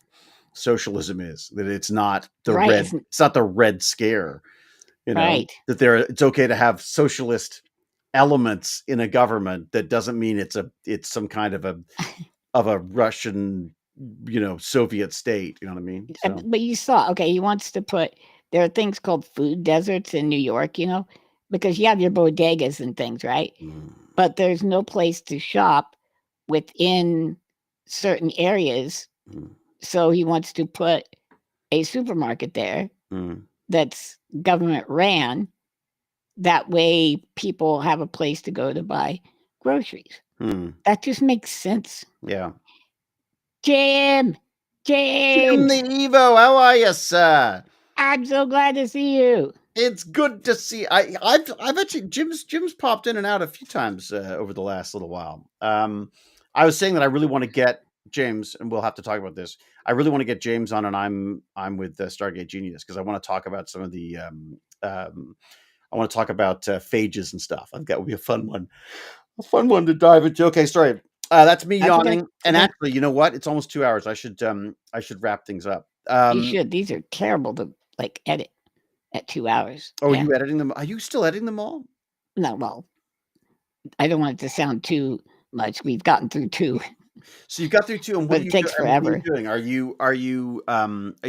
socialism is. That it's not the Right, red. It's not the Red Scare. You know, right. that it's okay to have socialist elements in a government. That doesn't mean it's some kind of a Russian, Soviet state. You know what I mean? So, But you saw, okay, he wants to put, there are things called food deserts in New York, because you have your bodegas and things, right? But there's no place to shop within certain areas. So he wants to put a supermarket there that's government ran. That way people have a place to go to buy groceries. That just makes sense. yeah. Jim Jim the Evo, how are you, sir? I'm so glad to see you. It's good to see. I've actually Jim's popped in and out a few times over the last little while. I was saying that I really want to get James, and we'll have to talk about this. I really want to get James on, and I'm with Stargate Genius because I want to talk about some of the I want to talk about phages and stuff. I think that would be a fun one to dive into. Okay, sorry. That's me yawning. Okay. And actually, you know what? It's almost 2 hours. I should wrap things up. You should. These are terrible to edit at 2 hours. Oh, yeah. Are you editing them? Are you still editing them all? No, well, I don't want it to sound too much. We've gotten through 2. So you got through 2, and what it takes forever. What are you doing? Are you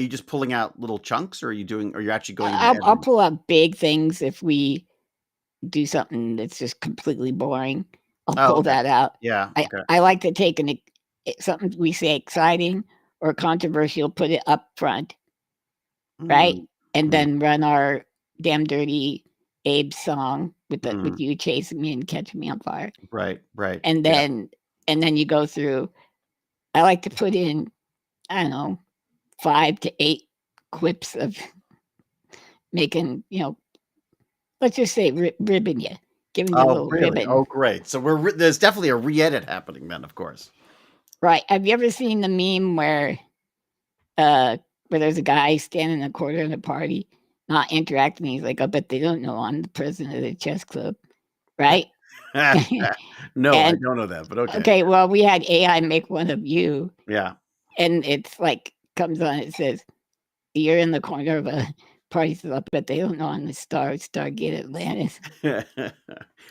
just pulling out little chunks, or are you actually going? I'll pull out big things if we do something that's just completely boring. I'll pull that out. Yeah. Okay. I like to take something we say exciting or controversial, put it up front, right? And then run our Damn Dirty Abe song with you chasing me and catching me on fire. Right. And then you go through. I like to put in, I don't know, 5 to 8 quips of making, let's just say ribbing you, giving you a little ribbon. Oh, great. So there's definitely a re-edit happening then, of course. Right. Have you ever seen the meme where there's a guy standing in a corner in a party, not interacting? He's like, I bet they don't know I'm the president of the chess club. Right? No, I don't know that, but okay. Okay, well, we had AI make one of you. Yeah. And it's comes on, it says, you're in the corner of a party, so I bet they don't know I'm the Stargate Atlantis.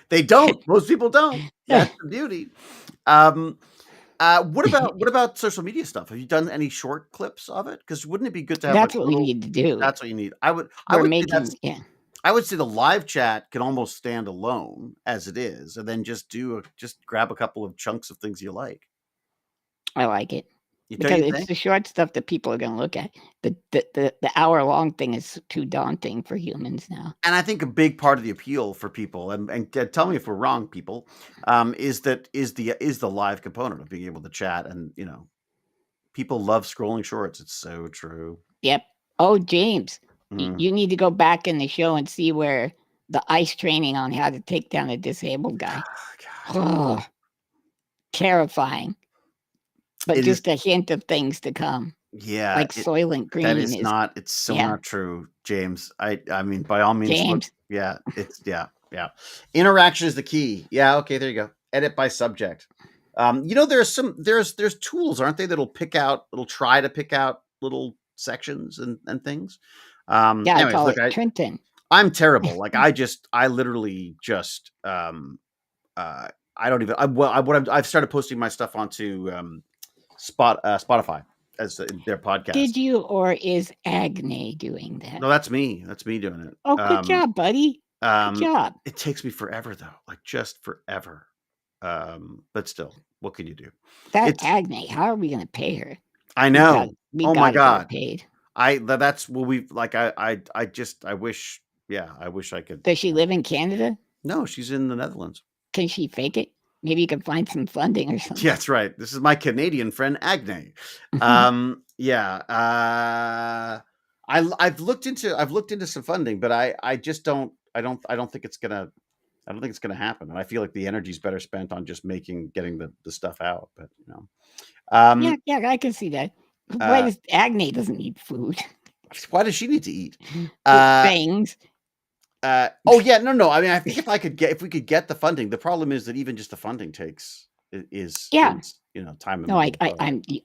They don't. Most people don't. That's the beauty. What about social media stuff? Have you done any short clips of it? Because wouldn't it be good to have? That's what we need to do. That's what you need. I would say the live chat can almost stand alone as it is, and then just grab a couple of chunks of things you like. I like it because it's the short stuff that people are going to look at. The hour-long thing is too daunting for humans now. And I think a big part of the appeal for people, and tell me if we're wrong, people, is the live component of being able to chat, and people love scrolling shorts. It's so true. Yep. Oh, James, you need to go back in the show and see where the ICE training on how to take down a disabled guy. Oh, terrifying. But just a hint of things to come. Yeah. Like Soylent Green. That is not, it's so not true, James. I mean, by all means. James. Yeah. Interaction is the key. Yeah. Okay. There you go. Edit by subject. There's tools, aren't they? That'll try to pick out little sections and things. Anyways, I call it Trenton. I'm terrible. I literally just, I don't even, I've started posting my stuff onto, Spotify as their podcast. Did you, or is Agne doing that? No, that's me. That's me doing it. Oh, good job, buddy. Good job. It takes me forever though, just forever. But still, what can you do? That's Agne. How are we going to pay her? I know. Oh my God. Paid. I wish. Yeah, I wish I could. Does she live in Canada? No, she's in the Netherlands. Can she fake it? Maybe you can find some funding or something. Yeah, that's right. This is my Canadian friend, Agne. Yeah. I've looked into some funding, but I just don't think it's gonna happen. And I feel like the energy's better spent on just getting the stuff out. But Yeah, I can see that. Why does Agnes doesn't need food? why does she need to eat? Things. Oh yeah, no. I mean, I think if we could get the funding, the problem is that even just the funding is time. No, I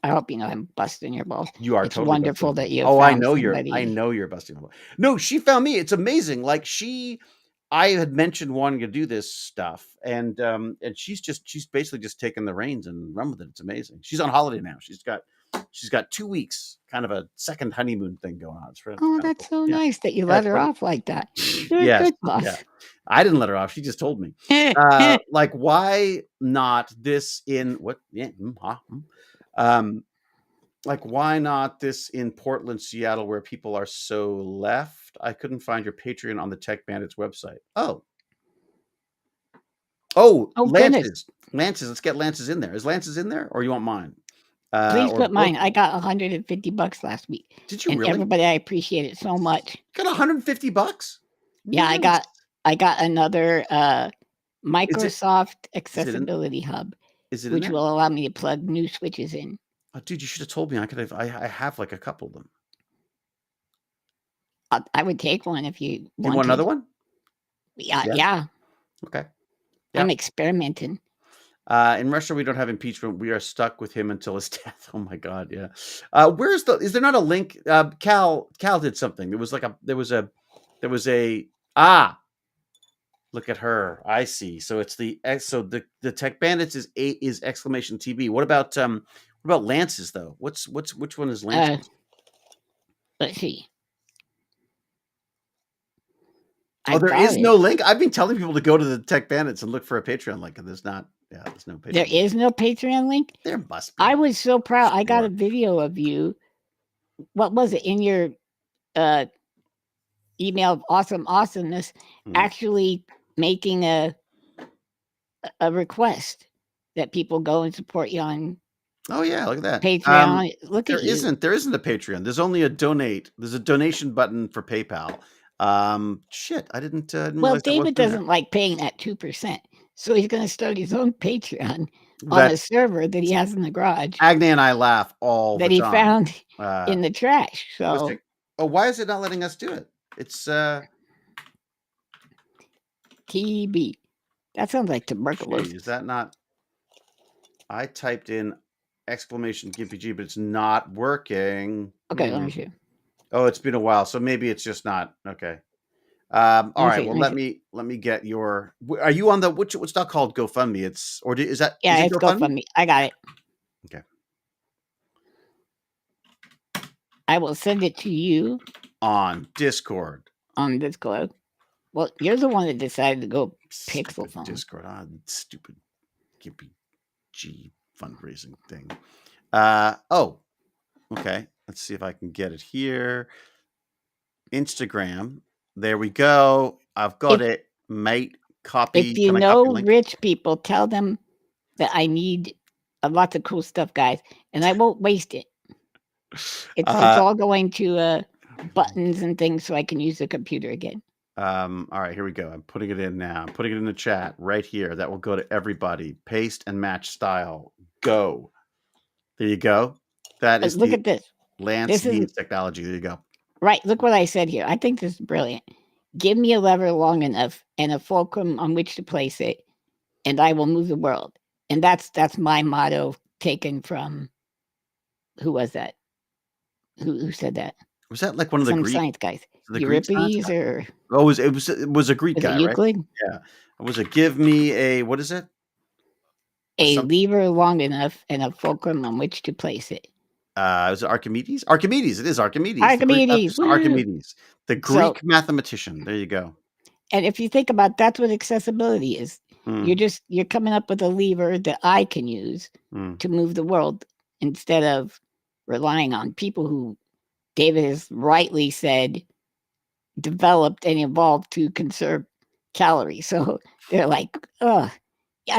hope you know I'm busting your balls. You are It's totally wonderful that you. Oh, I found know somebody. I know you're busting my balls. No, she found me. It's amazing. Like I had mentioned wanting to do this stuff, and she's basically just taken the reins and run with it. It's amazing. She's on holiday now. She's got 2 weeks, kind of a second honeymoon thing going on. It's Oh, that's cool. so nice that you let her off like that. You're a Yes, good boss. yeah. I didn't let her off. She just told me. Like, why not this in what? Yeah, like, why not this in Portland, Seattle, where people are so left? I couldn't find your Patreon on the Tech Bandits website. Oh, Lance's. Lance's. Let's get Lance's in there. Is Lance's in there, or you want mine? Please put mine. I got $150 last week. Did you and really? Everybody, I appreciate it so much. Got $150? Yeah, Nice. I got another Microsoft Accessibility Hub, Is it which will allow me to plug new switches in. Oh, dude, you should have told me. I have like a couple of them. I would take one if you want. You want another one? Yeah. Okay. Yeah. I'm experimenting. In Russia, we don't have impeachment. We are stuck with him until his death. Oh my God, yeah. Is there not a link? Cal did something. There was look at her. I see. So it's the Tech Bandits is exclamation TB. What about Lance's though? Which one is Lance's? Let's see. There is no link. I've been telling people to go to the Tech Bandits and look for a Patreon link, and there's not. Yeah, there's no Patreon. There is no Patreon link? There must be. I was so proud. I got a video of you. What was it in your email of awesomeness? Actually making a request that people go and support you on. Oh yeah, look at that. Patreon. Look at you. There isn't a Patreon. There's only a donate. There's a donation button for PayPal. Shit, I didn't. Well, David doesn't like paying that 2%, so he's going to start his own Patreon on a server that he has in the garage. Agnes and I laugh all the time. That he found in the trash. So, why is it not letting us do it? It's TB. That sounds like tuberculosis. Is that not? I typed in exclamation GPG, but it's not working. Okay, let me see. Oh, it's been a while, so maybe it's just not okay. All right. Well, let me get your. Are you on the what's that called? GoFundMe. Is that? Yeah, it's GoFundMe. I got it. Okay. I will send it to you on Discord. On Discord. Well, you're the one that decided to go Pixel phone. Discord. Stupid GPG fundraising thing. Okay. Let's see if I can get it here. Instagram. There we go. I've got it, mate. Copy. If you know rich people, tell them that I need lots of cool stuff, guys, and I won't waste it. It's all going to buttons and things so I can use the computer again. All right, here we go. I'm putting it in now. I'm putting it in the chat right here. That will go to everybody. Paste and match style. Go. There you go. That is. Look at this. Lance needs technology. There you go. Right. Look what I said here. I think this is brilliant. Give me a lever long enough and a fulcrum on which to place it, and I will move the world. And that's my motto, taken from who was that? Who said that? Was that like one of the Greek science guys? Euripides or? Oh, it was a Greek guy, Euclid? Right? Yeah. Was it give me a what is it? A lever long enough and a fulcrum on which to place it. Was it Archimedes? Archimedes. It is Archimedes. Archimedes. The Greek mathematician. There you go. And if you think about that's what accessibility is. You're coming up with a lever that I can use to move the world instead of relying on people who David has rightly said developed and evolved to conserve calories. So they're like, I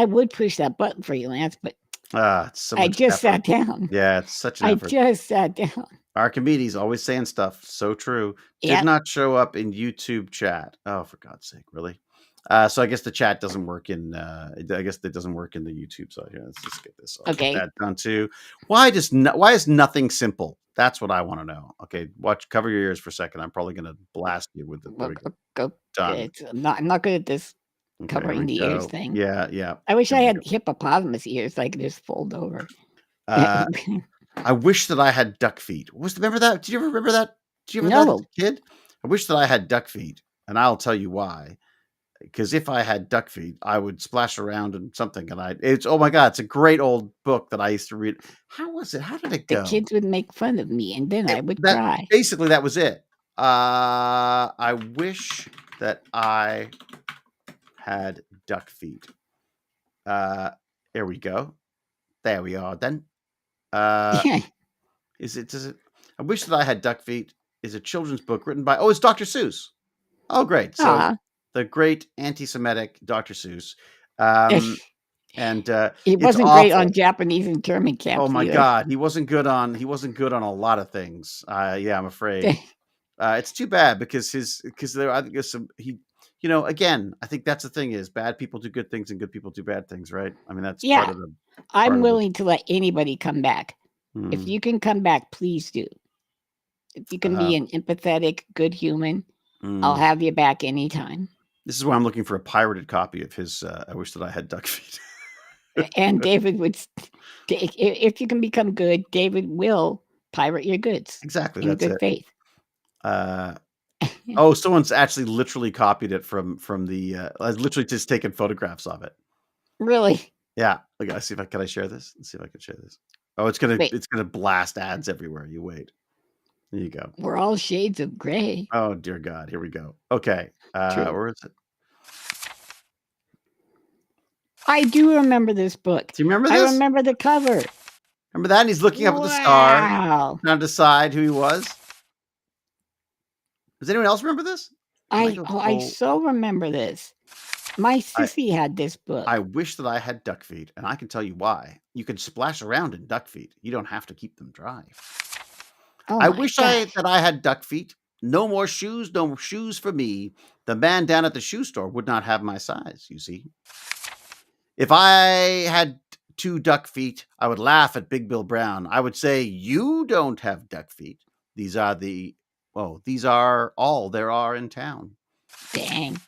would push that button for you, Lance, but it's so much I just effort. sat down. Yeah, it's such an effort. I just sat down. Archimedes always saying stuff. So true. Did Yep. not show up in YouTube chat. Oh, for God's sake, really? So I guess the chat doesn't work in. I guess that doesn't work in the YouTube side. Here, let's just get this. I'll Okay. get that done too. Why is nothing simple? That's what I want to know. Okay, cover your ears for a second. I'm probably going to blast you with it. There we go. Done. I'm not good at this Okay, covering here we the go. ears thing. Yeah. I wish Here I we had go. hippopotamus ears I could just fold over. I wish that I had duck feet. Remember that? Did you ever remember that? Did you ever that as a kid? I wish that I had duck feet, and I'll tell you why. Because if I had duck feet, I would splash around in something, and it's oh my God, it's a great old book that I used to read. How was it? How did it go? The kids would make fun of me, and then I would cry. Basically, that was it. I wish that I had duck feet. There we go. There we are. Then. Does it? I wish that I had duck feet. Is a children's book written by. Oh, it's Dr. Seuss. Oh, great. So the great anti-Semitic Dr. Seuss. And he wasn't great on Japanese and German camps. Oh my God, he wasn't good on a lot of things. Yeah, I'm afraid. It's too bad because there I think there's some again, I think that's the thing is bad people do good things and good people do bad things, right? I mean that's part of the. I'm willing to let anybody come back. If you can come back, please do. If you can be an empathetic, good human, I'll have you back anytime. This is why I'm looking for a pirated copy of his. I wish that I had duck feet. And David would, if you can become good, David will pirate your goods. Exactly, in good faith. Someone's actually literally copied it from the. I've literally just taken photographs of it. Really? Yeah. Look, can I share this? Let's see if I can share this. Oh, it's gonna blast ads everywhere. You wait. There you go. We're all shades of gray. Oh dear God. Here we go. Okay. Where is it? I do remember this book. Do you remember this? I remember the cover. Remember that? And he's looking up at the star, trying to decide who he was. Does anyone else remember this? I so remember this. My sissy had this book. I wish that I had duck feet, and I can tell you why. You can splash around in duck feet. You don't have to keep them dry. I wish that I had duck feet. No more shoes, no shoes for me. The man down at the shoe store would not have my size, you see. If I had 2 duck feet, I would laugh at Big Bill Brown. I would say, you don't have duck feet. These are all there are in town. Dang.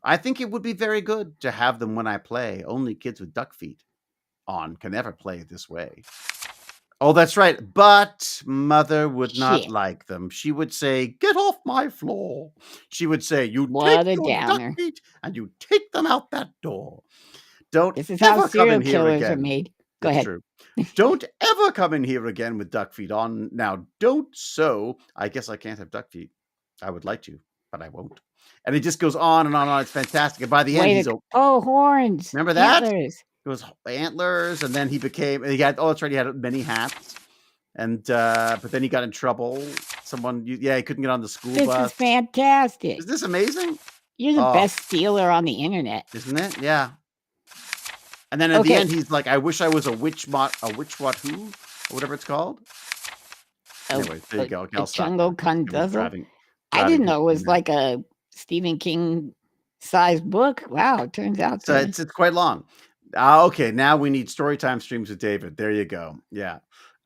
I think it would be very good to have them when I play. Only kids with duck feet on can ever play this way. Oh, that's right. But Mother would not like them. She would say, get off my floor. She would say, you take your duck feet and you take them out that door. This is how serial killers are made. Go ahead. True. Don't ever come in here again with duck feet on. Now, don't sew. I guess I can't have duck feet. I would like to, but I won't. And it just goes on and on and on. It's fantastic. And by the end, he's horns. Remember that? Antlers. It was antlers, and then he that's right. He had many hats, and but then he got in trouble. He couldn't get on the school bus. This is fantastic. Is this amazing? You're the best stealer on the internet, isn't it? Yeah. And then at the end, he's like, "I wish I was a witch what who, or whatever it's called." Anyway, there you go. Okay, Chungo Conduzzle. I didn't know it was like a Stephen King sized book. Wow, it turns out so it's quite long. Okay, now we need storytime streams with David. There you go. Yeah,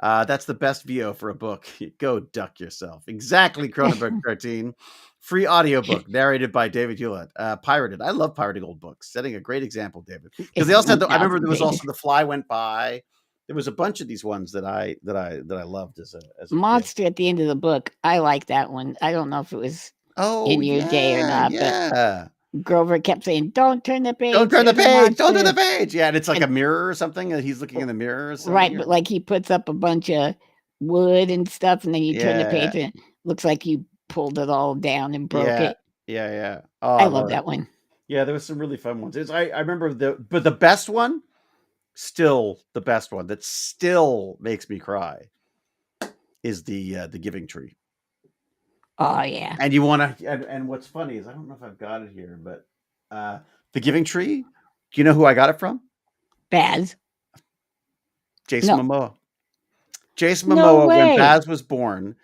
that's the best VO for a book. Go duck yourself. Exactly, Cronenberg 13. Free audiobook narrated by David Hewlett. Pirated. I love pirating old books. Setting a great example, David. Because they also had I remember there was also The Fly Went By. There was a bunch of these ones that I loved as a Monster kid. At the end of the book. I like that one. I don't know if it was in your day or not, but Grover kept saying, "Don't turn the page. Don't turn the page. Don't turn the page." Yeah, and it's like a mirror or something, and he's looking in the mirror. Right, but like he puts up a bunch of wood and stuff, and then you turn the page, and it looks like you pulled it all down and broke it. Yeah. Oh, I love that one. Yeah, there was some really fun ones. I remember the best one, still the best one that still makes me cry, is the Giving Tree. Oh yeah. And you want to, and what's funny is I don't know if I've got it here, but the Giving Tree. Do you know who I got it from? Baz. Jason Momoa. Jason Momoa, when Baz was born,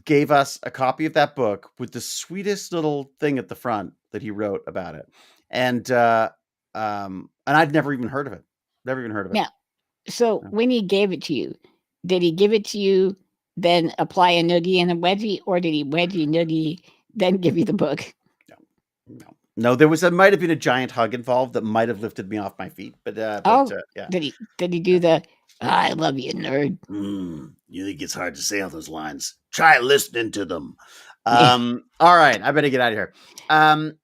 gave us a copy of that book with the sweetest little thing at the front that he wrote about it. And I'd never even heard of it. Never even heard of it. Now, so No. when he gave it to you, did he give it to you, then apply a noogie and a wedgie, or did he wedgie noogie, then give you the book? No, there might have been a giant hug involved that might have lifted me off my feet, but yeah. Did he do the I love you, nerd? You think it's hard to say all those lines? Try listening to them. All right, I better get out of here.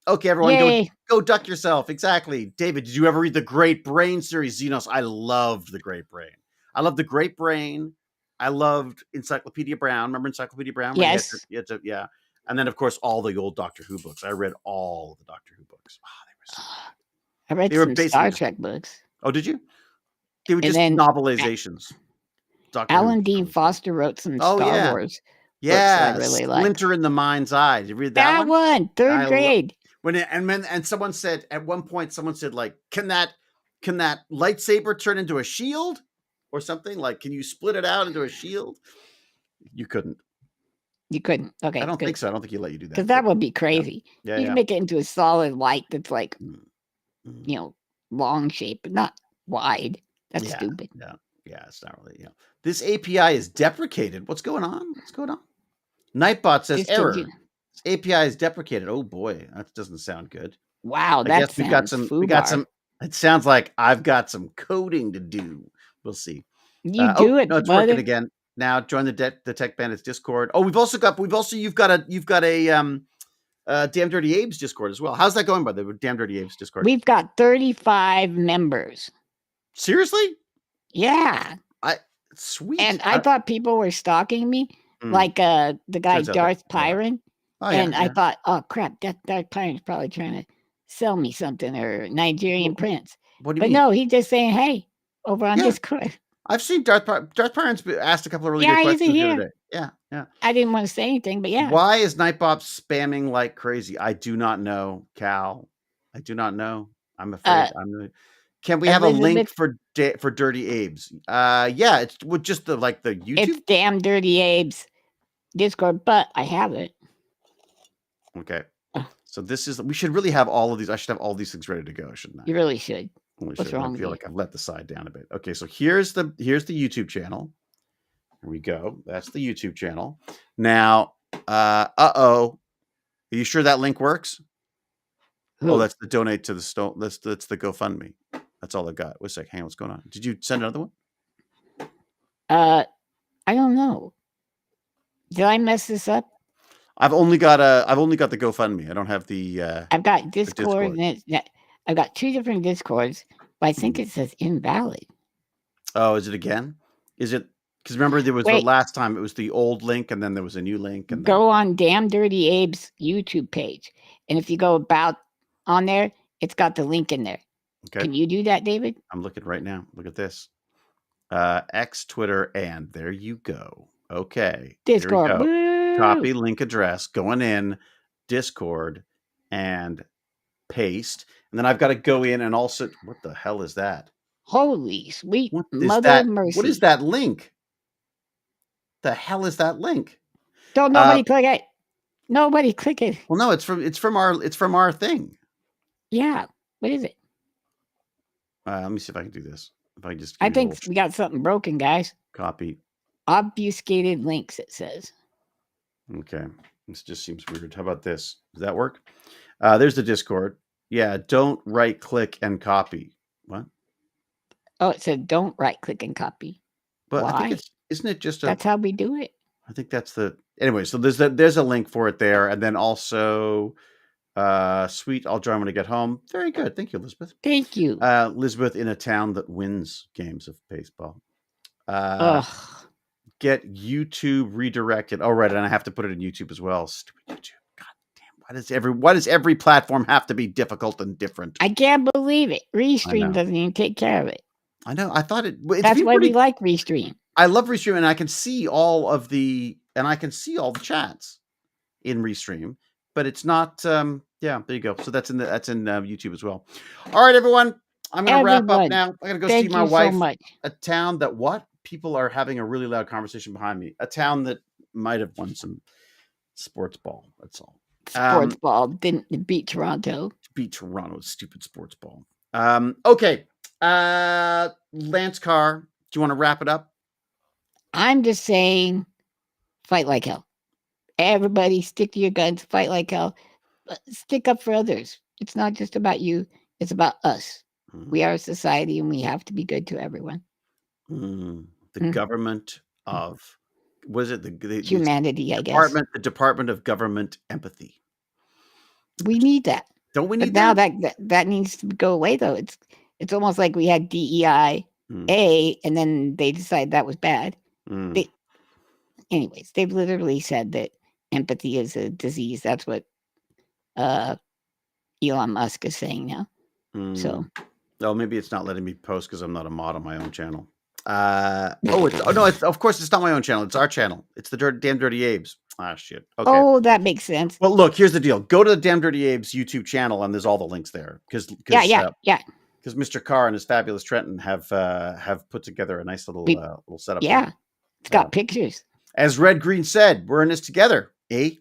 Okay, everyone, go duck yourself. Exactly. David, did you ever read the Great Brain series, Xenos? I loved the Great Brain. I loved the Great Brain. I loved Encyclopedia Brown. Remember Encyclopedia Brown? Yes. Yeah. And then, of course, all the old Doctor Who books. I read all of the Doctor Who books. Oh, I read some Star Trek books. Oh, did you? They were just novelizations. Alan Dean Foster wrote some Star Wars books that I really liked. Splinter in the Mind's Eye. Did you read that one? Third grade. And someone said at one point, like, can that lightsaber turn into a shield or something? Like, can you split it out into a shield? You couldn't. You couldn't. Okay. I don't think so. I don't think he let you do that. Because that would be crazy. Yeah. You make it into a solid light that's like, long shape, but not wide. That's stupid. Yeah, it's not really. This API is deprecated. What's going on? Nightbot says error. This API is deprecated. Oh boy, that doesn't sound good. Wow, we got some. It sounds like I've got some coding to do. We'll see. You do it. No, it's working again. Now join the Tech Bandits Discord. Oh, you've got a Damn Dirty Abe's Discord as well. How's that going, by the way? Damn Dirty Abe's Discord. We've got 35 members. Seriously? Yeah. Sweet. And I thought people were stalking me, like the guy Darth Pyron. I thought, oh crap, Darth Pyron's probably trying to sell me something, or Nigerian prince. What do you mean? No, he's just saying, hey, over on Discord. I've seen Darth Pyron's asked a couple of really good questions the other day. Yeah. I didn't want to say anything, but yeah. Why is Nightbot spamming like crazy? I do not know, Cal. I do not know. I'm afraid. Can we have a link for Dirty Abe's? Yeah, it's with just the YouTube. It's Damn Dirty Abe's Discord, but I have it. Okay. So we should really have all of these. I should have all these things ready to go, shouldn't I? You really should. What's wrong? I feel like I've let the side down a bit. Okay, so here's the YouTube channel. Here we go. That's the YouTube channel. Now, are you sure that link works? Who? Oh, that's the donate to the stone. That's the GoFundMe. That's all I got. Wait a sec. Hang on. What's going on? Did you send another one? I don't know. Did I mess this up? I've only got the GoFundMe. I don't have the. I've got Discord. I've got two different Discords, but I think it says invalid. Oh, is it again? Is it? Because remember, there was the last time it was the old link, and then there was a new link. And go on Damn Dirty Abe's YouTube page, and if you go about on there, it's got the link in there. Okay. Can you do that, David? I'm looking right now. Look at this. X, Twitter, and there you go. Okay. Discord. Copy link address, going in, Discord, and paste. And then I've got to go in and also, what the hell is that? Holy sweet mother of mercy. What is that link? The hell is that link? Don't nobody click it. Nobody click it. Well, no, it's from our thing. Yeah. What is it? Let me see if I can do this. If I just I think we got something broken, guys. Copy. Obfuscated links, it says. Okay. This just seems weird. How about this? Does that work? There's the Discord. Yeah, don't right click and copy. What? Oh, it said don't right click and copy. But why? I think isn't it just that's how we do it? I think that's the anyway, so there's a link for it there, and then also sweet, I'll join when I get home. Very good. Thank you, Elizabeth. Thank you. Elizabeth in a town that wins games of baseball. Get YouTube redirected. Oh, right, and I have to put it in YouTube as well. Stupid YouTube. God damn. Why does every platform have to be difficult and different? I can't believe it. Restream doesn't even take care of it. I know. I thought it. That's why we like Restream. I love Restream, and I can see all the chats in Restream, but it's not. Yeah, there you go. So that's in YouTube as well. All right, everyone. I'm going to wrap up now. I got to go see my wife. So much. A town that people are having a really loud conversation behind me. A town that might have won some sports ball. That's all. Sports ball didn't beat Toronto. Beat Toronto, stupid sports ball. Okay. Lance Carr, do you want to wrap it up? I'm just saying, fight like hell. Everybody stick to your guns, fight like hell. Stick up for others. It's not just about you. It's about us. We are a society and we have to be good to everyone. The government of, was it the humanity, I guess. The Department of Government Empathy. We need that. Don't we need that? Now that needs to go away, though. It's almost like we had DEI, and then they decided that was bad. Anyways, they've literally said that empathy is a disease. That's what Elon Musk is saying now. So, maybe it's not letting me post because I'm not a mod on my own channel. Of course it's not my own channel. It's our channel. It's the Damn Dirty Abes. Ah, shit. Okay. Oh, that makes sense. Well, look, here's the deal. Go to the Damn Dirty Abes YouTube channel, and there's all the links there. Because Mr. Carr and his fabulous Trenton have put together a nice little setup. Yeah, it's got pictures. As Red Green said, we're in this together, eh?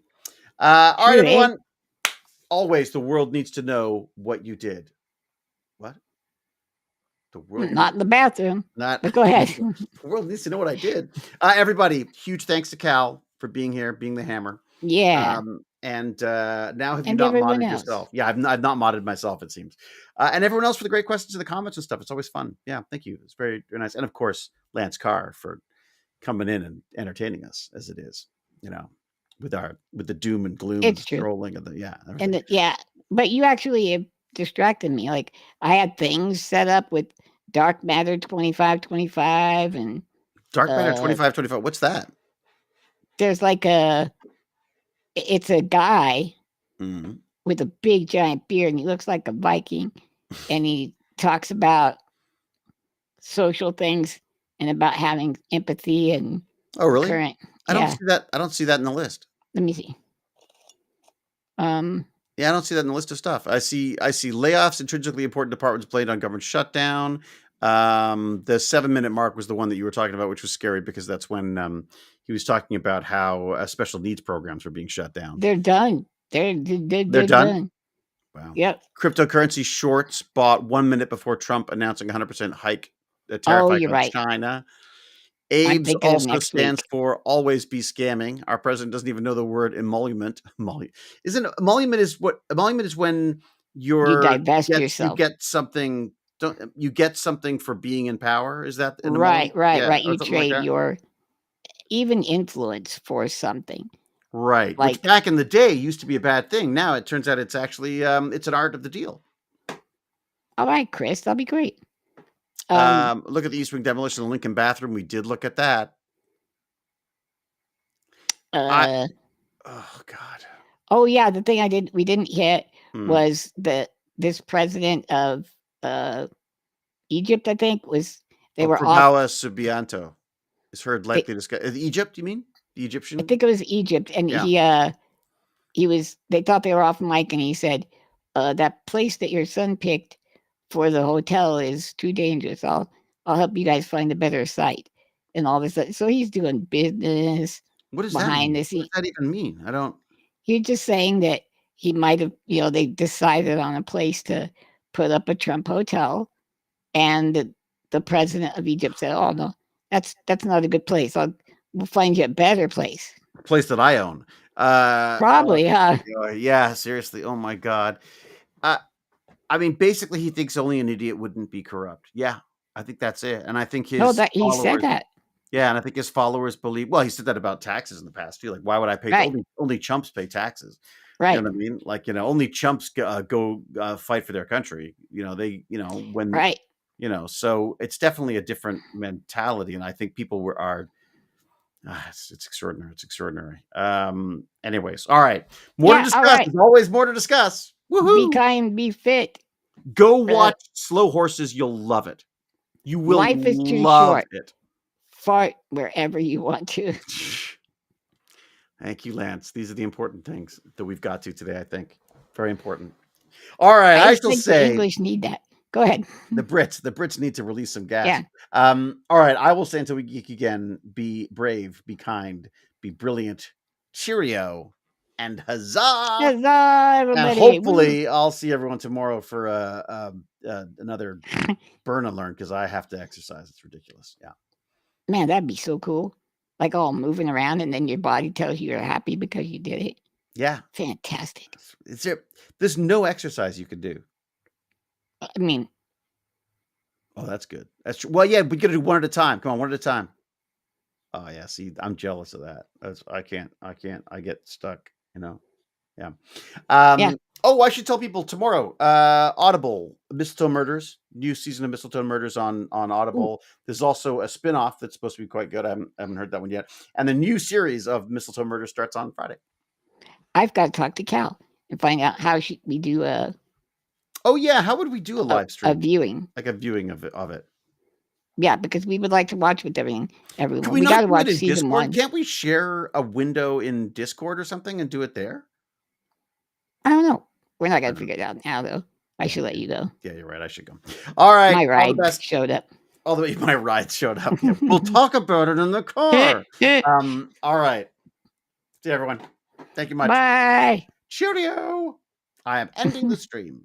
All right, everyone. Always, the world needs to know what you did. What? The world? Not in the bathroom. But go ahead. The world needs to know what I did. Everybody, huge thanks to Cal for being here, being the hammer. Yeah. And now have you not modded yourself? Yeah, I've not modded myself, it seems. And everyone else for the great questions in the comments and stuff. It's always fun. Yeah, thank you. It's very, very nice. And of course, Lance Carr for coming in and entertaining us as it is, with the doom and gloom, it's true. Trolling of but you actually have distracted me. Like I had things set up with Dark Matter 2525 and Dark Matter 2525. What's that? There's like it's a guy with a big giant beard, and he looks like a Viking, and he talks about social things and about having empathy and really? Current. I don't see that. I don't see that in the list. Let me see. Yeah, I don't see that in the list of stuff. I see layoffs, intrinsically important departments blamed on government shutdown. The 7-minute mark was the one that you were talking about, which was scary because that's when he was talking about how special needs programs were being shut down. They're done. They're done. Wow. Yep. Cryptocurrency shorts bought 1 minute before Trump announcing 100% hike, tariff hike on China. ABES also stands for always be scamming. Our president doesn't even know the word emolument. Emolument is when you divest yourself. You get something. You get something for being in power? Is that right? You trade your even influence for something. Right. Which back in the day used to be a bad thing. Now it turns out it's actually it's an art of the deal. All right, Chris, that'll be great. Look at the East Wing demolition of the Lincoln bathroom. We did look at that. Oh God. Oh yeah, the thing we didn't hit was this president of Egypt. I think they were Prabowo Subianto is heard likely to Egypt. You mean the Egyptian? I think it was Egypt, and he was. They thought they were off mic, and he said, "That place that your son picked for the hotel is too dangerous. I'll help you guys find a better site," and all this. So he's doing business. What is behind that? the scenes? What does that even mean? I don't. You're just saying that he might have. They decided on a place to put up a Trump hotel, and the president of Egypt said, "Oh no, that's not a good place. We'll find you a better place." A place that I own. Probably, huh? Yeah, seriously. Oh my God. I mean, basically, he thinks only an idiot wouldn't be corrupt. Yeah, I think that's it. And I think he said that. Yeah, and I think his followers believe. Well, he said that about taxes in the past too. Like, why would I pay? Only chumps pay taxes. Right. You know what I mean? Like, only chumps go fight for their country. When. Right. So it's definitely a different mentality, and I think people are. It's extraordinary. It's extraordinary. Anyways, all right. More to discuss. Right. There's always more to discuss. Woohoo! Be kind, be fit. Go watch Slow Horses. You'll love it. You will. Life is too short. Fart wherever you want to. Thank you, Lance. These are the important things that we've got to today, I think. Very important. All right. I shall say the English need that. Go ahead. The Brits need to release some gas. Yeah. All right. I will say until we geek again, be brave, be kind, be brilliant. Cheerio and huzzah! Huzzah, everybody! And hopefully, I'll see everyone tomorrow for another burn and learn because I have to exercise. It's ridiculous. Yeah. Man, that'd be so cool. Like all moving around, and then your body tells you you're happy because you did it. Yeah. Fantastic. There's no exercise you could do. I mean, oh, that's good. That's true. Well, yeah, we got to do one at a time. Come on, one at a time. Oh yeah, see, I'm jealous of that. I can't. I get stuck. Yeah. Yeah. Oh, I should tell people tomorrow. Audible, Mistletoe Murders, new season of Mistletoe Murders on Audible. Ooh. There's also a spin-off that's supposed to be quite good. I haven't heard that one yet. And the new series of Mistletoe Murders starts on Friday. I've got to talk to Cal and find out how we do a. Oh yeah, how would we do a live stream? A viewing, like a viewing of it. Yeah, because we would like to watch with everyone. Can we got to watch season Discord? 1. Can't we share a window in Discord or something and do it there? I don't know. We're not going to figure it out now, though. I should let you go. Yeah, you're right. I should go. All right. My ride showed up. All the way, my ride showed up. Yeah, we'll talk about it in the car. All right. See you, everyone. Thank you much. Bye. Cheerio. I am ending the stream.